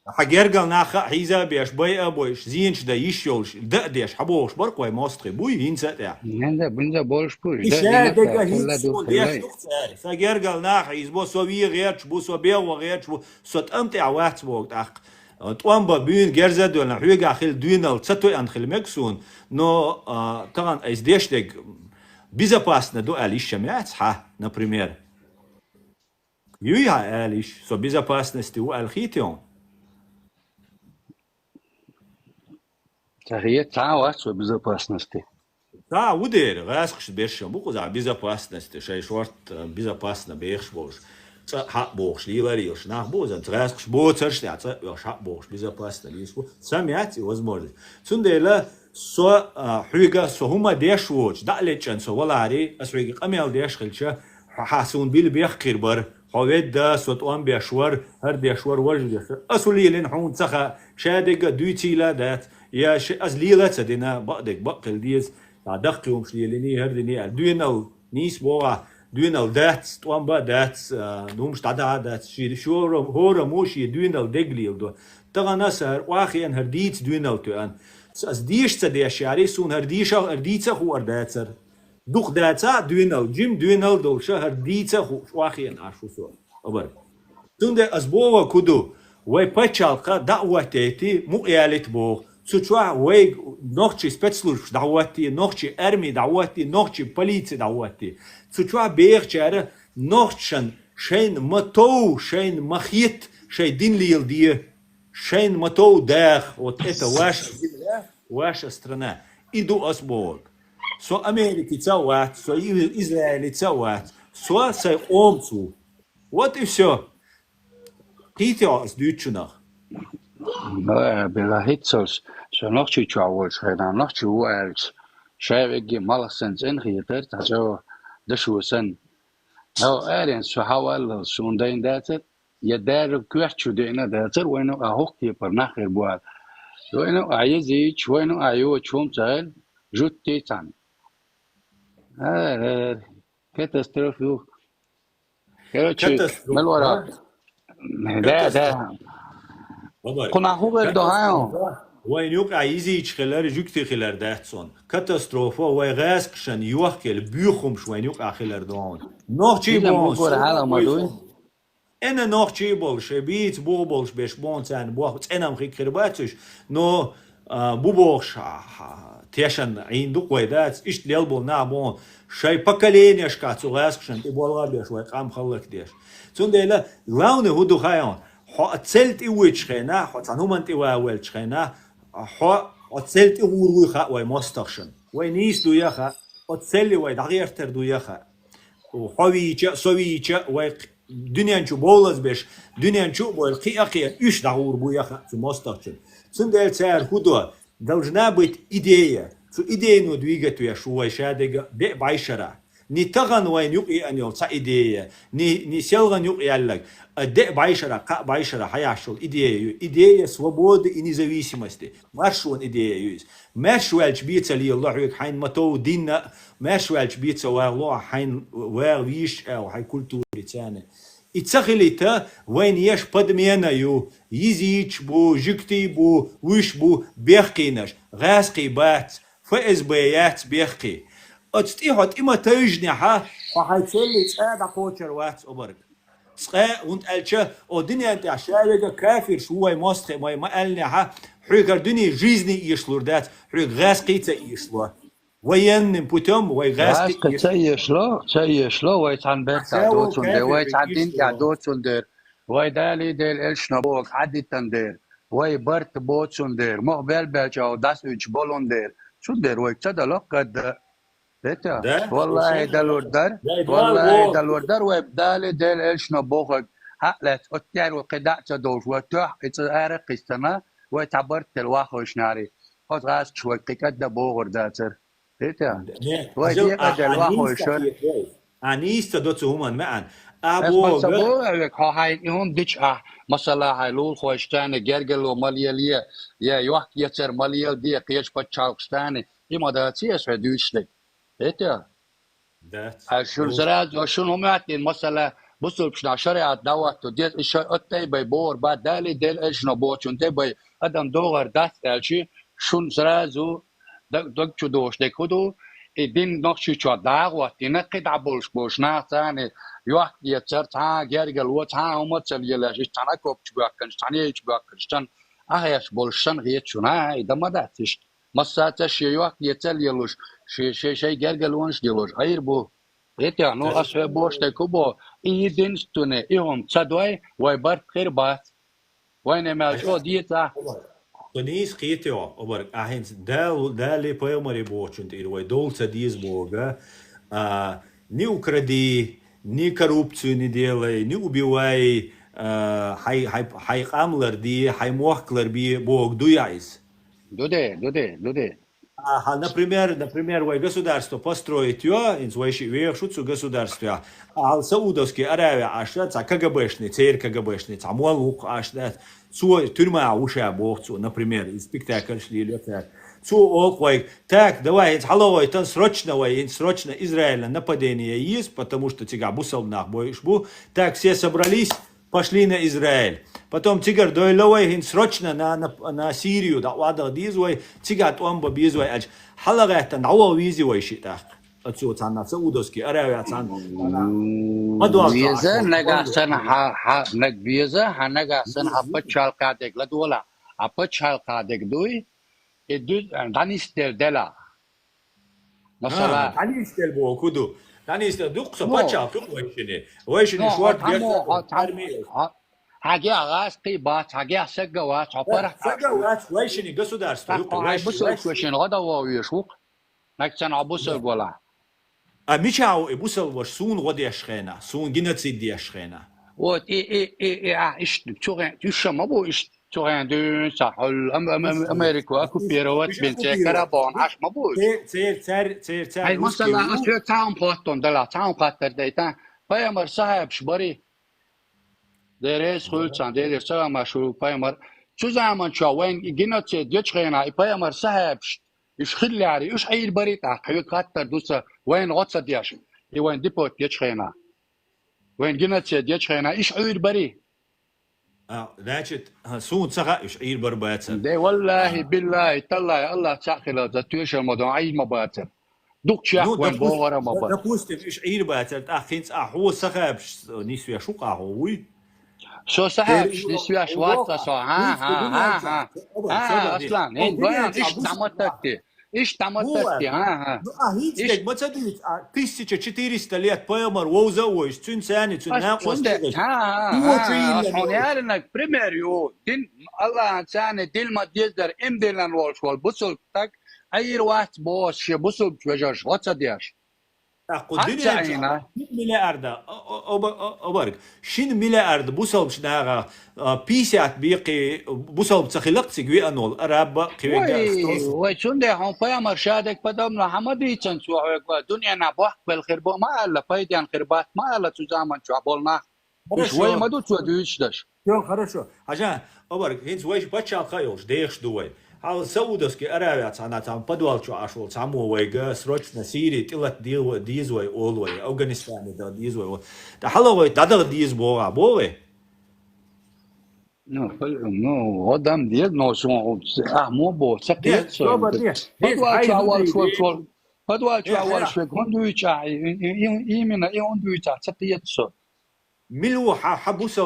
حجرجل ناخ حيزة بيش باي أبويش زينش ده يشيولش ده ديش حبوش بركوي ماستري بوي ينسى ده بنزا بولش بوش ده ده هيك فجرجل ناخ يزبو سوي غيرش بو سو بيو غيرش بو صوت أمت أوقات وقت أخ توان بابين جرزد ولا حوجة أخيل دوينال تساتو أنخيل مكسون نو طبعا إز ديشتك безопасно до Алиша мяцха, например. Юя Алиш, со безопасности у Алхитион. هي تعاوت безопасности. Да, удер, расхш бешем, буку за безопасности, шей шорт безопасно бешбош. Хабош, ливариш, нахбоза, расхш боцерш, я хабош, безопасно лишбо. Самяти возможность. Цундела со حوجة سهما ديش ووش دعلتشن سو ولاري أسويق قميل ديش خلشة حاسون بيل بيخكر بر حويد دا سوتوان بيشور هر بيشور وجه أسولي لين حون سخا شادق دويتي لا دات يا أزليلة تدينا بقدك بقل ديز دقيهم شليليني هردني دوينال نيس بوا دوينال دات توان با دات نومش تعدا دات شور هورا موشي دوينال دقليل دو تغا نسر واخيان هرديت دوينال توان از دیش تا دیش یاری سون هر دیش هر دیتا خو ارداتر دوخ داتا دوینال جیم دوینال دولشه هر دیتا خو واقعا عشو سو ابر تونده از بوا کدو وی پچالقا دعوتیتی مقیالت بو سوچوا وی نوخچی سپیڅلوژ دعوتی نوخچی ارمی دعوتی نوخچی پلیڅ دعوتی سوچوا بیغ چاره نوخچن شین متو شین مخیت شی دین لیل دی شين متو داخ вот это ваша земля, ваша страна. Иду осбог. Со Америки цауат, со Израиля цауат, со сай омцу. Вот и все. Китя с дючунах. بلا هيتسوس شو نخشي تشاول شينا نخشي والش شايفجي مالسنس إن خيتر تجو دشو سن هو أرين شو حاول شون دين داتر يدار كويتشو دينا داتر وينو أهوكي برناخر بوال وينو عايزيش وينو عيو تشوم تال جوت تيتان كاتاستروفي كاتاستروفي مالورا ده كنا هو غير دهايو وين يوقع عايزيش خلال جوكتي خلال داتسون كاتاستروفا ويغاسكشن يوحكي بيخمش وين يوقع خلال دهان نوخشي بونس أنا نوخشي بولش بيت بو بولش بيش بونسان بوخ أنا مخيك خرباتش نو بوبوش تيشن عندك ويدات إيش ليلبول نابون شيء поколение شكاتو غاسكشن تبولغا بيش ويقام خلق ديش تندلا لونه هدو خايون حو أتسلت إيويش خينا حو تنومنت إيوالش خينا حو أتسلت إيوروي خا ويمستخشن وينيس دو يخا أتسلي ويدغيرتر دو يخا وحويجا سويجا ويق دنيان شو بولز بيش دنيان شو بول قيقيا إيش دعور بو يخا مستخشن تندل سعر هدو должна быть идея. Цу идею двигать я шуай шадега бе байшара. Не таган вайн юк и анил ца идея. Не селган юк и аллаг. Де байшара ка байшара хаяшул идею. Идея свободы и независимости. Маршун идея юз. Маршуэлч биться ли Аллах юк хайн матоу динна. Маршуэлч биться ва Аллах хайн ва виш ау хай культури тяне. اتسخليتا وين يش بدمينا يو يزيج بو جكتي بو وش بو بيخقينش غاسقي بات فإز بيات بيخقي اتستيحت إما تجنحة وحيتسلي تساعد قوتشر وات أبرك سقى وانت ألشة او دنيا انت عشالة كافر شوي مستخي ما قالنحة حيكر دنيا جيزني يشلور دات حيك غاسقي تيشلور وين بوتم وي غاسقي غاسقي تيشلو ويتعن بيتا دوتون دير ويتعن دينكا دوتون دير ويدالي ديل إلشنبوك عدي تندير ويبرت بوتون دير مقبل بيجاو داس بولون دير شو دير ويكتدلو قد بيتا والله دلوردر والله دلوردر ويبدالي ديل إلشنبوك حقلت اتيار وقداء تدوش وتوح اتعارق استنا ويتعبرت الواخو شناري خد غاسق شوي قد بوغر داتر بيتا ويدي قد الواخو يشر انيستا دوتو همان معا ابو بس هاي يوم ديش مثلا هايلول خوشتانه جرجلو مالياليه يا يوح يتر ماليال دي قيش بتشاوكستانه يما داتي اس دوشلي ايتا شو زراد وشون هم يعطين مثلا بصوا بشنا شريعة دوات وديت الشيء اتي باي بور بعد دالي ديل اجنا بوتشون تي باي ادم دوغر دات الشي شون زرازو دك شو دوش دكودو الدين نقشي شو داغوات ينقد عبولش بوشنا ثاني يوح يتر تا جرجل وتا هم تسليلاش تانا كوب تباكنش تاني تباكنش تان اهيش بولشن غيت شنا اذا ما داتش مساتش يوح يتليلوش شي جرجل ونش ديلوش غير بو Ete no asve bošte kubo jedinstvene ihom cadoj vai bar khirbat vai nemać o dieta Konis qitio obar ahins dali poemari bochunt ir vai dolca dies boga ni ukradi ni коррупцию не делай ни убивай хай qamlar di хай mohklar bi bog duyais Дуде. Например, государство построить ее, инзвайши государство, а Саудовские Аравия аштат, а КГБшный, царь КГБшный, амуалук аштат, тюрьма уша богцу, например, из спектакль шли летят. Так, давай, халовой, тон срочно Израиля нападение есть, потому что тига бусал нах боишбу. Так, все собрались, пошли на Израиль. Потом тигр дойловой срочно на Сирию, да вада дизой, тигат омба бизой, аж халагата науа визивой шитах. Отсюда цана Саудовский Аравия цан. Виза нагасан наг виза нагасан апачал кадек ладула апачал кадек дуй идут данистер дела. Масала. Данистер бо куду. Данистер дукса пачал вайшини шварт армия. Хаги агас кибат, хаги сагават, апара. Сагават, вайшини государство. Вайшини гадава вишук. Наксан абусал гола. ميشاو ابوسل واش سون غدي اشخينا سون جينوسيد دي اشخينا وات ايش تشوغ ما بو ايش تشوغ دون صح امريكا اكو بيروات بنت كربون اش ما بو تير هاي مثلا اشياء تاون بوتون دلا تاون قاتر ديتا بايمر صاحب شبري درس خلصان درس ما شو بايمر شو زمان شو وين جينوسيد يشخينا بايمر صاحب إيش خلي عليه إيش أي البريتة حيوك قطر دوسة وين غطسة دياش وين ديبوت يشخينا وين جنت يشخينا إيش أي البري داشت سون سخا إيش أي البربات ده والله بالله تلا الله تأخله تتويش الموضوع عيد مباتر دوك شيء وين بورا مباتر دبوستم إيش أي البربات أخينس هو سخا نسوي شو قهوي شو صاحب نسوي شوات صا ها اصلا إيه بيان إيش تعمدتي إيش ما تدري 1400 ليت بايمر ووزوش تون ثاني تون ناقص أصلا إنك بريميريو دين الله ثاني دين ما تقدر إمدلن والشوال بوصل تك أي وقت بوش شيء بوصل بوجهش واتسدياش قدني مليارد أبارك شين مليارد بوصل شناغا بيسات بيقي بوصل بتخلق تجوي أنول أراب قوي ويشون ده هم فيا مرشادك بدم محمد يتشن شو الدنيا نبوح بالخربو ما إلا فايدين خربات ما إلا تزامن شو عبولنا شوي ما دوت شو دويش دش شو хорошо عشان أبارك هين شويش بتشال خيوش ديش دوي А Саудовский Аравия, она там подвалчу ашвал, саму вайга, срочно Сирии, тилат дизвой олвай, Афганистане да дизвой. Да халовай, дадал диз бога, бове. Ну, адам диет, но шо, мо бо, сакет со. Подвалчу авал швек, хондуича, именно и хондуича, сакет со. ملو حبوسا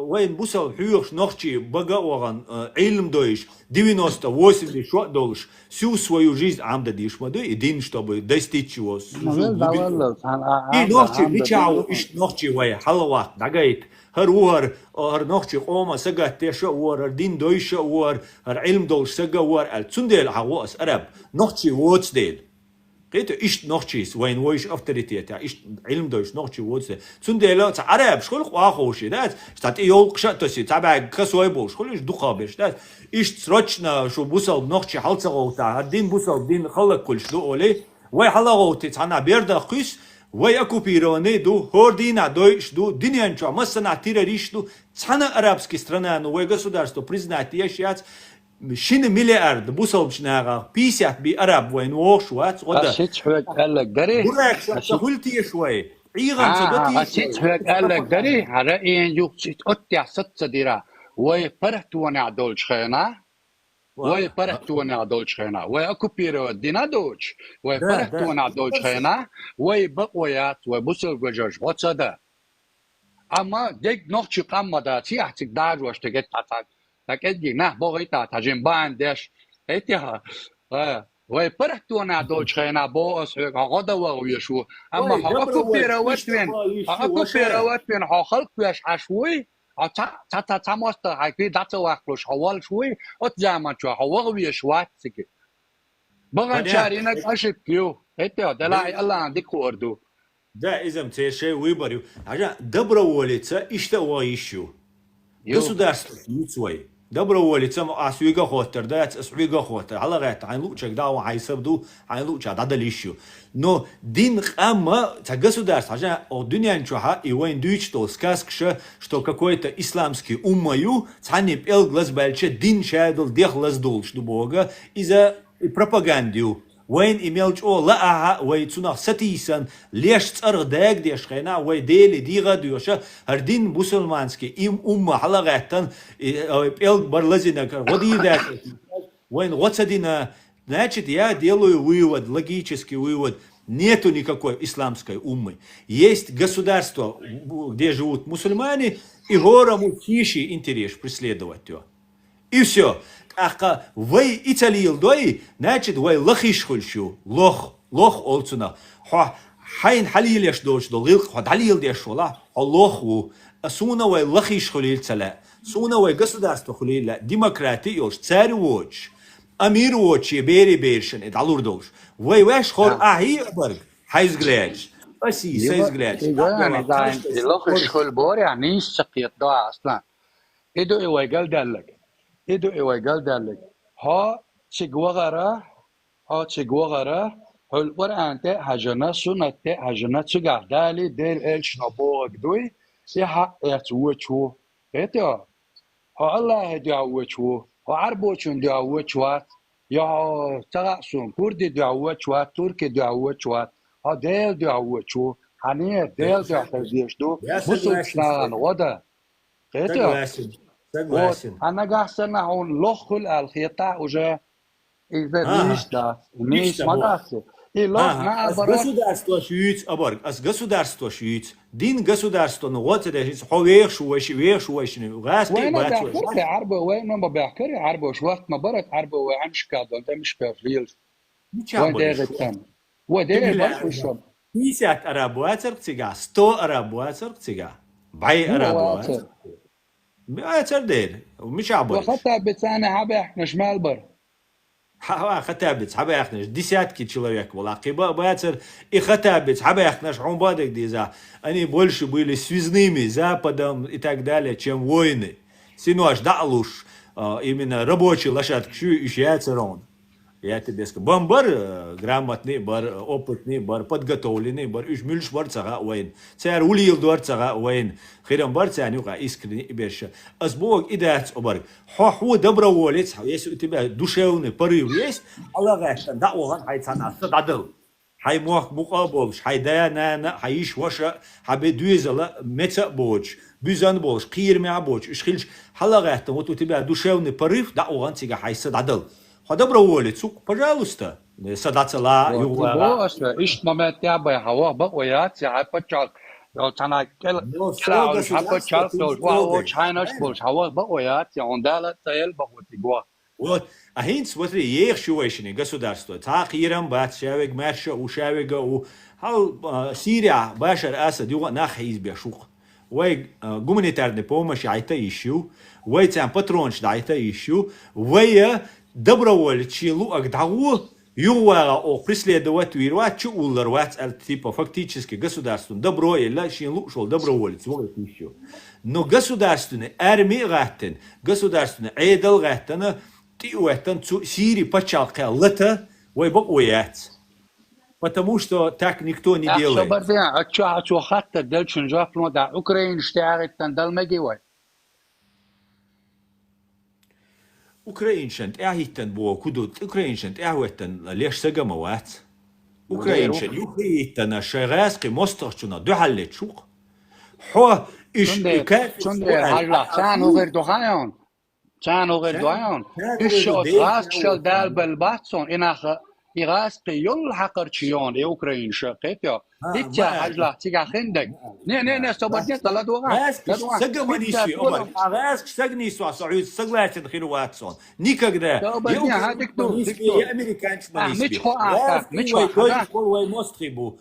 وين بوسا حيوش نخشي بقى وغن علم دويش 98 شو دولش всю свою жизнь амда диш мадо един чтобы достичь его и нохчи вичау иш нохчи вай халва дагайт هر وهر هر نخشي قوما سجا تيشا ور دين دويشا ور هر علم دولش سجا ور التندل حواس عرب نخشي ووتس ديل قيت إيش نخشيس وين ويش أفتريتيت إيش علم دوش نخشي ووتس تندل عرب شغل قاخوشي ده شتات يول قشتوسي تبع كسوي بول شغل إيش دقابش ده إيش سرچنا شو بوسال نخشي حلصة تا الدين بوسال دين خلق كل شلو أولي وي حلاغوتي تانا بيردا قيس وي أكو بيروني دو هوردينا دويش دو دنيانчо مسنا террорист дو цана арабские страны но вой государство признатые сейчас شين مليارد بوصلشناغا 50 بأراب وين وشوات غدا أشيت حوك قال لك دري براك سهولتي شوي عيغان سبتي أشيت حوك قال لك دري على إن يوكسيت أتيا ست ديرا وي فرحت وانا دولش خينا وي فرحت وانا دولش خينا وي أكو بيرو دينا دوش وي فرحت وانا دولش خينا وي بقويات وي بوصل وجوش وتصدا أما ديك نوخشي قام دا تيحتك دار واشتغت تاتاك لكن نه باقی تا تجربه باندش اتها وای پرتو نه دولش خینا با از عقد و ویشو اما حقوق پیروت بین حقوق پیش عشوی تا تماس تا حقی دست وقتش حوال شوی ات زمان شو حقوق ویشوات سکی بقى شارينك اشك كيو اتها دلای الله عندك وردو ده ازم تشي ويبريو حاجه доброволица ищу государство свой доброволица асвига хотер да асвига хотер على غير عين لوچك دا حيسبدو عين لوچا دادليشو но дин ама та государство حاجه о дунянчоха и войн дучто сказка что какой-то исламский уммаю цани пел глаз большой дин шадл дехлаз долш до бога из-за пропаганды وين إيميلج أو لا ويتسونا ستيسن ليش تصر داك ديش خينا ويديل ديغا ديوشا هردين بوسلمانسكي حلقاتن بيل برلزينك ودي داك وين واتسدينا значит я делаю вывод логический вывод нету никакой исламской уммы есть государство где живут мусульмане и горому тише интерес преследовать его и все أخا وي إيطاليل دوي ناجد وي لخيش خلشو لخ أولتنا حين حليل يشدوش دو حد حليل ديش ولا الله سونا وي لخيش خليل تلا سونا وي قصداستو خليل لا ديمقراطي يوش تساري ووش أمير ووش يبيري بيرشن إدعلور دوش وي واش خور أهي أبرق حيز غلاج أسي سيز غلاج لخيش خل بور يعني سقيت دوا أصلا إدو إيوي قال دالك إدو إيوه قال دالك ها تشجوغرا هل قرآن ته هجنا سنة ته هجنا تشجع دالي ديل إلش نبوغ دوي يحق يتوچو إتيا ها الله يدعوچو ها عربوچون دعوچوات يا تغسون كردي دعوچوات تركي دعوچوات ها ديل دعوچو هنيه ديل دعوچو بسوچنان ودا إتيا أنا قاعد هون لخل الخيطة وجا إذا مش ما داسه и лох наоборот государство шуиц аборг as государство шуиц дин государство ну вот это ховех шуиш غاسبي بات عربه وين ما بيحكي عربه شو وقت ما برك عربه وعنش كادو انت مش بفيل وين داغتن وداغ بشو بيسات арабуатер цыга 100 арабуатер цыга باي арабуатер بيأثر دير ومش عبر وخطأ بتسانة حبا احنا شمال بر خطابت حبا احنا десятки человек была قبا بيأثر и خطابت حبا احنا шум бадек диза они больше были связными Западом и так далее чем войны синуаш далуш именно рабочий лошадь кшу ищается рон Я тебе скажу, бомбар грамотный, бар опытный, бар подготовленный, бар уж мульш бар цага уайн. Цар улил дор цага уайн. Хирам бар цанюка искренне берша. Азбог идет обар. Хоху доброволец, если у тебя душевный порыв есть, Allah гашта, да оган хайцана сададыл. Хай мох муқаболш, хай даяна, хайиш ваша, хабе дуизала меца боч, бюзан болш, қирмя боч, ишхилш, Allah гашта, вот у тебя душевный порыв, да оган тига хай сададыл. Доброволец, пожалуйста, садаться ла юга. Ишь момент я бы хава бакоят, я почал. Тана кел кел почал, то China больше хава бакоят, я ондала тайл бакотигва. Вот, а хинц смотри, ех шуэшни государство. Так Иран бат шавег марша у шавега у хал Сирия Башар Асад юга нах избе шух. Вай гуманитарный помощь айта ищу, вай там патронш айта ищу, вай добровольчий агдагу ювара о преследовать вирвачу уларвать типа фактически государственный добро или шин шел доброволец вот еще. Но государственный армия гаттен, государственный эдел гаттена тиуэтен Сирии почалка лета вайбок уят. Потому что так никто не делает. Ачу хатта дельчин жафло да Украин штягет тандал мегивай. Ukrainschen erhitten bo kudut Ukrainschen erwetten lesh sagamawat Ukrainschen yuhitten a sharaski mostarchuna duhallet shuk ho ish Şunde halla sen oger dohayon sen oger dohayon ish ras shal dal bel batson inakha iras yol haqar chiyon Ukrain shaqet ya ditya halla tiga khindak ne sabadnya tala doga سجمانيشي عمر عراسك سجني سوا سعود سجلات الخير واتسون نيكاغدا sabadnya hadik tu يا امريكان مش هو مستريبو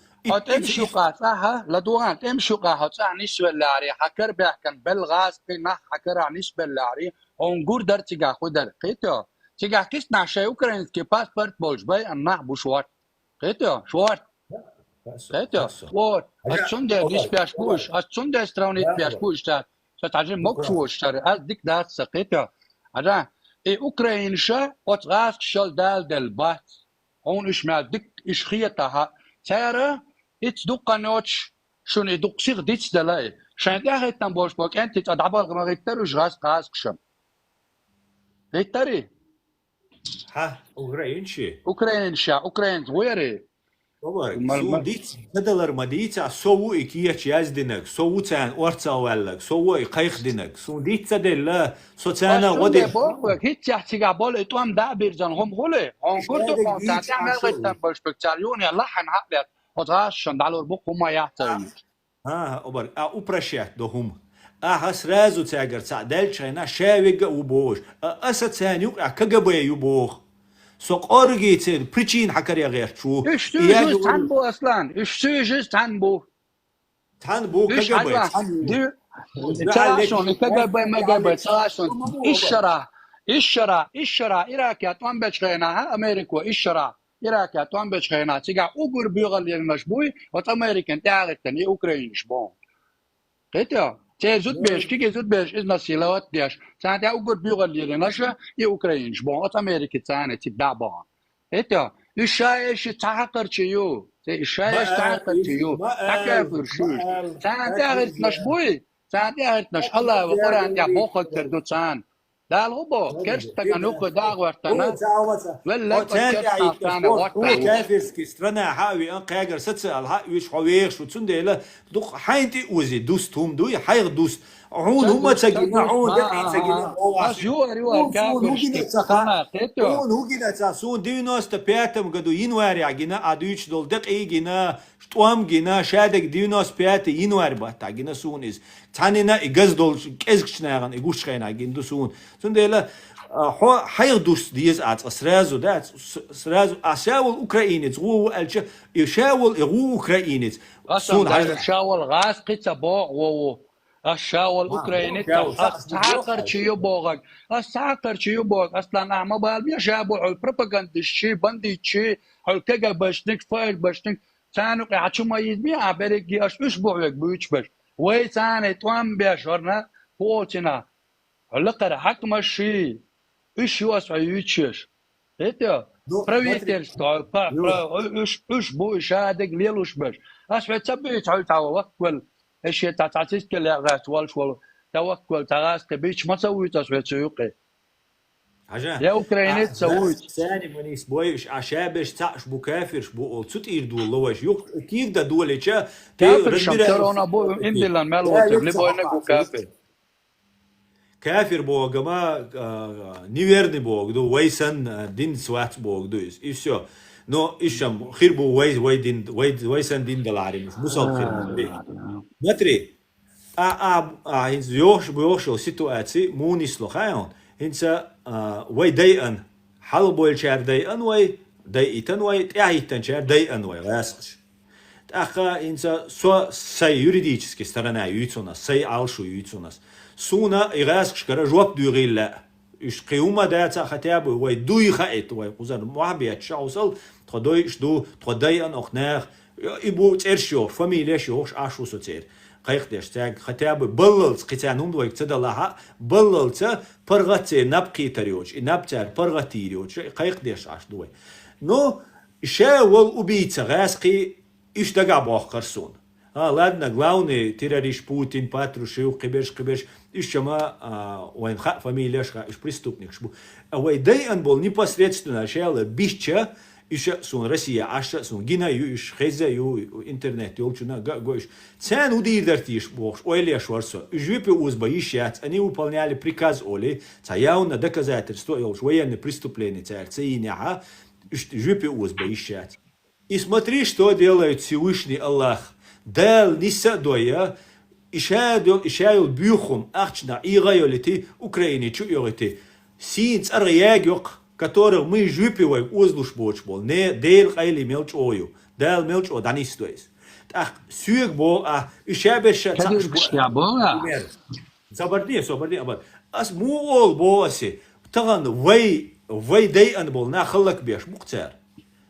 امشوا قاطعها لدوغان امشوا قاطع نسبة لاري حكر بيحكن بالغاز بنا حكر نسبة لاري اونغور در تيغا خودر قيتو تيغا كيس ناشا اوكرانسكي باسبورت بولش باي انح بوشوات قيتو شوات قيتو وات اتسونده نسبة بوش اتسونده ستراونيت بياش بوش تا ستعجل مكشوش تر از ديك دات سقيتو ادا اي اوكرانشا اتغاز شال دال دل بات اون اشمال ديك اشخيتها تاره its dukkanoch schon eduk sig dits dalai scheint er het dann bosch bok ent at dabal gemachter us ras gas ksham vetari ها Ukraine where بابا ديت بدلر مديتا سو إكياش يزدنك سو تان ورتا ولك سو يقيخ دينك سو ديت تدل سو تانا ودي هيت يحتيجا بول اتوام دا بيرزان هم غولي هم قلتو كونتا تعمل غيتان باش بكتاليون يلا حنحقلت وتغاشن دالور بوك هما يحتاج ها أبر أوبرشيت دوهم هس رازو تاجر تعدل شينا شاويق وبوش أسد ثانيوك كجبي يبوخ سوق أرجيتين بريتشين حكر يا غير شو إيش تيجي تنبو أصلاً إيش تيجي تنبو كجبي تعاشون كجبي ما جبي تعاشون إشرا إراكيا توان بتشينا أمريكا إشرا إراكيا توان بتشينا تيجا أوبر بيغل ينشبوي وتأمريكان تعرفتني أوكرانيا شبون قتيا زود بيش كي زود بيش إذن السيلات بيش ساعتها أوجد بيغل يلناشا يوكرين جبون أمريكا تاني تدابون إنت الشايش تعقر تيو الشايش تعقر تيو تكافر شوش ساعتها غيرت نشبوي ساعتها غيرت نش الله وقران يا بوخل تردو تان دال هو كرشت كانوك داغ ورتنا ولا كافرسكي سترنا حاوي ان قاجر ستسال ها ويش حوير شو تسندله دوق حينتي وزي دوستهم دوي حير دوست عون هما تسجلنا عون دقي تسجلنا يو كافر هو جينا تاسون دينوس تبياتم قدو ينواري عجينا ادويش دول دقي جينا شتوام جينا شادك دينوس بيات ينوار بات عجينا سونيز تانينا إجاز دول كأزكشناعن إيجوش خينا عجين دوسون سندلا حير دوست ديز أسرازو دات أسرازو أشاول أوكرانيين هو الش يشاول أوكرانيين أصلاً شاول غاز قطع بو الشاول أوكرانيين أستحقر تشيو بوغك أستحقر تشيو بوغ أصلاً أعمى بالبيا شابو على البروباغندا شيء بندي شيء على كذا بشنك فايل بشنك تانو قاعد ما يدبي عبرك أش أسبوع بيوتش بش ويتاني توام بيشورنا فوتنا هلقر حكم الشيء إيش يوسع يوتشش إنت правительство үш бу шадик лелуш беш асвет сабит توكل الشيء تعطيك لا شوال توكل تراس تبيش ما سويت اسويت سوقي حاجة يا اوكرانيت سويت ثاني منيس بويش عشابش تعش بو كافرش بو تسوت يردو لوش يوك كيف دا دولة شا كافر شمترونا بو اندلان مالوت لبو انكو كافر كافر بو جما نيفيرني بو دو ويسن دين سوات بو دو إيش شو نو إيشام خير بو ويسن دين دلاري مش بوصل خير متري هنز يوش سيتواتسي مونيس لخايون هنز وي دايان حلو بول شار دايان وي دايتن وي تعيتن شار دايان وي راسخش تأخا هنز سو سي юридически сторона юйцунас сей алшу юйцунас суна ирасخش кара жواب дюрилла إيش قيومة داتا ختابه وي دوي خائت وي قزن محبيات شاوصل تخدوي شدو تخدايان أخناخ إبو تيرشيور فاميليشيوش عاشو سوتير قيق ديش تاج ختابه بللت قتانهم دوي تدلها بللت برغتي نبقي تريوش نبتر برغتيريوش قيق ديش عاش دوي نو شاول أبيتsa غاسقي إيش دقا بوخرسون ладно главный террорист Путин Патрушев قبش إيش ما وين خا фамилия шха إيش преступник шбу وين دايان был непосредственно шел бишча إيش سون روسيا عشرة سون جينا يوش خزة يو إنترنت يولشنا جوش цен удир дартиш бог ойле шварсо жвипе узбаишят они выполняли приказ Оли цаяуна доказательство йолш военное преступление царцейня жвипе узбаишят и смотри что делает Всевышний Аллах дал ниса доя ишайл бюхум ахчна игайолити Украине чуйолити синц арьягёк которых мы жвипеваем узлуш бочбол не дел хайли мелч ою дал мелч о данистоис так сюг бо ишабеша забарди абад ас муол боаси таган вай дайан бол на халлак беш муктар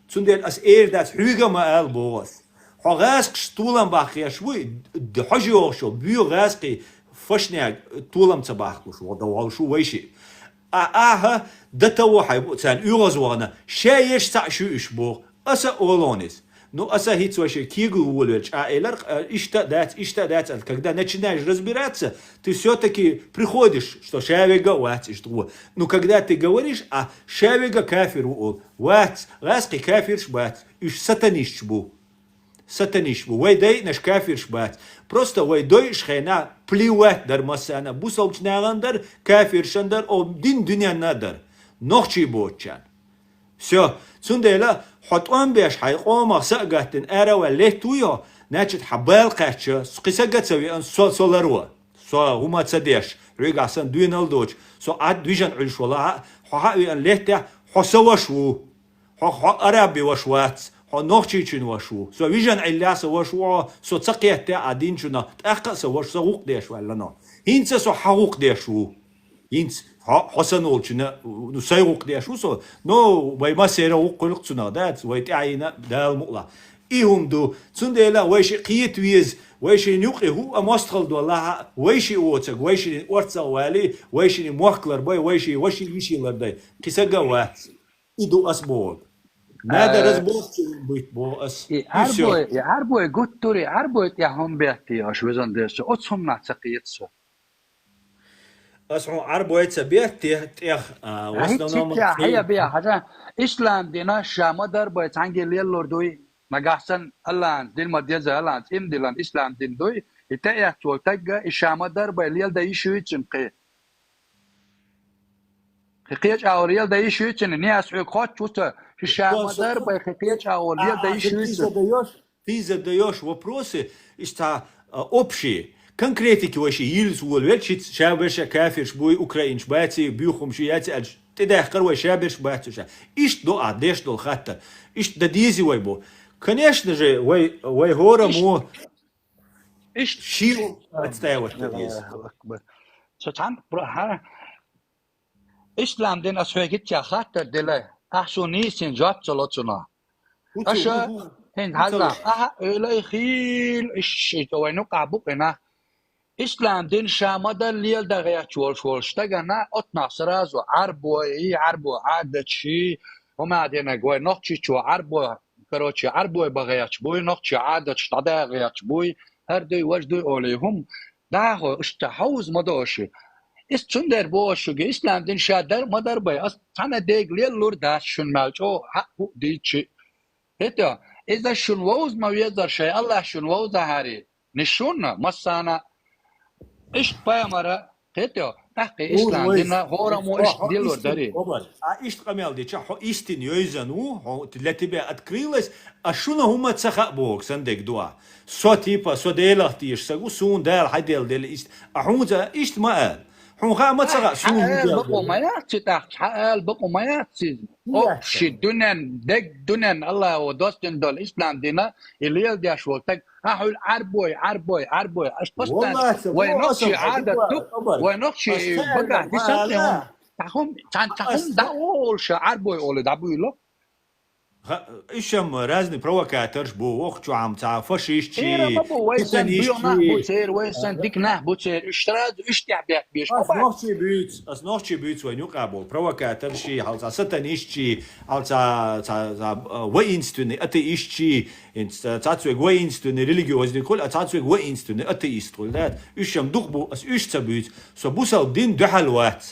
цундел ас дас хюга ма ал боас хагаск штулам бахя швуй дхажио шо бю гаски фашняк тулам цабахлуш водавал шу вайши دتو حيبو تان يغز وانا شايش تعشو اشبو اسا اولونيس نو اسا هيت واشي كيغو ولش элер ишта дать когда начинаешь разбираться ты все-таки приходишь что шавига ватиш что ну когда ты говоришь шавига кафир ват раски кафир шбат иш сатаниш бу вай дай наш кафир шбат просто вай дой шхена плевать дар масана бусалчнагандар кафир шандар о дин дунья надар нохчи бочан все цундела حطون بيش حيقوم سقطن أرا وليتويا ناتشت حبال قاتشة قصة سوي أن سولروا هما تصديش رجع سن دوينال دوج عاد دويجن عيش ولا حقي أن ليته حسوشوا أرابي وشوات نوختشين وشو فيجن علاس وشوا تسقيت عادين شنا تأقص وش سوق ديش ولا نا هينس حقوق ديشو هينس حسن ولشنا نسيروق ديشو نو ما سيروق قلقتنا دات ويتعينا دال مقلا إيهم دو تندلا ويش قيت ويز ويش نيوقي هو أمستخل دولا ويش أوتك ويش أرتسا والي ويش موكلر باي ويش يشي لرداي قصة وات إدو أسبوع نادر أسبوع بيت بو أس عربوي قطوري عربوي تيهم بيحتي أشوزن ديش أتصهم نعتقيت سو أسمع عربوي تبيحتي هي بيا حاجة إسلام دينا شامو دربوي تانجي ليل لردوي مقاحسن الان دين مديزة الان تيم ديلان إسلام دين دوي إتايح تولتاقا إشامو دربوي ليل دا يشوي تنقي خيقيج أو ليل دا يشوي تنقي نياس عقات شوتا إشامو دربوي خيقيج أو ليل دا يشوي تنقي Ты задаешь вопросы, что общие, конкретики вообще, или сволвельчит, шаберша, кафир, шбуй, украинш, бати, бюхум, шияти, ты дай хкарвай, шаберш, бати, иш до адеш до хата, иш да дизи вайбо. Конечно же, вай гора му, иш шил отстаивать. Сочан, إسلام دين أسوأجت يا خاطر دلائي أحسوني سنجات صلاتنا أشا هند هلا إلى خيل إيش توينو قابوك هنا إسلام دين شامدا ليل دغيا شوال شتغنا أتنا سرازو عربو عاد شي وما عدينا جوي نقشي شو عربو كروتشي عربو بغياتش بوي نقشي عادة شتادا غياتش بوي هردوي وجدوي أوليهم داخو اشتحوز مدوشي استندر بوشوغي إسلام دين شادر مدر بي أنا ديك ليلور داش شن مالجو حقو ديتشي هتا إذا شن ووز ما يقدر شيء الله شن ووز هاري نشونا مسانا إيش بايمرا هتا تحقي إسلام دينا هورا مو إيش ديلور داري إيش قميل دي شو إستين يوزنو هو تلاتي открылось а شو هما تسخ بوك سندك دوا سو تيبا سو ديلاتيش سو سون دال حديل ديل إست أحوزا إيش ما قال حون خا ما تسخ سون بقوا ما ياتي تحت حقال بقوا ما ياتي أوبشي دونن دك دونن الله ودوستن دول إسلام دينا اللي يلدي أشولتك هاحول عربوي أشبستان وينقشي عادة وينقشي بقى دي سنتهم تحهم داولش عربوي أولي دابوي له إيشم رازني بروكاترش بو وقت شو عم تعرفش إيش إيه بابو ويسن بيوناه بوتير ويسن ديكناه بوتير اشتراد اشتعبيك بيش أس نوشي بيتس وين يقابل بروكاترشي على ستن إيشي على وينستوني أتي إيشي إن تاتسوي وينستوني ريليجيوز كل أتاتسوي وينستوني أتي إيستول ده إيشم دقبو أس إيش تبيت سو بوسال دين دحلوات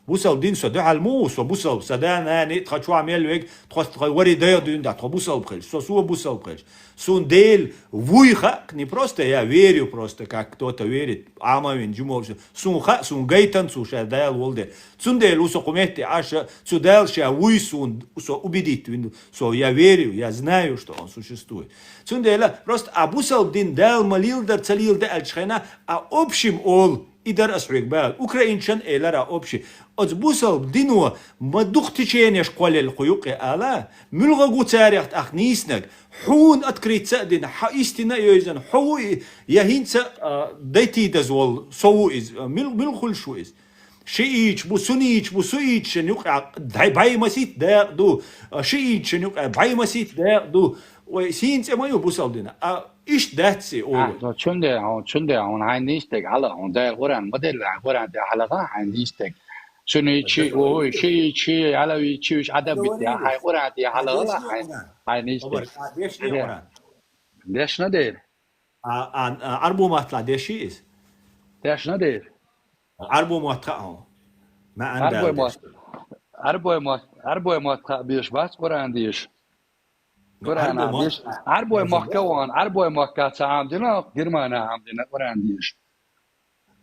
بوسال دين سو دحل مو سو بوسال سدان يعني تخشوا عمل ويك تخص وري داير دين ده بوسال بخيل سو بوسال بخيل سون ديل вуйха не просто я верю просто как кто-то верит амавин жумол сун гайтан суша дал волде сун дел усо комети аша судел ша вуй сун усо убедит со я верю я знаю что он существует сун дел просто абусал дин дал малил дар цалил да альчхена а общим ол идар асрик бал украинчан элара общий أتبوسل دينو ما دختشين شقول القيوق على ملغا قتاريخت أخنيسنك حون أتكريت سأدين حايستنا يوزن حو يهينسا دايتي دزول سو إز ملخل شو إز شيء بو سنيش بو سويش شنوق باي مسيت داق دو شيء شنوق باي مسيت داق دو وسينس ما يبوسل دينا إيش داتسي أول شنده هون هاي نيستك على هون ده القرآن مدل القرآن ده حلقة هاي نيستك شنو شيء على شيء عدم بدي هاي قرآن دي حلقة هاي نيستك ليش ندير أربو مطلع ديش إيش ليش ندير أربو مطلع ما عندك أربو مطلع بيش بس قرآن ديش قرآن ديش أربو مكوان أربو مكات عندنا جرمانا عندنا قرآن ديش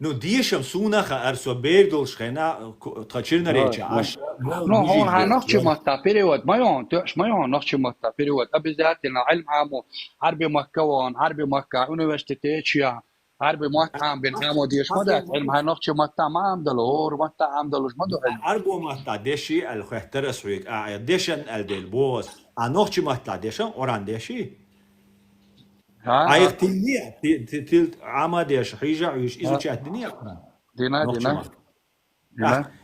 نو ديشم سونا خارسو بيردل شخنا تخشيرنا ريتش عش نو هون هنخشي مطلع بيريود ما يون نخشي مطلع بيريود أبزاتنا علم عامو عربي مكوان عربي مكة أونيفرسيتيشيا عربي مطلع بين عامو ديش مدات علم هنخشي مطلع ما عمدلو هور مطلع عمدلوش مدو علم عربو مطلع ديشي الخيحترس ويك ديشن الديل بوس نخشي مطلع ديشن أوران ديشي أيق تنيا تلت عما ديش حيجا عيش إذا شاء الدنيا دينا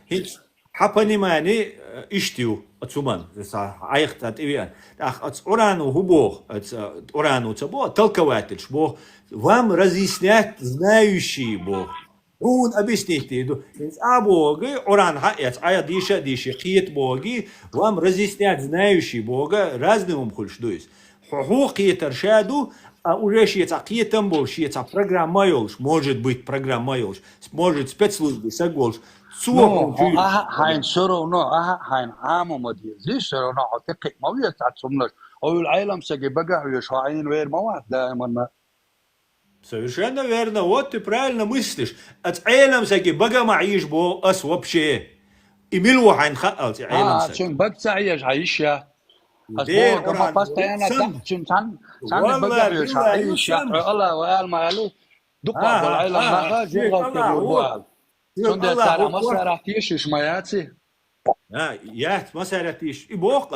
هيك حبني ماني إشتيو أتسومان أيق تاتيبيان أخ أورانو هبوه أورانو تبوه تلكواتش بوه وام разъяснять знающий бог он объяснить иду а боги оран хаят ая диши хит боги вам разъяснять знающий бога разным хульшдуис حقوقي ترشادو уже шиецакиетам бол шиеца программаёлш может быть программаёлш может спецслужбы саголш سوهم هاين سرونا هاين عامو مدير سرونا عتقي ما ويتعصمناش او العالم سجي بقى ويشاعين وير مواد دائما совершенно верно вот ты правильно мыслишь от عالم سجي بقى معيش بو اس вообще и милу хайн خال عالم سجي شن بقى عايشة أسبوع كما بستينا تحسن سان بقى يشعيشة الله وقال ما قالوا دقة بالعالم ما جيغا كبير شون ده ترى ما سرعتيش ما ياتي يات ما سرعتيش يبوق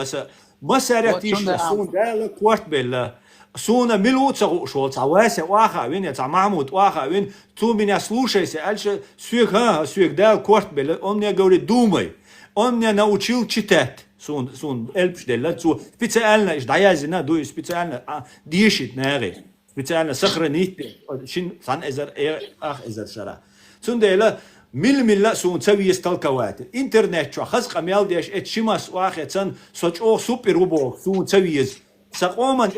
ما سرعتيش سون ده كوارت بلا سونا ملو تسقو شو تعواسة واخا وين يا محمود واخا وين تو من слушайся альше сюк да كوارت بلا он мне говорит думай он меня научил читать سون эльпш дела цу специально даязина ду специально дишит нери специально сохранить шин сан эзер ах эзер шара سون ديلا مل سون تسوي يستلكوات الانترنت شو خزق ميال ديش اتشمس واخي تن سوچ سوبر روبو سون تسوي سقوما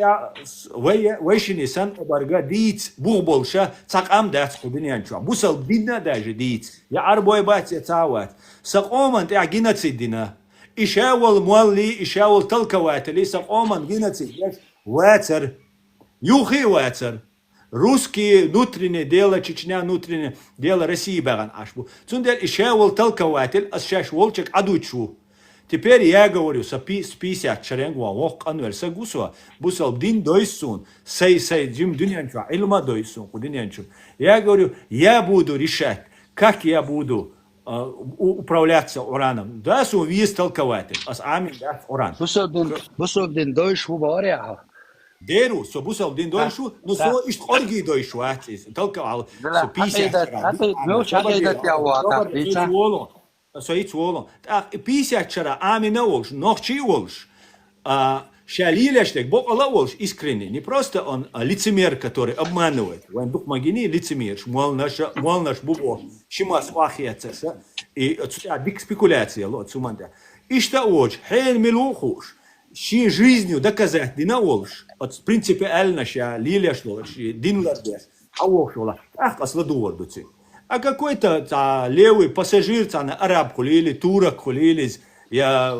ويشني سن برغا ديت بوغبولشا تقام دات خدنيان شو بوسل بدنا داج ديت يا عربوي بات يتاوات سقوما تاع جيناتسي دينا إشاول مولي إشاول تلكوات اللي سقوما جيناتسي واتر يوخي واتر русские внутреннее дело, Чечня внутреннее дело России баган ашбу. Цундер ишевол толкователь, а сейчас волчек адучу. Теперь я говорю, с 50 черенгуа вок анвер сагусуа, бусал дин дойсун, сей джим дунянчу, илма дойсун, кудинянчу. Я говорю, я буду решать, как я буду управляться ураном. Да, сун виз толкователь, а с амин да уран. Бусал дин дойш вубаря. ديرو سو بوسل دين دويشو نو سو اشت اورجي دويشو اتس تلقى على سو بيسي مش حقيقة يا واقع بيتا سو يتولون بيسي اتشرا امي نولش نوخشي ولش شالилештек бог ала волш искренне не просто он лицемер который обманывает он дух магини лицемер мол наш бубо шимас вахиятса и дик спекуляция лот суманда ишта оч хен милухуш شي жизнью доказать дина волш от принципиально ша лилия что дин лардес а волш вала ах асладуор дуци а какой-то левый пассажир на араб или турок или я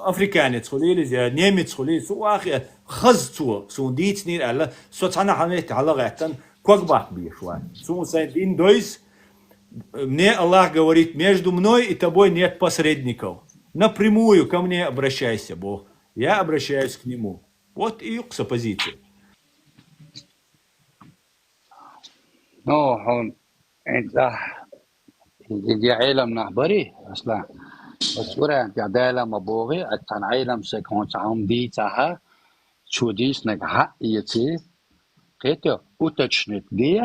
африканец или я немец или суахи خزتو سون ديت نير على صوتنا حميت على غاتن كوكبах бишва сун сай дин дойс мне Аллах говорит между мной и тобой нет посредников напрямую ко мне обращайся Бог я обращаюсь к нему. Вот и юкса позиция. No, انت دي عالم نهبري اصلا بسورة انت عالم ابوغي اتن عالم سيكون تعام دي تاها شو ديس نجح يتي كيتو وتشنت دي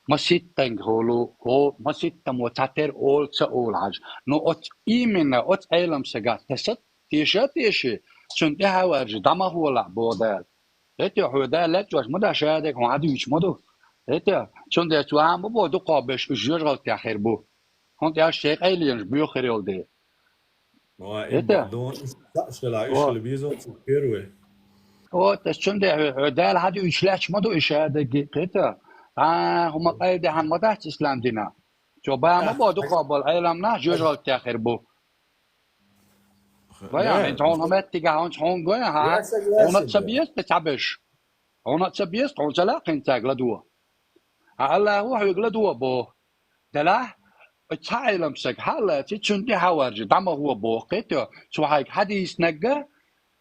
ما سيتن هو ما سيتن وتاتر اول تاول حاج نو ات ايمنا ات عالم سجات تست تيشي چون ده هاورج دما هولا بودال هتي هودا لجوش مدا شادك ما عادي مش مدو هتي چون ده تو هم بودو قابش جوج غلط تاخير بو هون ده شيء ايلينج بيو خيرول ده هتي دون شلا ايش اللي بيزو تكيروي او چون ده هودا هادي يشلاش مدو اشادك هتي هم قايد هم مدا اسلام دينا جو با ما بودو قابل علمنا جوج غلط تاخير بو Vaya, hon har mätt tiga hon går här. Hon har tsabiest tabish. Hon har tsabiest hon sala qinta gladwa. Alla huwa yagladwa bo. Dala تعلم سك حالا تشنتي حوارج دم هو بوقيتو سو هايك حديث نجا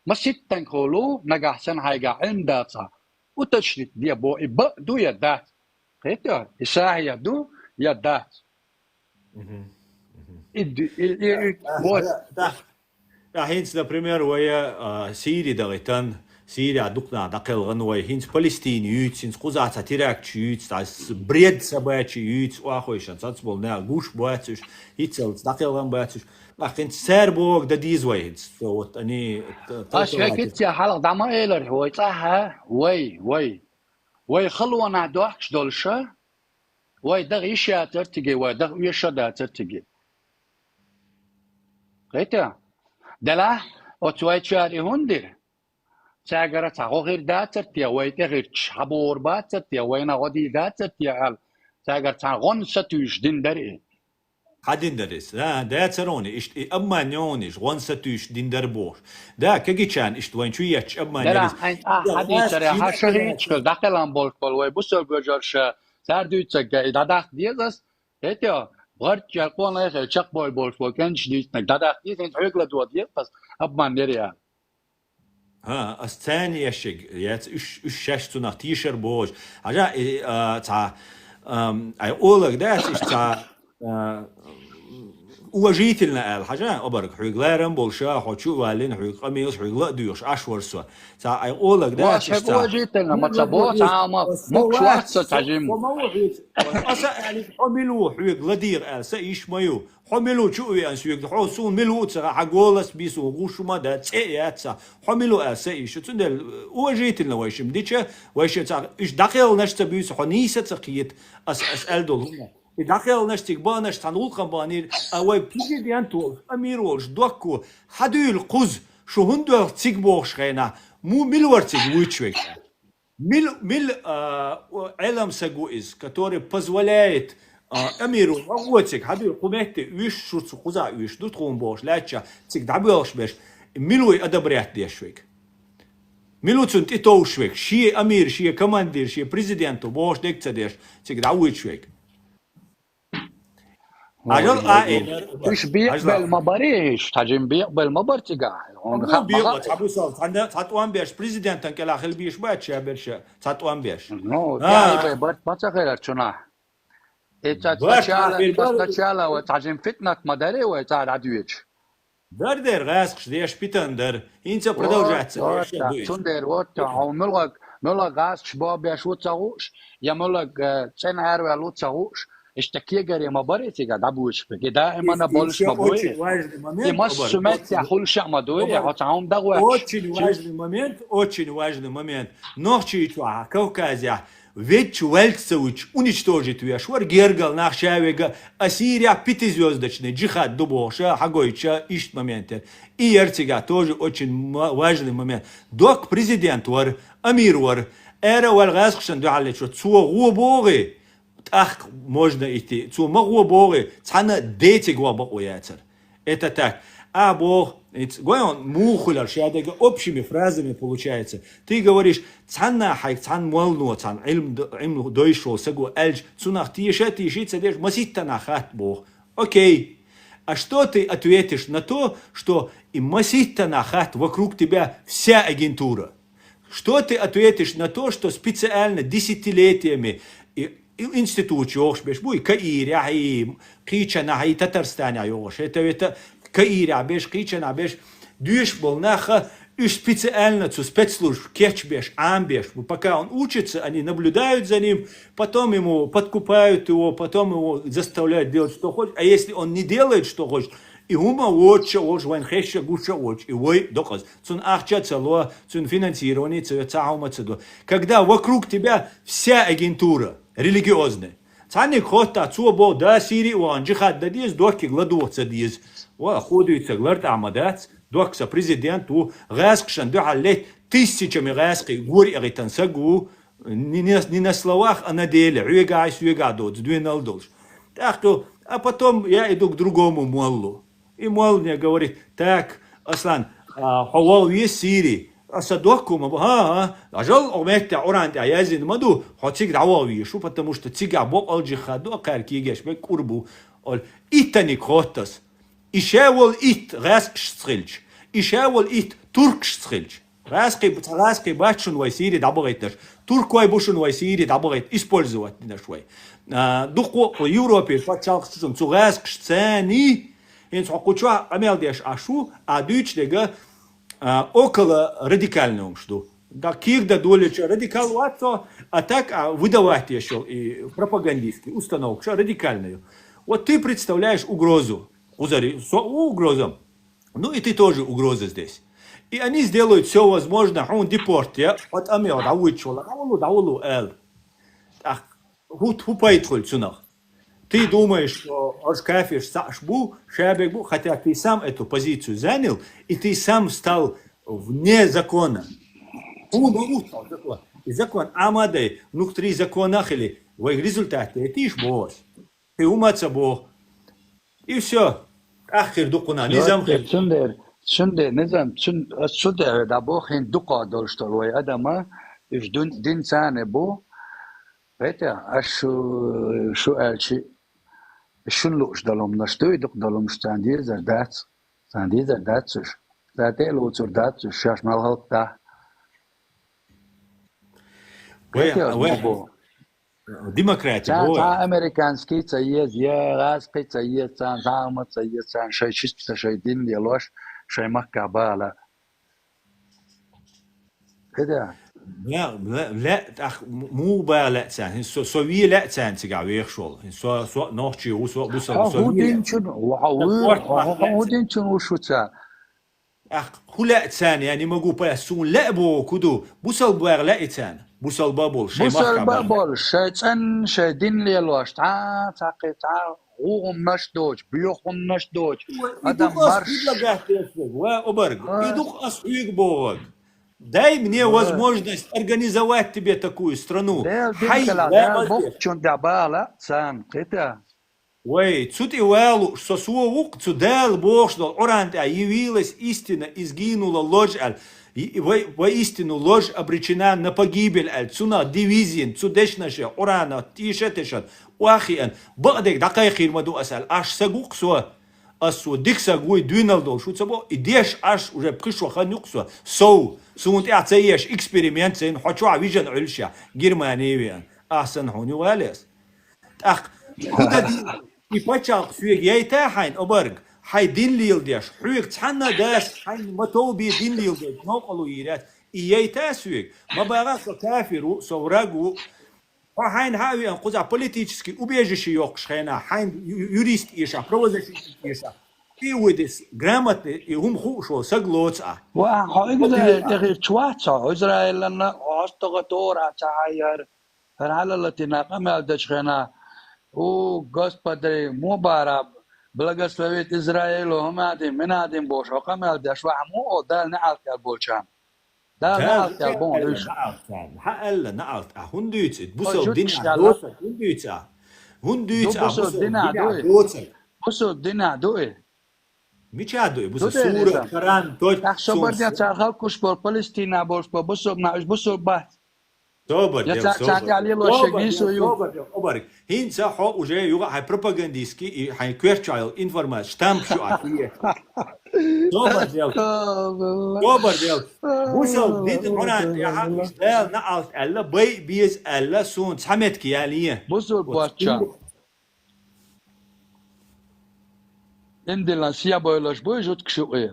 ما ستن كولو نجا حسن هايجا عندها وتشريت دي بو إب دو يدات قيتو إساعي دو يدات هينس например ويا سيري دغيتان سيري عدوكنا دقل ويا هينس فلسطين يوت هينس قزعة تيراك يوت تاس بريد سبات يوت واخويش تصبول نا غوش باتش هيتسل دقل باتش لكن سربوك دا ديز وينس صوت اني اشكيت يا حلق دما ايلر هو صح وي خلونا دوحش دولشا وي دغ يشا ترتجي وي دغ يشا دا ترتجي قيتا دلا اوتوي تشاري هوندير تاغرا تاغو غير داتر يا وي تغير شابور باتر يا وينا غدي داتر يا تاغر تاغون ستوش دندري حدين درس لا دا تروني اشت اما نيونيش غون ستوش دندر بوش دا كجيشان اشت وين شويتش اما نيونيش حدين ترى هاشريتش داخلان بول وي بوسل بجرش سردوتس داداخ ديزس هتيا غرت يقون اخ تشق بول كانش دي داداخ ديز انت حيقلا دو دي بس اما نيريا ها الثاني يشق يات اش شاشتو nach تيشر بوج حاجه تاع اي اقول لك ده ايش تاع уважительно الحاجه ابرك حيقلارن بولشا حوشو والين حيق قميص حيق ديوش اشور سو تاع اي اقول لك ده ايش تاع уважительно ما تبو تاع ما شوات تاجم اسا يعني حملو حيق لدير سايش مايو حملو شو ينسويك حوسون ملو تاع حقولس بيسو غوشو ما ده تياتسا حملو سايش تندل уважительно ويشم ديتش ويش تاع ايش داخل نشت بيس حنيسه تقيت اسال دول داخل نشتك بانش تنولقن بانير أو بريزيدنتو أميرولش دوكو حدول قز شو هندو تيك بوخش خينا مو ملورتيك ويتشوك мил علم سجوئز который позволяет أميرو أقوتك هذا قمته ويش شو تقوزا ويش دوت قوم باش لاتشا تك دعبيش بيش ملوي أدبريات ديشويك ملو تنت إتوشويك شيء أمير شيء كماندير شيء بريزيدنتو باش ديك تديش تك دعويشويك أجل مش بيقبل ما بريش تجيم بيقبل ما برتقع مو بيقبل تعبوا صار تعطوان بيش بريزيدنتن كلا خل بيش باتش يا برش تعطوان بيش نو تعي بيبرت ما تغير شنو تشالا وتعجم فتنة مداري وتعد عدويتش در غاسقش ديش بيتن در انت продолжается شندر وات ملغ غاسقش باب يا شو تسوش يا ملغ تسن هارو لو تسوش اشتكي غير ما بريتي قاعد ابوش بك دائما انا بولش مبوي ما سمعت يا خل شع مدوي يا تعاون دغوا очень важный момент ночи чуа Кавказя ведь Вельцевич уничтожит Вешвар Гергал Нахшавега Ассирия пятизвездочный джихад Дубоша Хагойча ищет моменты и Ерцега тоже очень важный момент док президент вар Амир вар эра вальгасхшан дуалечо цуа губоги ах можно идти цуа магубоги цана дети гуабояцер это так а бог он мухуляр шадега общими фразами получается. Ты говоришь, цанна хайк цан молну цан илм дойшел сагу эльч цунах тишет цедеш масита нахат бог. Окей. А что ты ответишь на то, что и масита нахат вокруг тебя вся агентура? Что ты ответишь на то, что специально десятилетиями институт йошбеш буй Каир яхи Кичана хай Татарстан йош это Каир абеш Кичана абеш дюш был наха и специально zu спецслужб кетчбеш амбеш пока он учится они наблюдают за ним потом ему подкупают его потом его заставляют делать что хочет а если он не делает что хочет и ума watcha watch when хеща гуша watch и вой доказ цун ахча цало цун финансирование цаума цедо когда вокруг тебя вся агентура религиозная цани хота цубо да сири ван джихад да диз доки гладуца диз ва ходуется гларт амадат докса президент у гасқшан да аллет тысячами гасқи гури агитансагу не на словах а на деле уега дот двинал долж так что а потом я иду к другому моллу и молл мне говорит так Аслан хавал есть сири أصدقكم أجل أمت أورانت عايزين مدو حتيجي دعوة شو потому что تيجي عبوق الجخاد وقال كيجش بقربو قال إتني كوتس إشاول إت غاسك شتخلش إشاول إت ترك شتخلش غاسك باتشون ويسيري دعبغيتش ترك ويبوشون ويسيري دعبغيت использовать شوي دقو يوروبي فاتشالخشون تو غاسك شتاني إنت حقوقها عمل ديش عشو عدوش دقة около радикального что да кирда долечь радикал ватso а так выдавать еще и пропагандистский установку радикальную вот ты представляешь угрозу угрозам ну и ты тоже угроза здесь и они сделают все возможное он депорт я от амел давучола давулу эл ах хупайтхоль цунах ты думаешь, что Ашкафиш Сашбу, Шабекбу, хотя ты сам эту позицию занял, и ты сам стал вне закона. И закон Амадей, внутри закона или в результате, ты ж босс. Ты уматься Бог. И все. Ахир дукуна, низам хир. Шунде, низам, шунде, да Бог хин дука дольштолой, адама, и дин сане бо, это, шо элчи, شنلوش دلهم نشتوي دق دلهم شتاندير زردات ساندير زرداتش زاتي لو زرداتش شاش مالغلط دا وين ديمقراطيا تا امريكانسكي تسيز يا غاسكي تسيز تان زعما تسيز تان شي شست شي دين ديالوش شي مكابالا كده لا مو لا تسان سوي لا تسان تقع ويخشول سو نوتشي وسو بوسل هو دين شنو هو دين شنو شو تسان هو لا تسان يعني ما جو باسون لا بو كدو بوسل بوغ لا تسان بوصل بابول شيء بوصل مخبر بابول شيطان شيدين ليلوش تعال وهم نشدوج بيوخم نشدوج هذا يدوق أص مرش يدلا قاعد وأبرق يدوق أص يقبوغ дай мне возможность организовать тебе такую страну. ديل Хай, دينكلا لا ديل بوكتشون دابالا سان قتا Ой, цути уэлу, что суовук цудел бошдал, оранте, явилась истина, изгинула ложь, воистину ложь обречена на погибель, цуна дивизиен, цудешнаше, орана, тишетешат, уахиен, бадек, дакайхир маду асал, аж сагук суа, асу, дик сагуй, двиналдол, шуцабо, идеш аж уже пришла ханюксуа, соу, сунт яцееш, эксперимент, сен, хочу авижен ульша, германии, ахсан хоню валес. Ах, куда и почал сюег яйта хайн оберг хай дин лил деш хуег цханна дас хайн матоби дин лил деш ноколу ират и яйта сюег ما بقى كافر سوراغو хайн хави ан куза политически убежище yok шхена хайн юрист иша правозащитник иша и удис грамотный и хушо соглоца وحاجة تشواتشا إسرائيل لنا أستغطورا تعاير هل التي نقم دشخنا وغسبدري مبارب بلغسلويت إسرائيل وهم عدين من عدين بوش وقم دشوا مو دال نعلت البولشان دال نعلت البون ليش حقل نعلت هندوت بوسو دينا دوسا هندوت بوسو دينا دوي بوسو دينا دوي ميچادو بوسو سورة كران توج تخشبر دي تشارخال كوش بول فلسطين بوش بوسو نعش بوسو بات Добър дел, добър. Хинца хо уже юга хай пропагандистски и хай кверчайл информация, штамп шу ахие. Добър дел. Добър дел. Бусал дид оран я дел на алт alla бай биз alla сун самет ки ялие. بوسو باتشا اندلان سيا بويلش بوي جوت كشوئي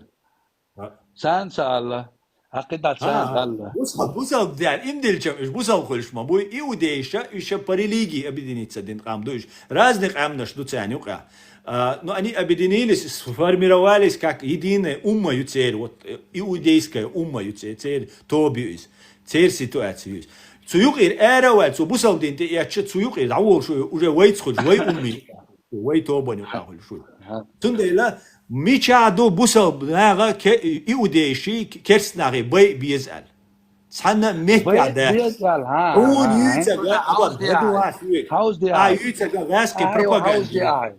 سان سالا عقيدة سان الله بوسال ديال имдельчем иш бусал холшма бу иудейша иша по религии объединиться один камдуш разных амнаш дуцанюка но они объединились сформировались как единая умма юцель вот иудейская умма юцель тобиус цель ситуацию цуюкир эравал цу бусал дин те я цуюкир давол шу уже вейцхуж вей умми вей тобаню холшу тундела ميشادو بوسل ناغا إوديشي كرسناغي بي بيزال سانا ميكا ده هون يوتاقا هاوز دي يوتاقا غاسكي بروباغاندا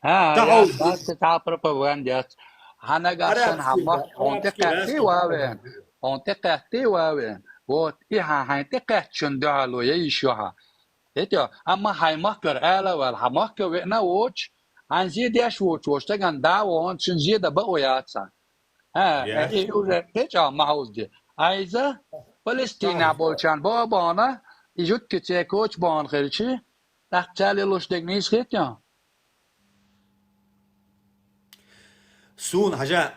هاوز دي تا بروباغاندا هانا غاسن هما اونتقاتي واوين اونتقاتي واوين وات إيها هاينتقات شندوهالو يشوها إيتو أما هاي مكر آلا والهمكر وإنا ووش عن زيادش وشتغن داوون شن زيادة بقوياتسا يقول تيجا معوز دي عايزة فلسطين بولشان بابانا يجود كتير كوش بان خيرشي تحتالي لوش دقنيس خيتيا سون حاجة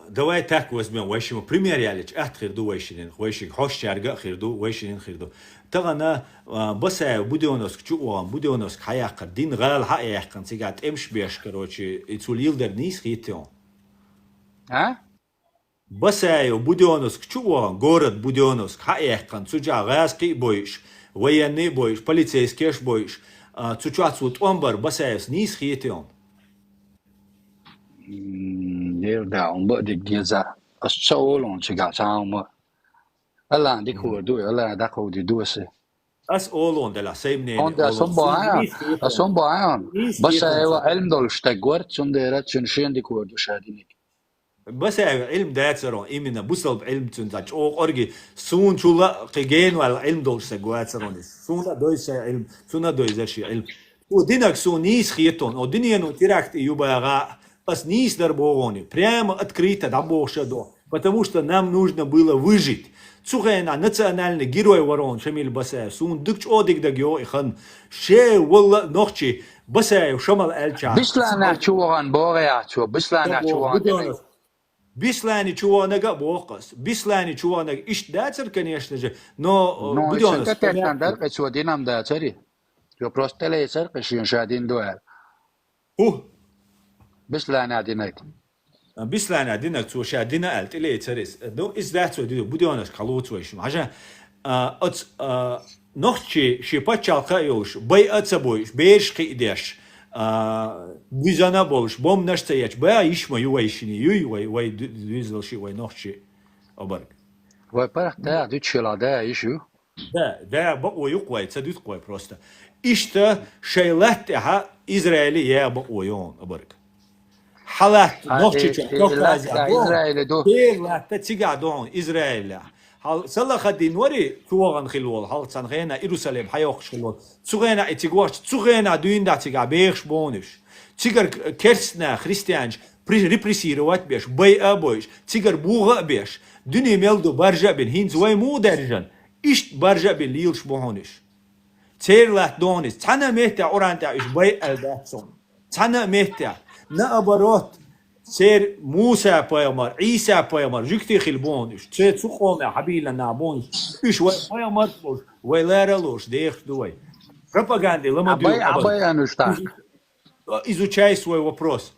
دواء تاك وزمن ويشم بريمير يالج أخير دو ويشين خوش شارجة خير دو ويشين خير دو تغنى بس بدونس كجوان بدونس حياق دين غال حياق سيجات امش بيش كروتشي يتوليل در نيس خيتيون بس بدونس كجوان город بدونس حياق سجا غاسقي بويش ويني بويش полицейскиш بويش تشواتسوت أمبر بس نيس خيتيون يرجع وبقدر جيزة الشغل شجع شام الله عندك هو دوي الله عندك هو دي دوسي أس أولون دلا سيمنين عند أصلا بعيان بس هو علم دول اشتغلت شون ديرت شون شين دي كور دو شادينك بس علم داتسرون إمنا بوصل علم تنتج أو أرجع سون شولا قيجين ولا علم دول اشتغلت سون دويس علم سون دويس شيء علم ودينك سون نيس خيتون ودنيا نو تراكت يبقى Ас нис дарбогони, прямо открыто дабошадо, потому что нам нужно было выжить. Цухена национальный герой ворон Шамиль Басаев, сун дыкч одик дагё ихан, ше wallah нохчи Басаев Шамал Эльча. Бислана чуван богая чу, бислана чуван. Бислани чуванага бокас, бислани чуванага иш датер, конечно же, но будёнос. Но это стандарт, это динам датери. Yo просто лейсер, кашин шадин дуэл. بسلانة دينك بسلانة دينك تو شادينا قالت لي تريس دو إز ذات ودي بديونس خلوت ويش عشان نوختي شي باتشالقا يوش باي اتسبوش بيش قيدش بيزانا بولش بوم نشتيش باي يشما يويشني يوي دويزل شي وي نوختي أبرك وبرخ ده دي تشيلا ده يشو ده بقوا يقوي تسديت قوي بروستا إشتا شيلاتها إسرائيلية بقوا يون أبرك حالات نوختي إسرائيل دو لا تتقعدون إسرائيل هل سلا خدين وري توغن خلول هل سنغينا إيروساليم حيوخش خلول تسوغينا اتقواش تسوغينا دوين دا تقع بيخش بونش تيجر كرسنا خريستيانج ريبريسيروات بيش باي أبوش تيجر بوغا بيش دنيا ميلدو برجع بين هينز واي مو درجن إشت برجع بين ليلش بوهونش تير لا دونس تانا ميتا أورانتا إش باي ألباتسون تانا ميتا نأبروت سير موسى بايمر عيسى بايمر جكتي خلبونش تسير سخونا حبيلا نعبونش إيش بايمر بوش ويلارلوش ديخ دوي пропаганды лама عباي أنوشتا изучай свой вопрос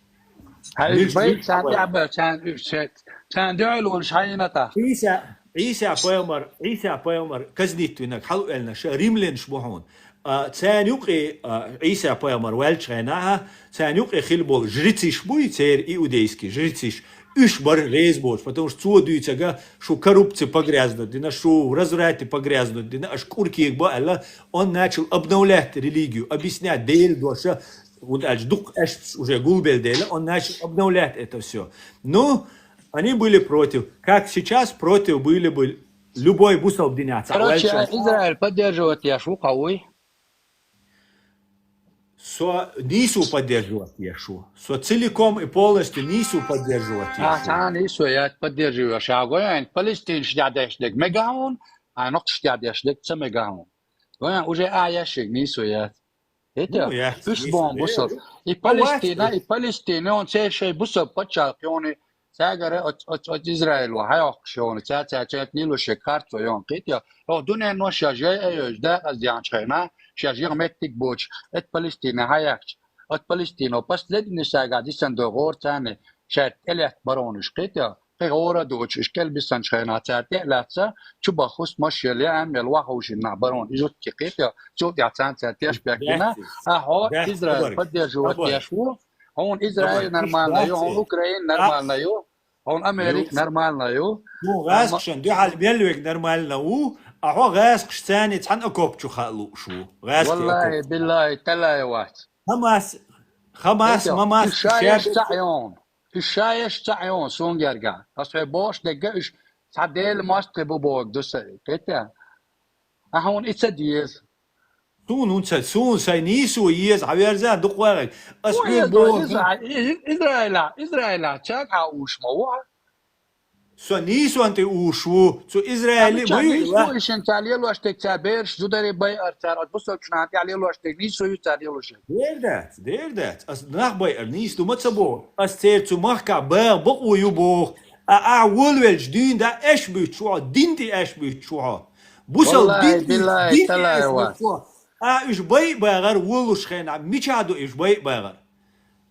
هاي باي ساعتي عبا كان دعلون شاينتا عيسى بايمر كزنيت انك حلو لنا ريملين شبهون تسان يقي عيسى بايمر والشيناها تسان يقي خلبول جريتيش بوي تسير иудейский жрициш үш бар рейс больше, потому что цу дюйцага, что коррупция погрязнут, дина, что развраты погрязнут, дина, аж курки их баала, он начал обновлять религию, объяснять, дейл душа, вот аж дух уже гулбел дейла, он начал обновлять это все. Но они были против, как сейчас против были бы любой бусал обвиняться. Короче, Израиль поддерживает Яшу, кого? Нису поддерживать Яшу. Целиком и полностью Нису поддерживать Яшу. Нису я поддерживаю. Шагоян Палестин штядешдек мегаон, а нот штядешдек це мегаон. Гоян уже аяшек Нису я. Это üç bomb busal. И Палестина он це ще busal почалкони. Сагара от Израиль وحياق شون تا نيلو شكارت ويون قيتيا او دون نو شاجي دا از يان شينا شاجي متك بوش ات فلسطين هياك ات فلسطين بس لدن ساغا ديسن دوغور تاني شات الات برونش قيتيا غورا دوش اشكال بسن شينا تاتي لاتسا تشبا خص ماشي اللي عامل وحوش برون يزوت قيتيا شو يعتان تاتيش بيكنا اهو اسرائيل بدي جوات يشو هون اسرائيل نورمال هون اوكرين نورمال هون امريكا نورمالنا يو مو غاسقشن دي حال بيلوك نورمالنا و اهو غاسقش ثاني تحن اكوب شو خالو شو غاسق والله بالله تلايوات خماس ماماس الشايش تعيون الشايش تعيون سون يرجع اصل باش دقش تعديل ماست بوبوك دوس كده هون اتسديز سون ساينيسو يز عبيرزان دقواغك اسبوع بو اسرائيل تشاك اوش موع سو نيسو انت اوشو سو اسرائيل بو ايش انت عليلو اشتك تابيرش زودري باي ارتار بصو كنات عليلو اشتك نيسو يتاريلو شي دير اس ناخ باي نيس دو متصبو استير تو ماركا بقو يبو اول والجدين دا ايش بيتشوا دينتي ايش بيتشوا بوصل دينتي تلاوات إيش باغر ولوش خينا ميشادو إيش باغر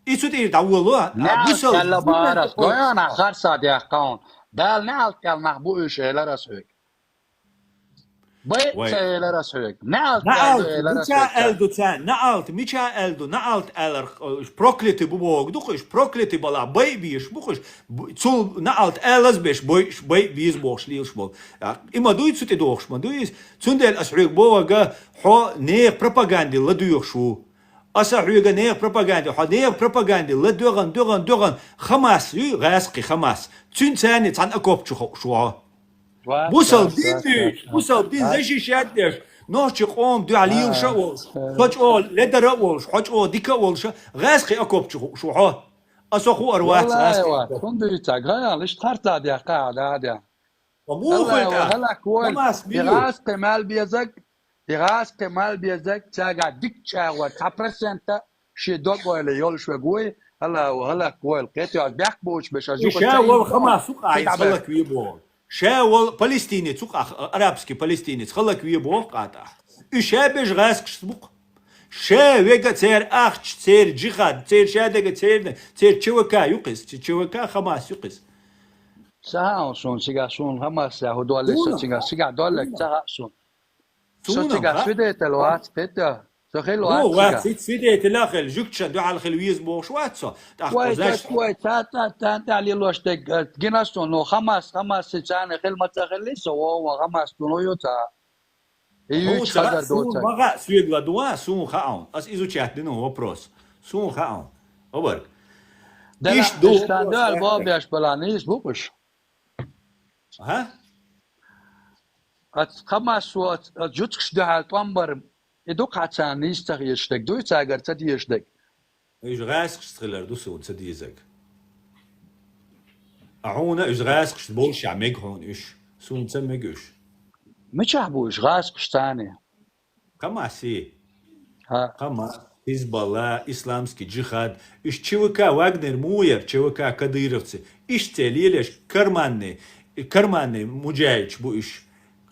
إيشو تير داولو بوصل كلا بارس قيانا خرصة ديقون دال نال كال نحبو إيش إلى رسوك باي إلى رسوك نال ميشا ألدو ألر بروكليتي بوغ دوخش بروكليتي بلا باي بيش بوخش تول نالت ألز بيش باي بيز بوخش ليش بول إما دوي تسوتي دوخش ما دوي تندل أسعيق بوغا حو نير بروباغاندي لدويخ شو أسعيق نير بروباغاندي حو نير بروباغاندي لدوغن خماس غاسقي خماس تون ثاني تان أكوب شو بوصل دين زي شادش نوش قوم دو عليل شو حج اول لدر اول حج اول ديك اول شو غاسقي اكوب شو ها اسخو اروات غاسقي كنت تاغا ليش طرت دي قاعده هذا مو هلا كول يغاسقي مال بيزك تاغا ديك تشاغ و3% شي دوغ ولا يول شو غوي هلا كول قيتو بيك بوش باش اجوك شاول خماس قاعد خلك ويبو شاول فلسطيني تسوق عربسكي فلسطيني تخلك ويبو قاطع إشابش غاسك سبق شا ويجا تير أخش تير جهاد تير شادق تير تشوكا يقص تشوكا خماس يقص ساعة سون سيجا سون خمس ساعة هدول لسه سيجا دولك ساعة سون سو سيجا سويدة الوقت بيتا سخيل دو وقت وقت سيجا سيدة تلاخل جوكتشا دو على الخلويز بوش واتسا كوي تا علي لوش تك جينا سون نو خمس ساعة خيل ما تخلي سو خمس سون يوتا يوش هذا دوتا بقى سويد لدوا سون خاون اس изучать دينو вопрос سون خاون أبرك إيش دو استاندال باب ياش بلانيس بوش ها ات خمس وات جوتش ده على طنبر يدوق عتان يستغ يشتك دو يتاجر تدي يشتك إيش غاسك شتغلر دو سون تديزك أعونا إيش غاسك شتبولش عميق هون إيش سون تسميق إيش مش عبوش غاس قشتاني كما سي ها كما حزب الله إسلامسكي جهاد إيش تشوكا واغنر موير تشوكا كديرفسي إيش تليلش كرماني مجاهد بو إيش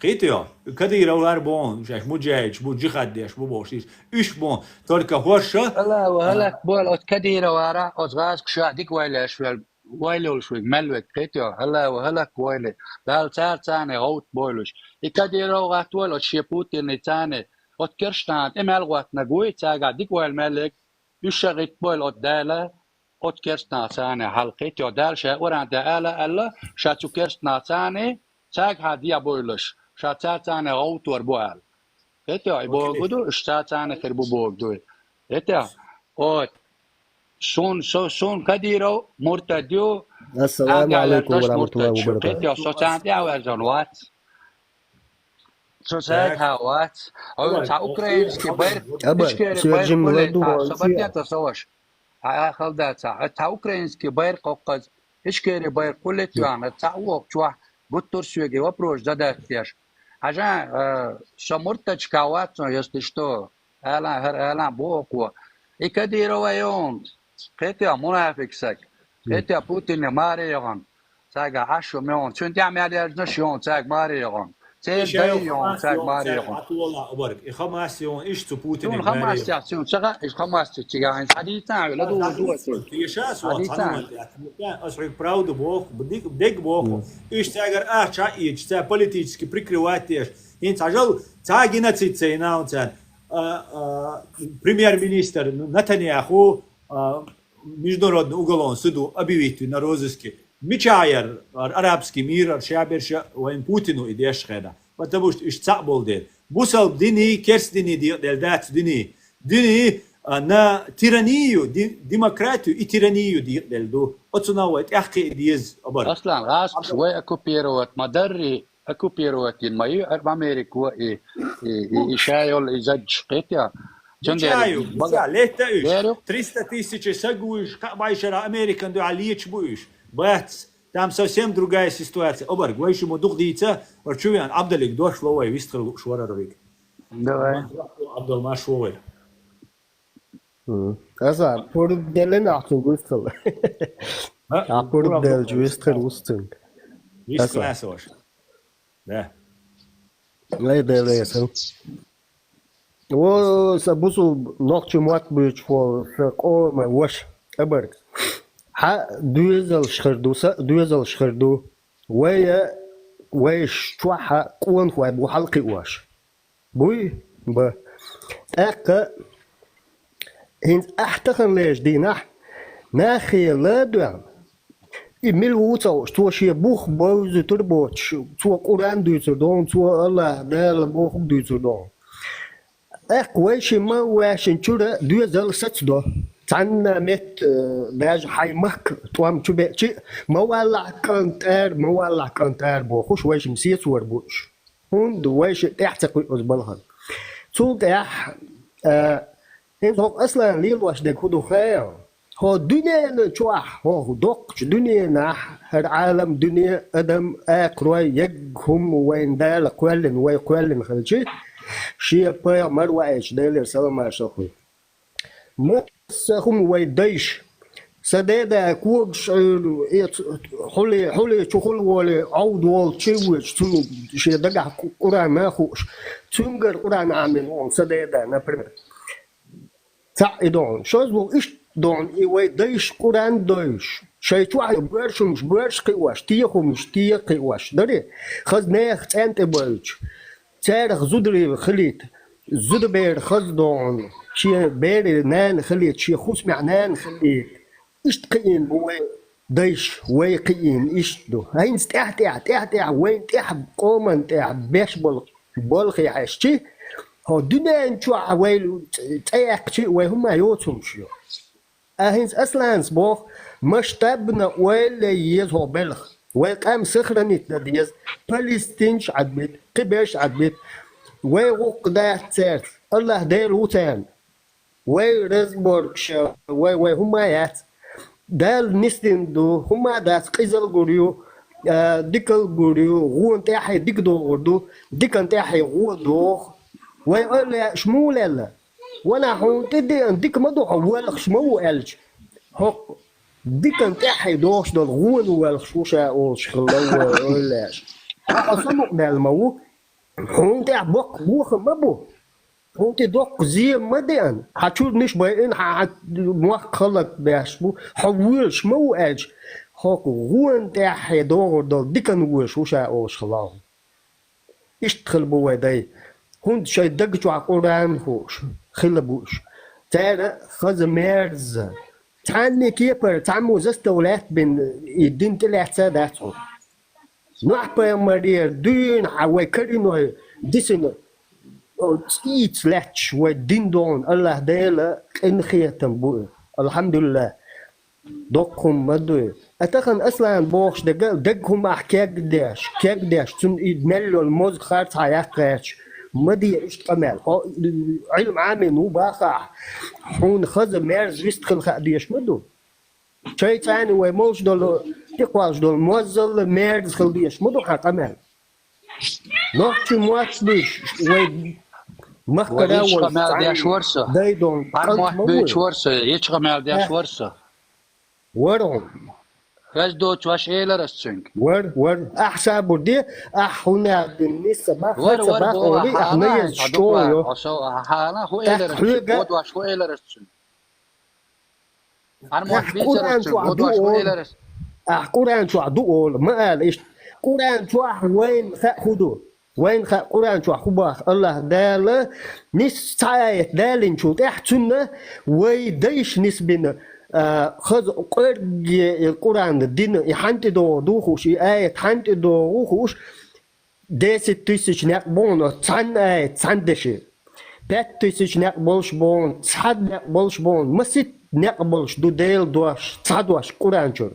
قيتيا كدير أولار بون جاش مجاهد بو جهاد ديش بو بوش إيش بون تركا هورشة لا وهلك بول أت كديرة ورا أت غاس قشا ديك ويلا شوال ويلو شوي ملوك قيتيا هلا وهلك ويلي دال تار تاني غوت بولش يكديرة وغات ولا شيبوتي نتاني أت كرشتان إمال غوات نقوي تاقع ديك ويل ملك يشغيت بول أت دالة أت كرشتان تاني حلقيتيا دال شا وران دالة ألا شاتو كرشتان تاني تاق هاديا بولش شاتا تاني غوت وربوال قيتيا يبوغدو اشتا تاني خربو بوغدو قيتيا أت سون كديرو مرتديو السلام عليكم ورحمة الله وبركاته. قيتيا سوتان ديا وزنوات سوسات هاوات أو تا أوكرانسكي بير إشكيري بير كل سبتني تسوش خلدا تا أوكرانسكي بير قوقز إشكيري بير كل تيان تا وقتوا قطر سويجي وبروش دادتيش عشان شمرتش كاوات يستشتو هلا بوكو إكديرو ويون قيتيا منافق سك قيتيا بوتين ماريغان تاقا عشو ميون شون تعمل نشيون تاق ماريغان تيديون تاق ماريغان والله أبرك خماسيون إيش تبوتين شون خماسيون شغا إيش خماسيون تيجا حديثان ولا دو تيشاس واتحمل أسرق براود بوخ بديك بوخ إيش تاجر شا إيش تا политически прикрываешь إنت عجل تاجينا تيتسينا وتان премьер-министр Нетаньяху международный уголовный суд объявит на розыске مشاعر арабский мир شعبر وين بوتينو إديش خدا потому что إيش تعبول دير بوصل ديني كرس ديني دلدات ديني на тиранию демократию и тиранию دلدو أتصنعوا أحكي ديز أبر أصلا غاس شوي أكوبيروات مدري أكوبيروات المايو أمريكا إشايل إزج قيتيا Мечаю, лето иш, 300 тысяч сагуиш, байшара Американ до алич буиш, бац, там совсем другая ситуация. Обар, гвайш ему дух дийца, варчувян, Абдалик дошло, и вистрел швараровик. Давай. Абдал машвой. Asa, por dele nachtun gustel. Ja, por del juistel gustel. Вистрел асош. Да. Lei dele eso. O sabusu nokchu mat buch for o ma wash abar. Ha duzel shkhardu ويا ويش توحى قوان خوي بو حلقي واش بوي با اقا هند احتقن ليش دينا ناخي لا دوام إميل ووتاو تو شي بوخ بوز تربوتش تو قران دوتو دون تو الله دال بوخ دوتو دون اق ويش ما واش نشورا دوزل ستدو تعنا مت باج حي مك توام تبعتي ما ولع كنتار بوخش واش مسيت وربوش هون واش تحتقي أزبالها تو تح انت اصلا ليل واش دكودو خير هو الدنيا نشوح هو دوق دنيا نح العالم دنيا ادم اقروي يجهم وين دال كلن ويقلن خلشي شي با مرواش دال سلام عليكم سهم ويديش سدادا كوش حولي شغل ولا عود ولا شيء تم شيء دقع قرآن ما خوش تنقر قرآن عامل سدادا نبرد تعيدون شو اسمه إيش دون ويديش قرآن ديش شيء واحد مش برش قواش تيخو مش تيخ قواش دري خز ناخ أنت برج تارخ زودري خليت زود بير خز دون شيء بير نان خليت شيء خوش معنان خليت إيش قين بوي دايش وي قين إيش دو هين تح وين تح قومن تح باش بالخي عشتي هو دنيا انتوا عويل تايق شيء وهم يوتهم شيء أهينس أصلاً سبوخ مش تبنا ولا يزهو بلخ ويقام سخرنيت نديز فلسطينش عدبت قبش عدبت ويغوق دا تسير الله دير وتان ويرزبورش وي هما يات دال نستين دو هما داس قيزل غوريو ديكل غوريو غون تاحي ديك دو غردو ديكن تاحي غو دو ويقول شمول وانا هون تدي ديك ما دو حوالك شمو قالج هوك ديك انت حيدوش دول غون والخشوشة او شخلو ولاش اصلا بالمو هون تاع بوك بوخ ما بو هون تدوق زي مدين هتشوف مش باين موخ خلق باش بو حول شمو قالج هوك غون تاع حيدور دول ديك وشوشة او شخلو اشتغل بو داي هون شي دقجو عقوران هوش خلبوش تارا خز ميرز تعني كيبر تعمو زستولات بين يدين تلات ساداتهم نحبا مرير دين حواي كرينو ديسن تيت لاتش ودين دون الله دايلا انخيتم بو الحمد لله دوكم مدو اتخن اصلا بوخش دقهم احكاك داش تن يدملو الموز خارج حياك مدي ايش قمال علم عامل نو باقع حون خذ ميرز يستخل خديش مدو شيء ثاني ويموش دول تقواش دول موزل ميرز خديش مدو قمال نوح موات بيش وي مخكرا قمال داش ورسه دايدون قمال بيش ورسه يش قمال داش ورسه ورهم خاش دوت واش ايلر السنك ور احسب ودي احنا بالنسبه بقى ور احنا شتويو انا هو ايلر واش هو ايلر السنك انا موت بيش واش هو ايلر قران شو عدو ما قال ايش قران شو وين خدو وين قران شو خباخ الله دال نس سايت دالين شو تحتنا ويديش نسبنا خذ قرج القرآن الدين يحنت دوخوش آية حنت دوخوش داس تيسش نقبون تسعن آية تسعندش بات تيسش نقبلش بون تسعد نقبلش بون مسيت نقبلش دو ديل دوش تسعدوش قرآن شر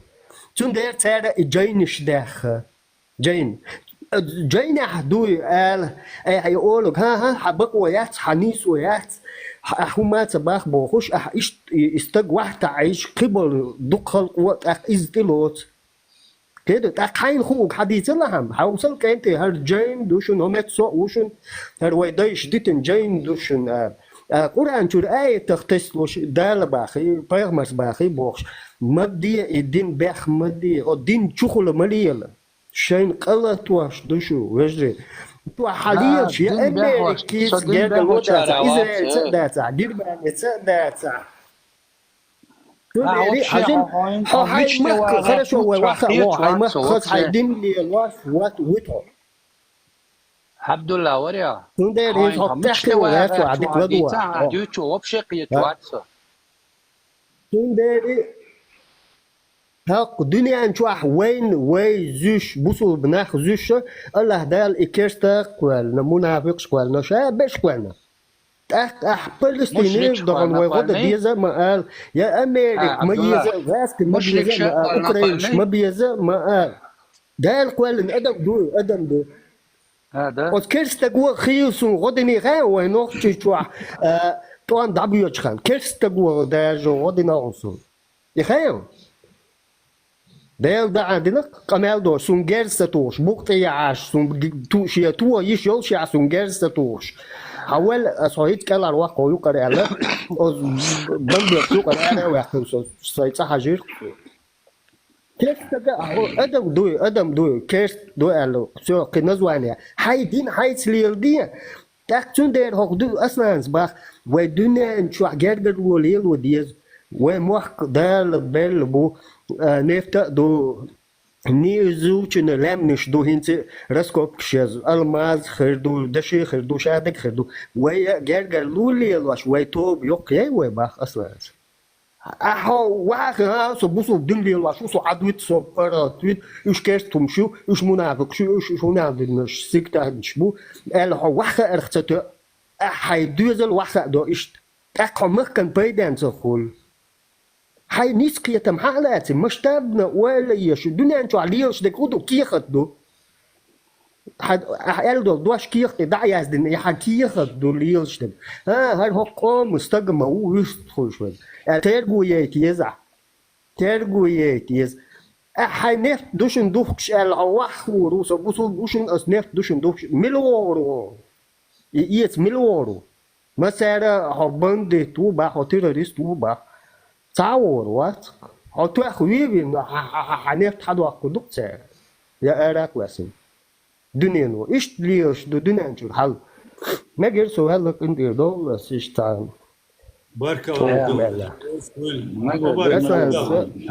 تون دير تارا جينش داخ جين حدوي قال اي يقولك ها حبك ويات حنيس ويات هما تباخ بوخوش استج واحد عايش قبل دخل وقت ازدلوت كده تاخين خوك حديث لهم حوصل كانت هر جين دوشن هم تسو وشن هر ويدايش ديتن جين دوشن قرآن شو آية تختصلوش دال باخي بيغمس باخي بوخش مدي الدين باخ مدي الدين شخل مليل شين قلت واش دوشو وجري تو حاليا شيء امريكي جاب الوضع اسرائيل تدافع ديربان تدافع عشان هاي مخ خرج هو هاي مخ خرج هيدين لي الواش وات ويتو عبد الله وريا تندير تحكي وهات وعدك ردوا ديوتشو وبشقيه واتسا تندير هاق دنيا نشوح وين زوش بوصل بناخ زوش الله دال إكيرستا قوال نمونافقش قوال نشا باش قوالنا فلسطيني دغن ويغض ديزا ما قال يا أمريك ما يزا غاسك ما بيزا ما قال أوكرانش ما بيزا ما قال دال قوال أدم دو هذا وكيرستا قوال خيوسون غدني غاو وينوخ تشوح طوان دابيو تشخان كيرستا قوال داجو غدنا عنصر يخيو ديل دا عندنا قمال دو سونجرسة توش بوقتي عاش توشي تو يشيل شيع سونجرسة توش حول صهيد كلا الواقع يقرأ على بندق يقرأ على واحد صهيد صح جير كيف تجا أدم دو كيف دو على سو كنزوانيا هاي دين هاي سليل دي تكتون دير هو دو أصلاً سباق ودنا نشوف جرجر وليل وديز وموحق دال بل بو نفتا دو نيزوچن لمنش دو هنت رسكوب كشاز الماز خردو دشي خردو شادك خردو ويا جرجر لولي الواش ويتوب يوقي ويباخ أصلا أهو واحد سبوسو دللي الواش وسو عدويت سو براتويت إيش كرتم شو إيش منافق إيش منافق مش سكتة نشبو الهو واحد أرختو أحي دوزل واحد دو إيش أقوم كان بيدان سخول هاي نسكية تمحالات مش تابنا ولا يش الدنيا انتو عليش دكودو كيخت دو ألدو دوش كيخت دعي يزدن يحا كيخت دو ليش دن هاي هو قوم مستقمة ويستخل شوي ترقو يتيزع ترقو يتيز هاي نفت دوشن دوخش العواح وروسا بوسو دوشن أس نفت دوشن دوخش ملورو يس ملورو مثلا هبند توبا هو تيروريست توبا تصور وات هو تخويبي نفت حدو أقدق يا أراك واسم دنيا نو إيش ليش دو دنيا نشوف حل ما جرسو هلك انت دول إيش تعمل بارك الله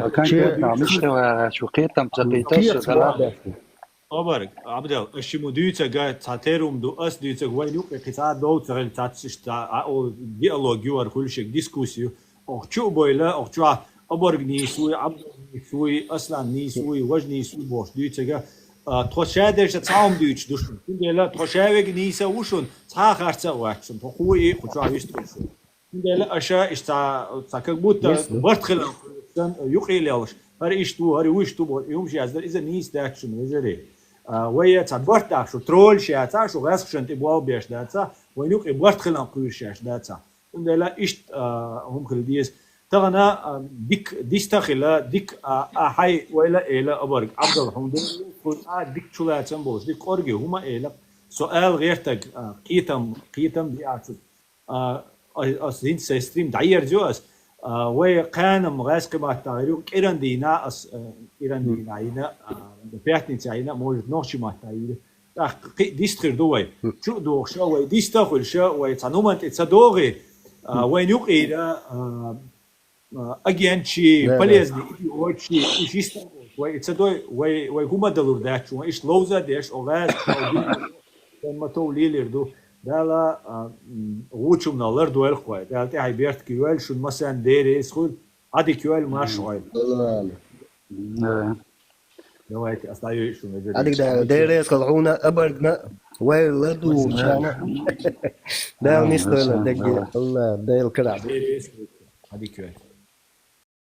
كان كيتنا مش شو قيتم تقيتش ثلاثة أبارك عبد الشيء ديوتة قاعد تعترم دو أس ديوتة وين يوقع قطع دو تغل تعتش أو ديالوج يوار كل شيء ديسكوسيو أو شو بويلا أو شو أبارك نيسوي عبد نيسوي أصلا نيسوي وجه نيسوي بوش ديوتة تخشادش تعام ديوتش دوشن كندلا تخشاوج نيسا وشون تخارتsa واتشن تخوي خشوا يستوشون كندلا أشياء تكبوت برتخل يقيلوش هر إشتو هر ويشتو يوم شيء أزدر إذا نيس داكشن وزري ويا تعبرت داكشو ترول شيء تا شو غاسكشن تبواو بيش داتا وينوك إبرت خلنا قوي شاش داتا كندلا إشت هم خلديس تغنا ديك ديستخلا ديك هاي ولا إله أبارك عبد الحمد لله ديك شولا تنبوس ديك أرجع هما إله سؤال غير تك قيتم بيعطي أصلين سيستريم داير جوز وكان مغاس كما تعرفون إيران دينا إيران دينا هنا بيعتني تعينا موجود نوشي ما تعيله ديستخر دوي شو دو شو ديستخل شو ويتنومن تصدقي وين يقيل أجيانشي بليزني وشي يستخدم ويتصدق ويهما دلور داش وإيش لوزة داش أغاز لما تولي لردو دالا غوتشم نالر دوال خوي دالتي هاي بيرت كيوال شو مثلا ديريس خود عادي كيوال ما شوي نوعك أصلاً شو مجرد هذيك ديريس قلعونا أبرقنا ويلدو شانا دا نيستولا دقي الله دايل كراب ديريس هذيك كيوال